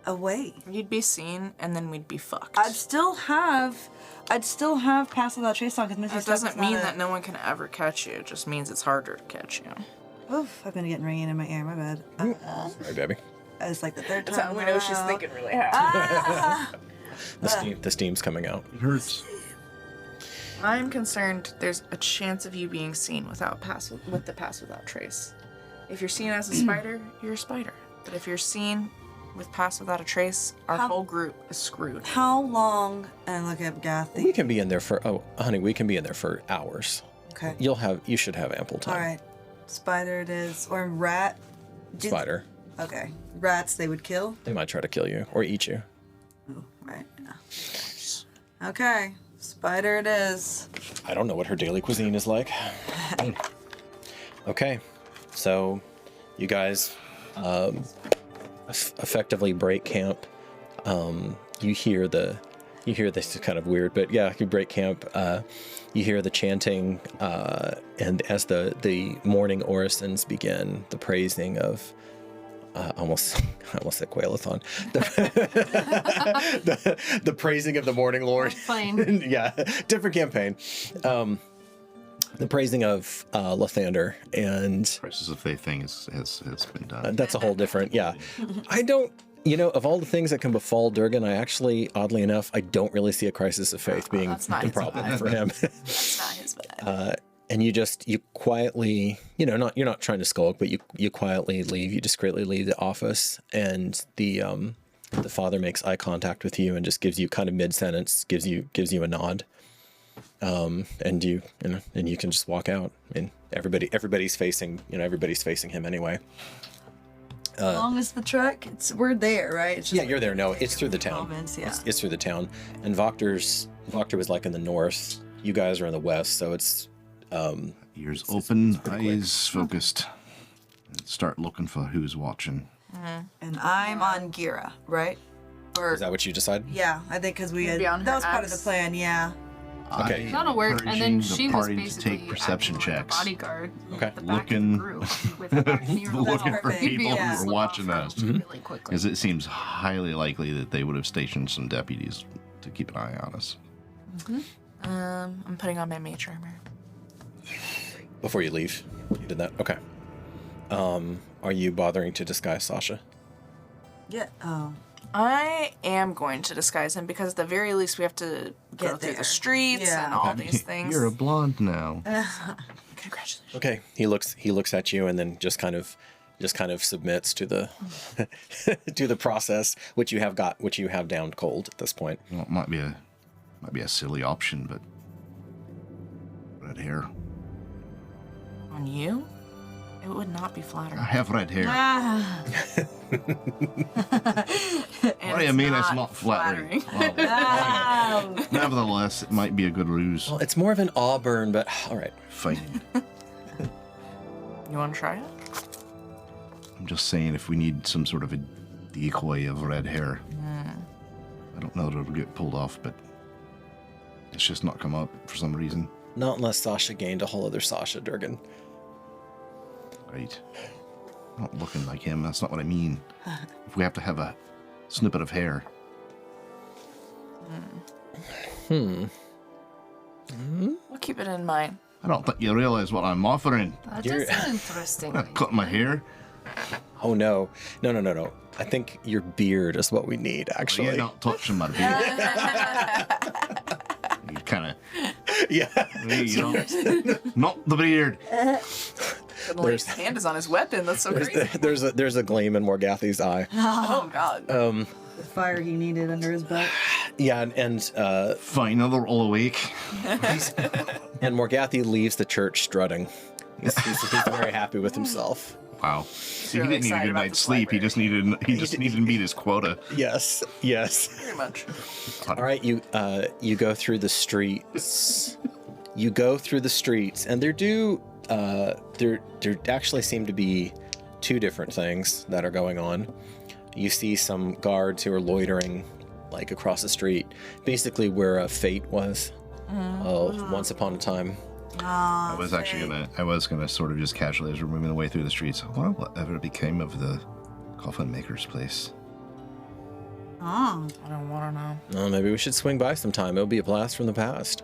away. You'd be seen, and then we'd be fucked. I'd still have Pass Without Trace on, because Misty That Step doesn't is mean not that no one can ever catch you. It just means it's harder to catch you. Oof, I've been getting ringing in my ear. My bad. Sorry, baby. It's like the third That's time. how we know she's around. thinking really hard. The steam's coming out. It hurts. I'm concerned there's a chance of you being seen with the Pass Without Trace. If you're seen as a spider, you're a spider. But if you're seen with Pass Without a Trace, our whole group is screwed. How long? And look at We Gathy. can be in there for we can be in there for hours. Okay. You should have ample time. All right. Spider it is. Or rat. Spider. Okay. Rats they would kill. They might try to kill you or eat you. Oh, right. Yeah. Okay. Spider it is. I don't know what her daily cuisine is like. Okay, so you guys effectively break camp. You hear this is kind of weird, but yeah, you break camp. You hear the chanting, and as the morning orisons begin, the praising of I almost said Quail-a-thon. The praising of the morning lord. Fine. Yeah, different campaign. The praising of Lathander and Crisis of Faith thing has been done. that's a whole different. Yeah, I don't. Of all the things that can befall Durgan, I actually, oddly enough, I don't really see a crisis of faith being that's not a his problem vibe. for him. That's not his vibe. And you quietly, you're not trying to skulk, but you quietly leave. You discreetly leave the office, and the father makes eye contact with you and just gives you kind of mid sentence, gives you a nod, and you can just walk out. I mean, everybody's facing him anyway. As long as the truck, we're there, right? It's just Yeah, you're there. No, it's through the town. moments, yeah. It's through the town, and Voctor was like in the north. You guys are in the west, so it's. Ears open, eyes focused. And start looking for who's watching. And I'm on Gira, right? Or Is that what you decided? yeah, I think because we had Maybe on that her was part of the axe. plan. Yeah. Okay. That'll work. And then Encouraging she the was party to basically take perception acting like a checks. bodyguard. Okay. At the back Looking- of the group with her back near the Looking wall. for You'd be people able to who are slip watching off us. really quickly. Because it seems highly likely that they would have stationed some deputies to keep an eye on us. I'm putting on my mage armor. Before you leave, you did that. Okay. Are you bothering to disguise Sasha? Yeah. Oh. I am going to disguise him because at the very least we have to go Get through there. the streets Yeah. and all these things. You're a blonde now. Congratulations. Okay. He looks at you and then just kind of submits to the to the process, which you have down cold at this point. Well, it might be a silly option, but red hair. On you? It would not be flattering. I have red hair. Ah. And What do you mean it's not flattering? Well, Ow. nevertheless, it might be a good ruse. Well, it's more of an auburn, but all right. Fine. You want to try it? I'm just saying if we need some sort of a decoy of red hair. I don't know that it'll get pulled off, but it's just not come up for some reason. Not unless Sasha gained a whole other Sasha Durgan. Right. Not looking like him, that's not what I mean. If we have to have a snippet of hair. We'll keep it in mind. I don't think you realize what I'm offering. That You're- is interesting. I'm not cutting my hair. Oh no. No. I think your beard is what we need, actually. You're not touching my beard. You kind of, Yeah. not the beard. His hand is on his weapon. That's so crazy. There's a gleam in Morgathi's eye. Oh God. The fire he needed under his belt. Yeah, and Fine, now they're all awake. Morgathi leaves the church strutting. He's very happy with himself. Wow. See, he really didn't need a excited good about night's this sleep. He library. just needed to meet his quota. Yes. Very much. All right, you go through the streets. And there actually seem to be two different things that are going on. You see some guards who are loitering like across the street, basically where Fate was. Once upon a time. I was gonna sort of just casually, as we're moving away through the streets, I wonder whatever became of the coffin maker's place. Oh. I don't want to know. Maybe we should swing by sometime. It'll be a blast from the past.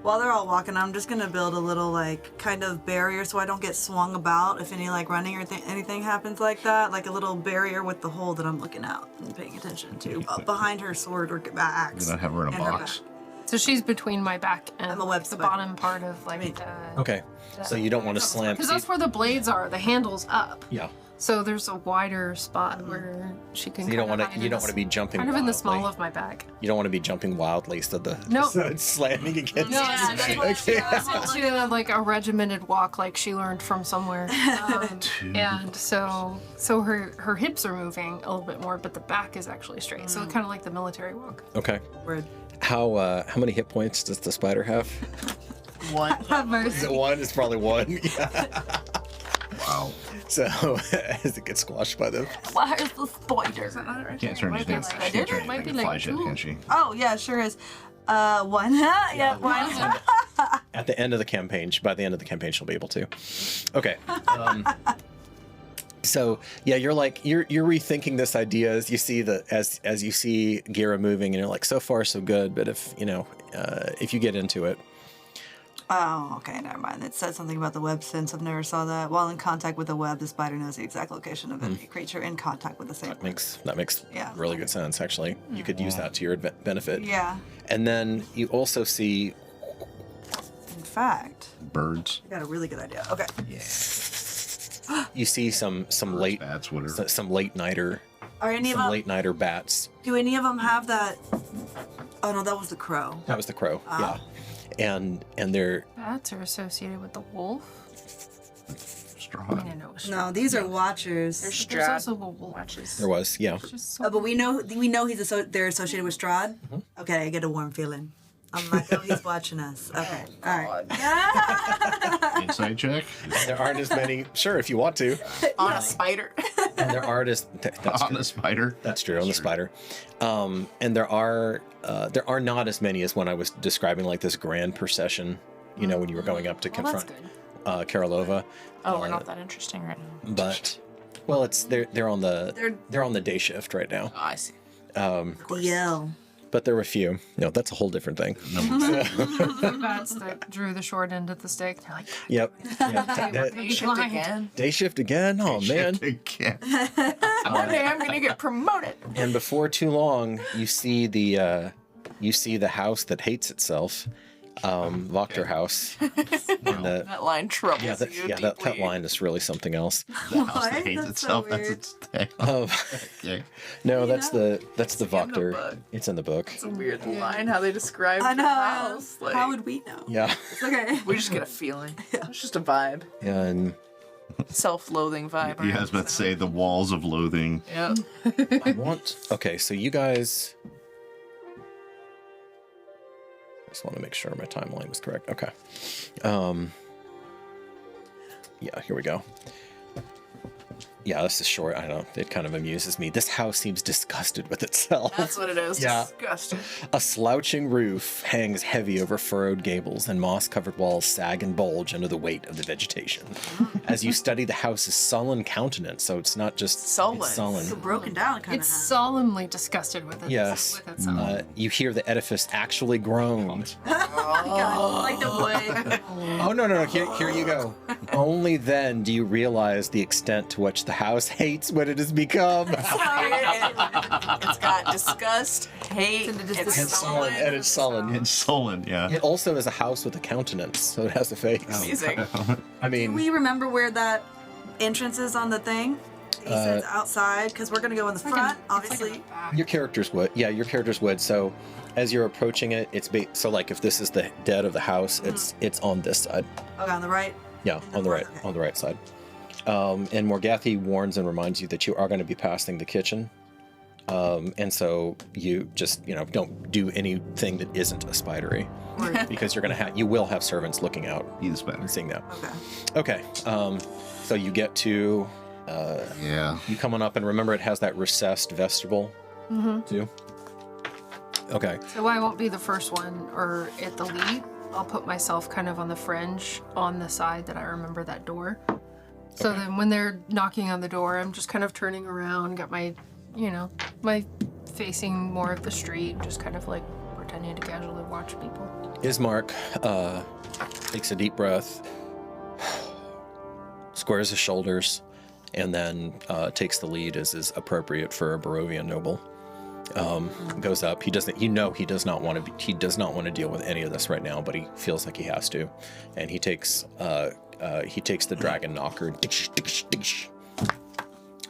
While they're all walking, I'm just gonna build a little like kind of barrier so I don't get swung about if any like running or anything happens like that. Like a little barrier with the hole that I'm looking out and paying attention to behind her sword or axe. You're not have her in a and her box. back. So she's between my back and And the web the spider. bottom part of like Right. the... Okay, so you don't want to slam. Because that's where the blades are. The handle's up. Yeah. So there's a wider spot where she can. So you don't want hide to. You don't want to be jumping. kind of in the small wildly. of my back. You don't want to be jumping wildly, so No. it's slamming against. No, Yeah, that's what Okay. To like a regimented walk, like she learned from somewhere. And so her hips are moving a little bit more, but the back is actually straight. So kind of like the military walk. Okay. Word. How many hit points does the spider have? One. Is it one? It's probably one. Yeah. Wow. So as it gets squashed by them. Why is the spider? Can't turn anything. I Can't did turn it. Might be anything to like flash yet, two. can she? Oh yeah, sure is. One. Yeah, one. At the end of the campaign, by the end of the campaign, she'll be able to. Okay. So yeah, you're rethinking this idea as you see as you see Gira moving, and you're like, so far so good, but if you get into it. Oh, okay, never mind. It said something about the web sense. I've never saw that. While in contact with the web, the spider knows the exact location of any creature in contact with the same. That makes Yeah. really good sense, actually. You could use that to your benefit. Yeah. And then you also see In fact, Birds. I got a really good idea. Okay. some late Bats, whatever. some late nighter Are any of them? bats. Do any of them have that? Oh no, that was the crow. That was the crow. Yeah. And they're Bats are associated with the wolf. Straw. I mean, I know it's No, these are watchers. There's There's Strahd. also a wolf. there was, yeah. It's just so But we know they're associated with Strahd. Okay, I get a warm feeling. I'm like, oh, he's watching us. Okay, all right. Inside check. There aren't as many. Sure, if you want to. On a spider. And there aren't as that's On true. the spider. That's true, on the spider. And there are not as many as when I was describing like this grand procession, when you were going up to well, that's confront good. Karolova. Oh, we're not that interesting right now. But well, they're on the day shift right now. Oh, I see. Yell. But there were a few. No, that's a whole different thing. The bats that drew the short end of the stick. They're like, Yep. Day shift again. Day shift again. Oh man. Again. One day I'm gonna get promoted. And before too long, you see the house that hates itself, Wachter House. And That line troubles yeah, you that deeply. line is really something else. The house that What? hates That's so itself. That's weird. its thing. Um, Okay. no, that's the book. Wachter. It's in the book. It's a weird line how they describe I the know. house. Like, How would we know? Yeah. It's okay. we just get a feeling. It's just a vibe. And Self-loathing vibe. You guys about to say the walls of loathing. Yep. I want. Okay, so you guys. I just want to make sure my timeline was correct. Okay. Yeah, here we go. Yeah, this is short. I don't know. It kind of amuses me. This house seems disgusted with itself. That's what it is. Yeah. Disgusting. A slouching roof hangs heavy over furrowed gables, and moss-covered walls sag and bulge under the weight of the vegetation. As you study the house's sullen countenance, so it's not just Sullen. It's sullen. It's a broken down kind it's of house. solemnly disgusted with it. Yes. With itself. You hear the edifice actually groan. Like the wood. Oh, no. Here you go. Only then do you realize the extent to which the house hates what it has become. It's got disgust, hate, it's sullen. And it's sullen. It's sullen, yeah. It also is a house with a countenance, so it has a face. Amazing. I Do mean, we remember where that entrance is on the thing? He says outside, because we're going to go in the front, obviously. your characters would. Yeah, your characters would. So as you're approaching it, it's so like if this is the dead of the house, it's on this side. Okay, on the right. Yeah, on the right, Okay. on the right side. And Morgathi warns and reminds you that you are going to be passing the kitchen. And so you just, don't do anything that isn't a spidery, because you will have servants looking out Be the spider. and seeing that. Okay. Okay. So you get to, Yeah. you come on up, and remember it has that recessed vestibule too. Okay. So I won't be the first one or at the lead. I'll put myself kind of on the fringe on the side that I remember that door. So then when they're knocking on the door, I'm just kind of turning around, got my, my facing more of the street, just kind of like pretending to casually watch people. Ismark takes a deep breath, squares his shoulders, and then takes the lead as is appropriate for a Barovian noble. Goes up. He does not want to deal with any of this right now, but he feels like he has to, and he takes the dragon knocker.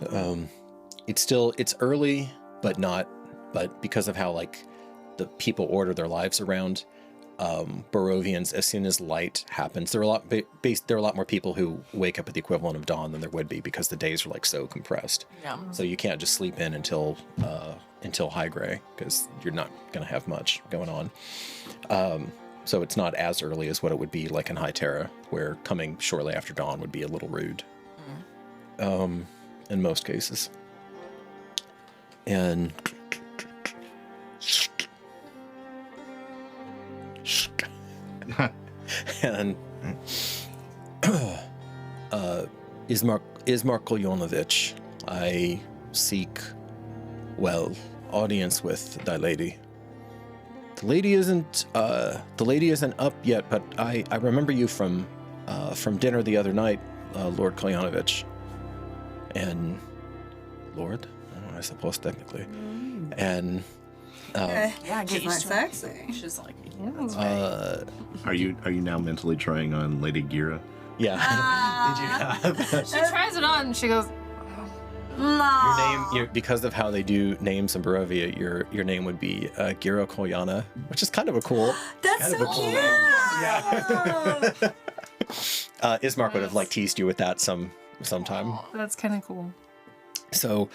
It's early, but because of how like the people order their lives around, Barovians, as soon as light happens, there are a lot more people who wake up at the equivalent of dawn than there would be because the days are like so compressed. Yeah. So you can't just sleep in until high gray because you're not going to have much going on. So it's not as early as what it would be like in High Terra, where coming shortly after dawn would be a little rude. In most cases. And and Ismar Kolyonovich, I seek, audience with thy lady. The lady isn't up yet, but I remember you from dinner the other night, Lord Kolyanovich. And Lord, I suppose technically. And Yeah, get She's not used to it. sexy. She's like, Are you now mentally trying on Lady Gira? yeah. Did you have She tries it on and she goes, No. your name? Because of how they do names in Barovia, your name would be Gira Kolyana, which is kind of a cool. That's kind so of a cool cute. name. Yeah. Ismark would have like teased you with that sometime. that's kind of cool. So,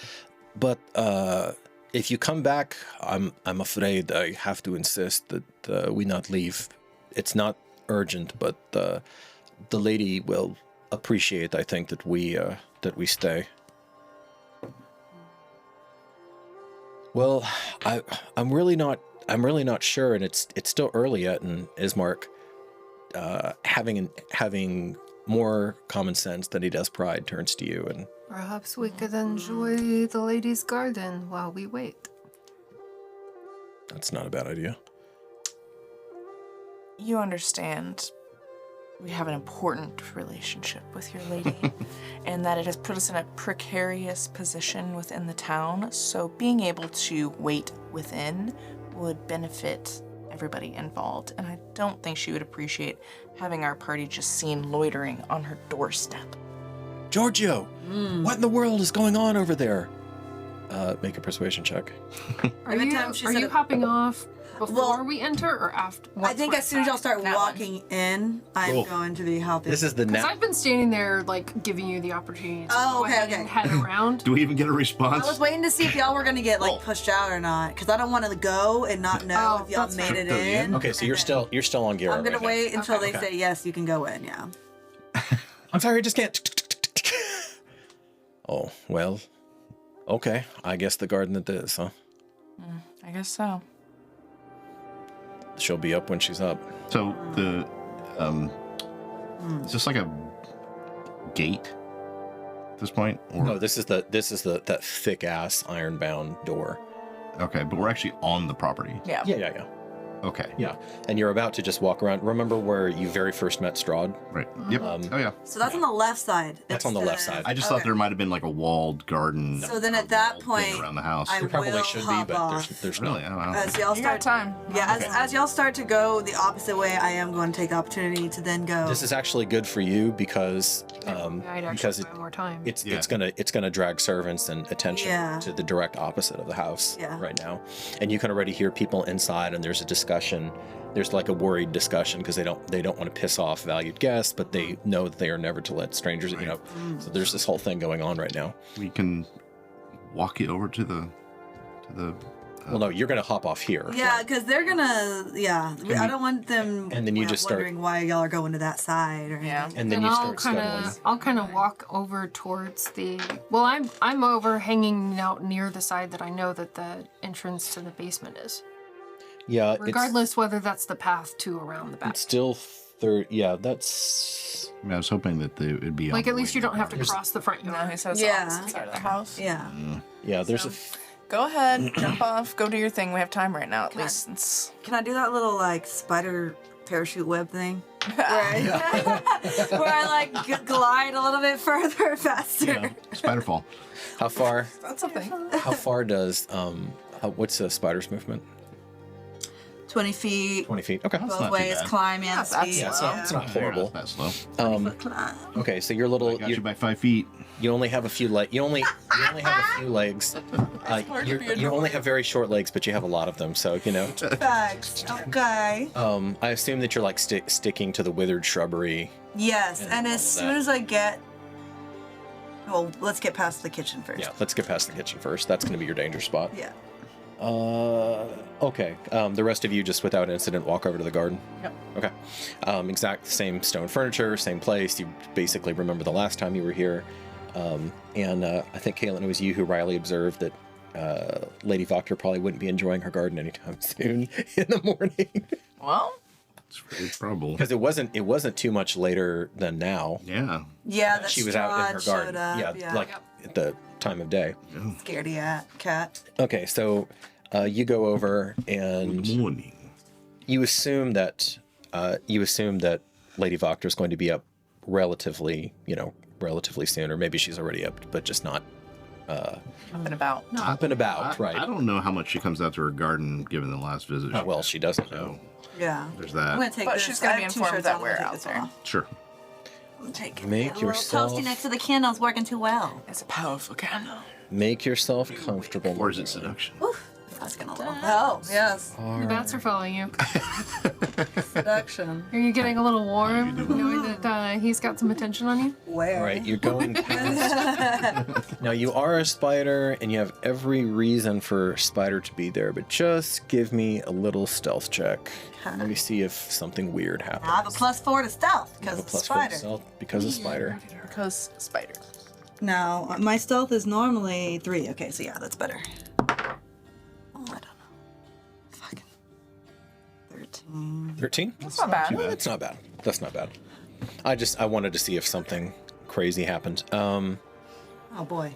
but if you come back, I'm afraid I have to insist that we not leave. It's not urgent, but the lady will appreciate, I think, that we stay. Well, I'm really not sure, and it's still early yet. And Ismark, having more common sense than he does pride, turns to you and. Perhaps we could enjoy the lady's garden while we wait. That's not a bad idea. you understand we have an important relationship with your lady and that it has put us in a precarious position within the town. So being able to wait within would benefit everybody involved. And I don't think she would appreciate having our party just seen loitering on her doorstep. Giorgio, what in the world is going on over there? Make a persuasion check. Are Every you, time she are said you it- hopping off before Well, we enter or after? I think as soon as y'all start That walking in, I'm Cool. going to be helping. This is the Because now. I've been standing there, like, giving you the opportunity to Oh, go okay, ahead okay. and head around. Do we even get a I response? was waiting to see if y'all were gonna get Oh. like pushed out or not, because I don't want to go and not know Oh, if y'all that's made fine. it Go in. in. Okay, so you're and still on gear. I'm gonna right now. wait until Okay. they say yes, you can go in. Yeah. I'm sorry, I just can't. Oh, well. Okay, I guess the garden it is, huh? I guess so. She'll be up when she's up. So the is this like a gate at this point? Or, No, this is that thick ass iron bound door. okay, but we're actually on the property. Yeah. Yeah. Okay. Yeah. And you're about to just walk around. Remember where you very first met Strahd? Right. Yep. Oh yeah. So that's on the left side. That's on the left side. I just thought Okay. there might have been like a walled garden. So then a at that walled thing point, around the house. I There probably will should be, hop but off. there's really? not. Oh, wow. As y'all You got start, time. yeah, Okay. as y'all start to go the opposite way, I am going to take the opportunity to then go. This is actually good for you because I'd because actually buy more time. it's Yeah. it's gonna drag servants and attention Yeah. to the direct opposite of the house Yeah. right now, and you can already hear people inside, and there's a discussion. There's like a worried discussion because they don't want to piss off valued guests, but they know that they are never to let strangers. You know, so there's this whole thing going on right now. We can walk you over to the. Well, no, you're gonna hop off here. Yeah, because they're gonna. Yeah, I don't want them. And then you know, just start- wondering why y'all are going to that side or anything. Yeah. And then And you I'll start kind scuttling. of walk over towards the. Well, I'm over hanging out near the side that I know that the entrance to the basement is. Yeah, Regardless whether that's the path to around the back. it's still third. Yeah, that's. I mean, I was hoping that it'd be. on Like the at least way you don't have to garden. cross the front No, yard. he says Yeah. the opposite side of the house. Yeah. Yeah, there's So- a. Go ahead, jump off, go do your thing. We have time right now, at least. Since Can I do that little like spider parachute web thing? Where I like glide a little bit further, faster. Yeah. Spiderfall. How far? that's something. How far does what's a spider's movement? 20 feet 20 feet. Okay. not both too ways, bad. climb and That's- that's speed. Yeah, it's not Fair horrible. enough, That's slow. Climb. Okay, so you're I little. got you by 5 feet. You only have a few light. You only You only have a few legs. You only have very short legs, but you have a lot of them, so, you know. Facts. Okay. I assume that you're like sticking to the withered shrubbery. Yes, And and all as of soon that. as I get... Well, let's get past the kitchen first. Yeah, let's get past the kitchen first. That's going to be your danger spot. Yeah. Okay. The rest of you, just without incident, walk over to the garden. Yep. Okay. Exact same stone furniture, same place. You basically remember the last time you were here. And I think, Caitlin, it was you who Riley observed that Lady Voctor probably wouldn't be enjoying her garden anytime soon in the morning. Well, It's very probable. Because it wasn't too much later than now. Yeah. Yeah, that She was out in her Strahd garden. showed up. Yeah, like at the time of day. Scaredy cat. Okay, so you go over and Good morning. you assume that Lady Voctor is going to be up relatively soon, or maybe she's already up, but just not up and about. up and about, right? I don't know how much she comes out to her garden given the last visit. Oh, well, she doesn't know. Yeah. There's I'm that. gonna take But this. she's gonna I be have two informed shirts that on, we're I'm gonna out take this there. off. Sure. I'm taking Make it. A little yourself- toasty next to the candle's working too well. It's a powerful candle. Make yourself comfortable. Or is it seduction? Oof. That's gonna little. Oh, yes. The bats are following you. Seduction. Are you getting a little warm, knowing that he's got some attention on you? Where? All right, you're going past. Now, you are a spider, and you have every reason for Spider to be there, but just give me a little stealth check. Let me see if something weird happens. I have a +4 to stealth You have because a of the plus 4 to spider. stealth because of Spider. Because spider. Now, my stealth is normally 3. Okay, so yeah, that's better. Oh, I don't know. Fucking 13. 13? That's not bad. Oh, that's not bad. That's not bad. I wanted to see if something crazy happened. Oh boy.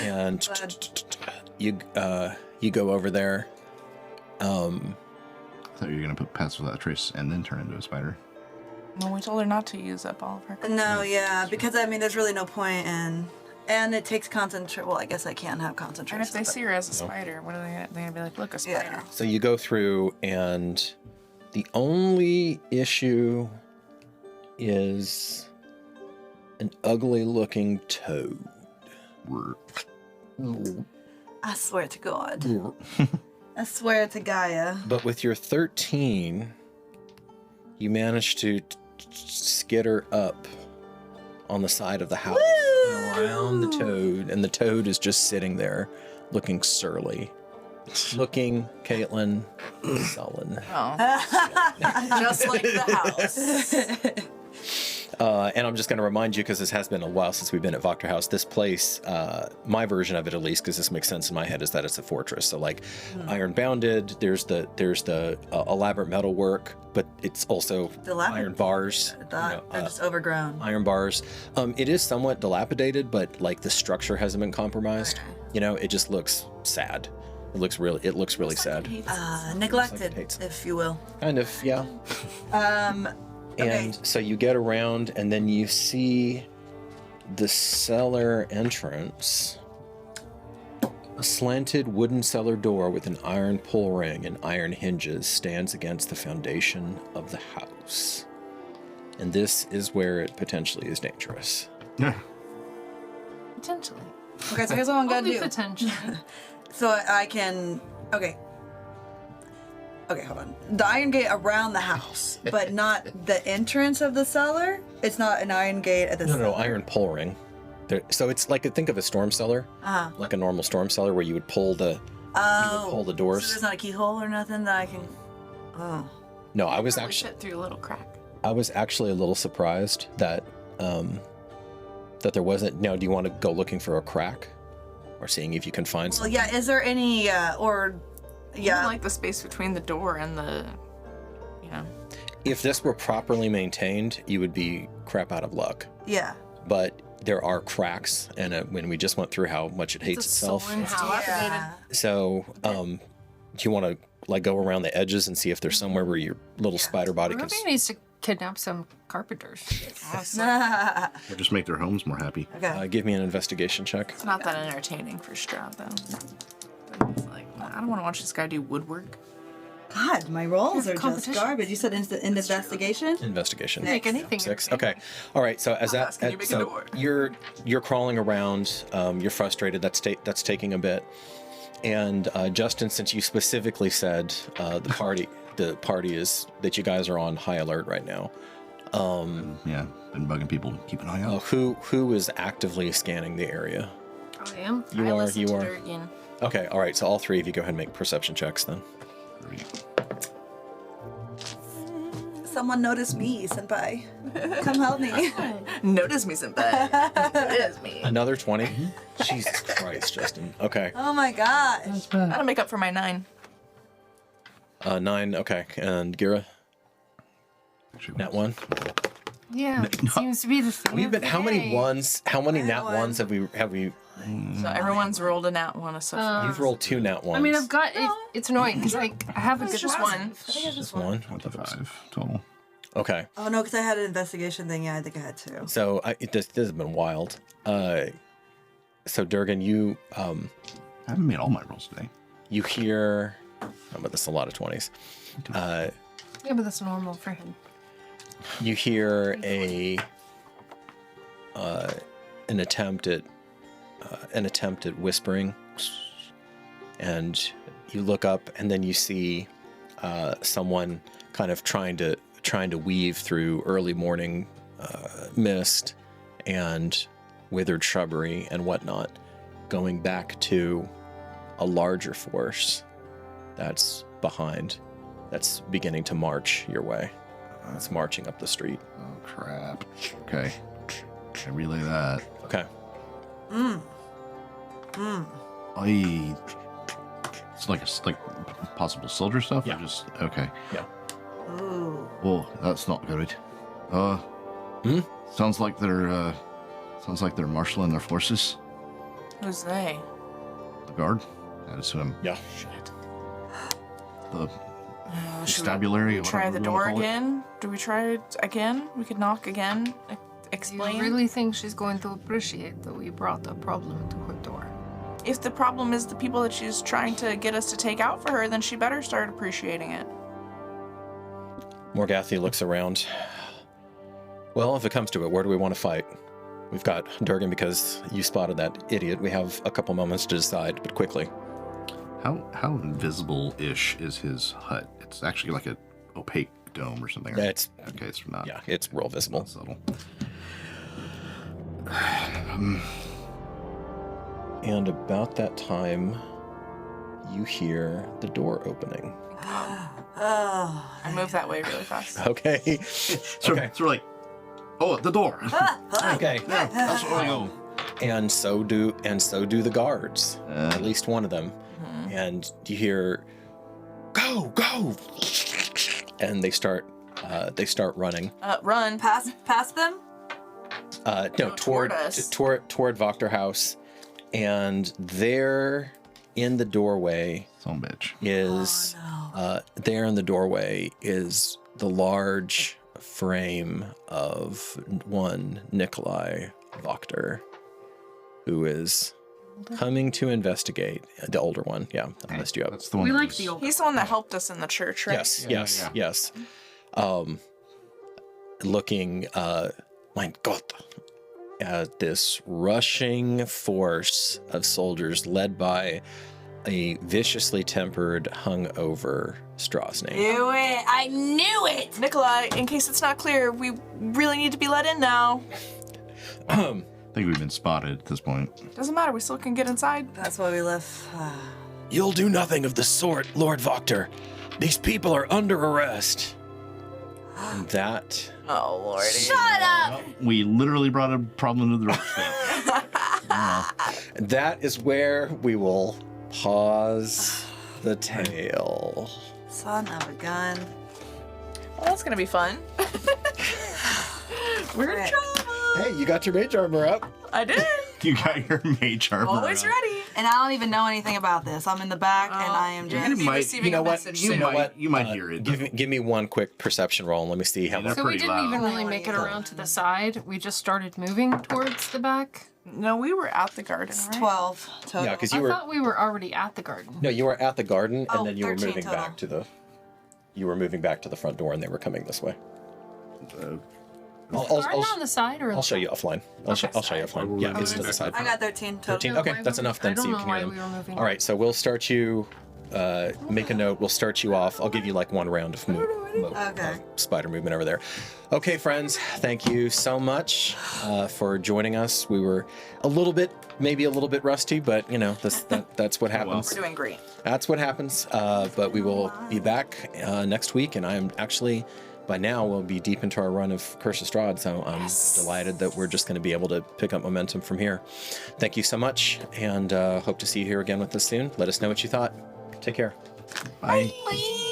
And Glad. you go over there. I thought you were going to put pass without a trace and then turn into a spider. Well, we told her not to use up all of her. No, yeah, because I mean, there's really no point in, and it takes concentration. Well, I guess I can have concentration. And if they but- see her as a spider, what are they gonna be like? Look, a spider. yeah. So you go through, and the only issue is an ugly-looking toad. I swear to God. I swear to Gaia. But with your 13, you managed to skitter up on the side of the house and around the toad, and the toad is just sitting there looking surly. Looking, Caitlin, sullen. Oh. Just like the house. And I'm just going to remind you, because this has been a while since we've been at Voctor House, this place, my version of it at least, because this makes sense in my head, is that it's a fortress. So like iron bounded, there's the elaborate metal work, but it's also Dilapidated. iron bars. They're just overgrown. Iron bars. It is somewhat dilapidated, but like the structure hasn't been compromised. You know, it just looks sad. It looks really sad. Neglected, hates it. if you will. Kind of, yeah. Okay. And so you get around, and then you see the cellar entrance. A slanted wooden cellar door with an iron pull ring and iron hinges stands against the foundation of the house. And this is where it potentially is dangerous. Yeah. Potentially. Okay, so here's what I'm gonna Only do. potentially. So I can. Okay. Okay, hold on. The iron gate around the house, but not the entrance of the cellar. It's not an iron gate at the No, cellar. iron pull ring. So it's like, think of a storm cellar, like a normal storm cellar where you would pull the pull the doors. So there's not a keyhole or nothing that I can. Oh. No, I was Probably actually fit through a little crack. a little surprised that that there wasn't. Now, do you want to go looking for a crack, or seeing if you can find Well, something? yeah. Is there any or? I Yeah. like the space between the door and the, you know. If this were properly maintained, you would be crap out of luck. Yeah. But there are cracks, and when we just went through how much it hates It's a itself. sullen house. Yeah. So, do you want to like go around the edges and see if there's somewhere where your little spider body can? Maybe he needs to kidnap some carpenters. Or just make their homes more happy. Okay. Give me an investigation check. It's not that entertaining for Strahd, though. It's like, I don't want to watch this guy do woodwork. God, my rolls are just competition. garbage. You said in investigation? Investigation. Make anything. 6. Okay. All right. So as that, can you make a so door? you're crawling around. You're frustrated. That's taking a bit. And Justin, since you specifically said the party is that you guys are on high alert right now. Yeah, been bugging people to keep an eye out. Who is actively scanning the area? I am. You are. You are. Durgan. Okay. All right. So all three of you go ahead and make perception checks then. Someone notice me, senpai. Come help me. Notice me, senpai. Notice me. Another 20. Jesus Christ, Justin. Okay. Oh my gosh. That'll make up for my 9. 9. Okay. And Gira? Nat 1. Yeah, it seems to be the thing. We've been of how the many day. ones? How many nat one. ones have we? So everyone's rolled a nat 1 so far. You've rolled 2 nat ones. I mean, I've got it. It's annoying because I have a It's good just passive. one. I think it's just one. 25 total. Okay. Oh no, because I had an investigation thing. Yeah, I think I had 2. So this has been wild. So Durgan, you I haven't made all my rolls today. you hear. Oh, but this is a lot of 20s. Yeah, but that's normal for him. You hear an attempt at whispering, and you look up, and then you see someone kind of trying to weave through early morning mist and withered shrubbery and whatnot, going back to a larger force that's beginning to march your way. It's marching up the street. Oh crap. Okay. I relay that. Okay. It's like possible soldier stuff. Yeah. Or just okay. Yeah. Ooh. Oh, that's not good. Sounds like they're marshaling their forces. Who's they? The guard. I'd assume Yeah. the Should constabulary. we try the whatever you door wanna call it. again? Do we try it again? We could knock again. Explain. You really think she's going to appreciate that we brought a problem to her door? If the problem is the people that she's trying to get us to take out for her, then she better start appreciating it. Morgathi looks around. Well, if it comes to it, where do we want to fight? We've got Durgan because you spotted that idiot. We have a couple moments to decide, but quickly. How invisible-ish is his hut? It's actually like a opaque dome or something. Right? It's Okay, it's not. yeah, it's real visible. Not subtle. And about that time, you hear the door opening. Oh. I move that way really fast. Okay. So, Okay. so we're like, oh, at the door. Okay. Yeah, that's where we go. And so do the guards. At least one of them. And you hear, "Go, go!" And they start running. Run. Past them? No, toward us. toward Voctor House, and there in the doorway Son of a bitch. is there in the doorway is the large frame of one Nikolai Voctor, who is coming to investigate. The older one, yeah, I messed you up. That's the one. We that like was- the old. He's the one that helped us in the church, right? Yes, Yeah, yes, yeah. yes. Looking, mein Gott, at this rushing force of soldiers led by a viciously tempered, hungover Strazni. Knew it. I knew it. Nikolai, in case it's not clear, we really need to be let in now. I think we've been spotted at this point. Doesn't matter, we still can get inside. That's why we left. You'll do nothing of the sort, Lord Voctor. These people are under arrest. And that Oh, lordy. Shut up. We literally brought a problem to the doorstep. that is where we will pause the tale. Son of a gun. Well, that's gonna be fun. We're in Right. trouble. Hey, you got your mage armor up. I did. You got your mage armor. Always on. ready. And I don't even know anything about this. I'm in the back, and I am You're just. gonna be might- receiving you know a what? message You soon. might- you might hear it, Give me one quick perception roll and let me see how Yeah, much. So we pretty didn't loud. even I really wanna make it get around to the side. We just started moving towards the back. No, we were at the garden, right? 12 total. Yeah, because I you were thought we were already at the garden. no, you were at the garden Oh, and then you were 13 moving total. back to the. you were moving back to the front door and they were coming this way. Garden on the side or I'll show you offline. I'll show you offline. Yeah, it's to the side. I got 13 total. 13? No, Okay, why that's would- enough then, I don't so you know can why hear we them. were moving. All right, so we'll start you. Make a note. We'll start you off. I'll give you like 1 round of Okay. spider movement over there. Okay, friends, thank you so much for joining us. We were maybe a little bit rusty, but you know that's what happens. We're doing great. That's what happens. But we will be back next week, and I am actually. By now, we'll be deep into our run of Curse of Strahd, so I'm delighted that we're just going to be able to pick up momentum from here. Thank you so much, and hope to see you here again with us soon. Let us know what you thought. Take care. Bye. Bye.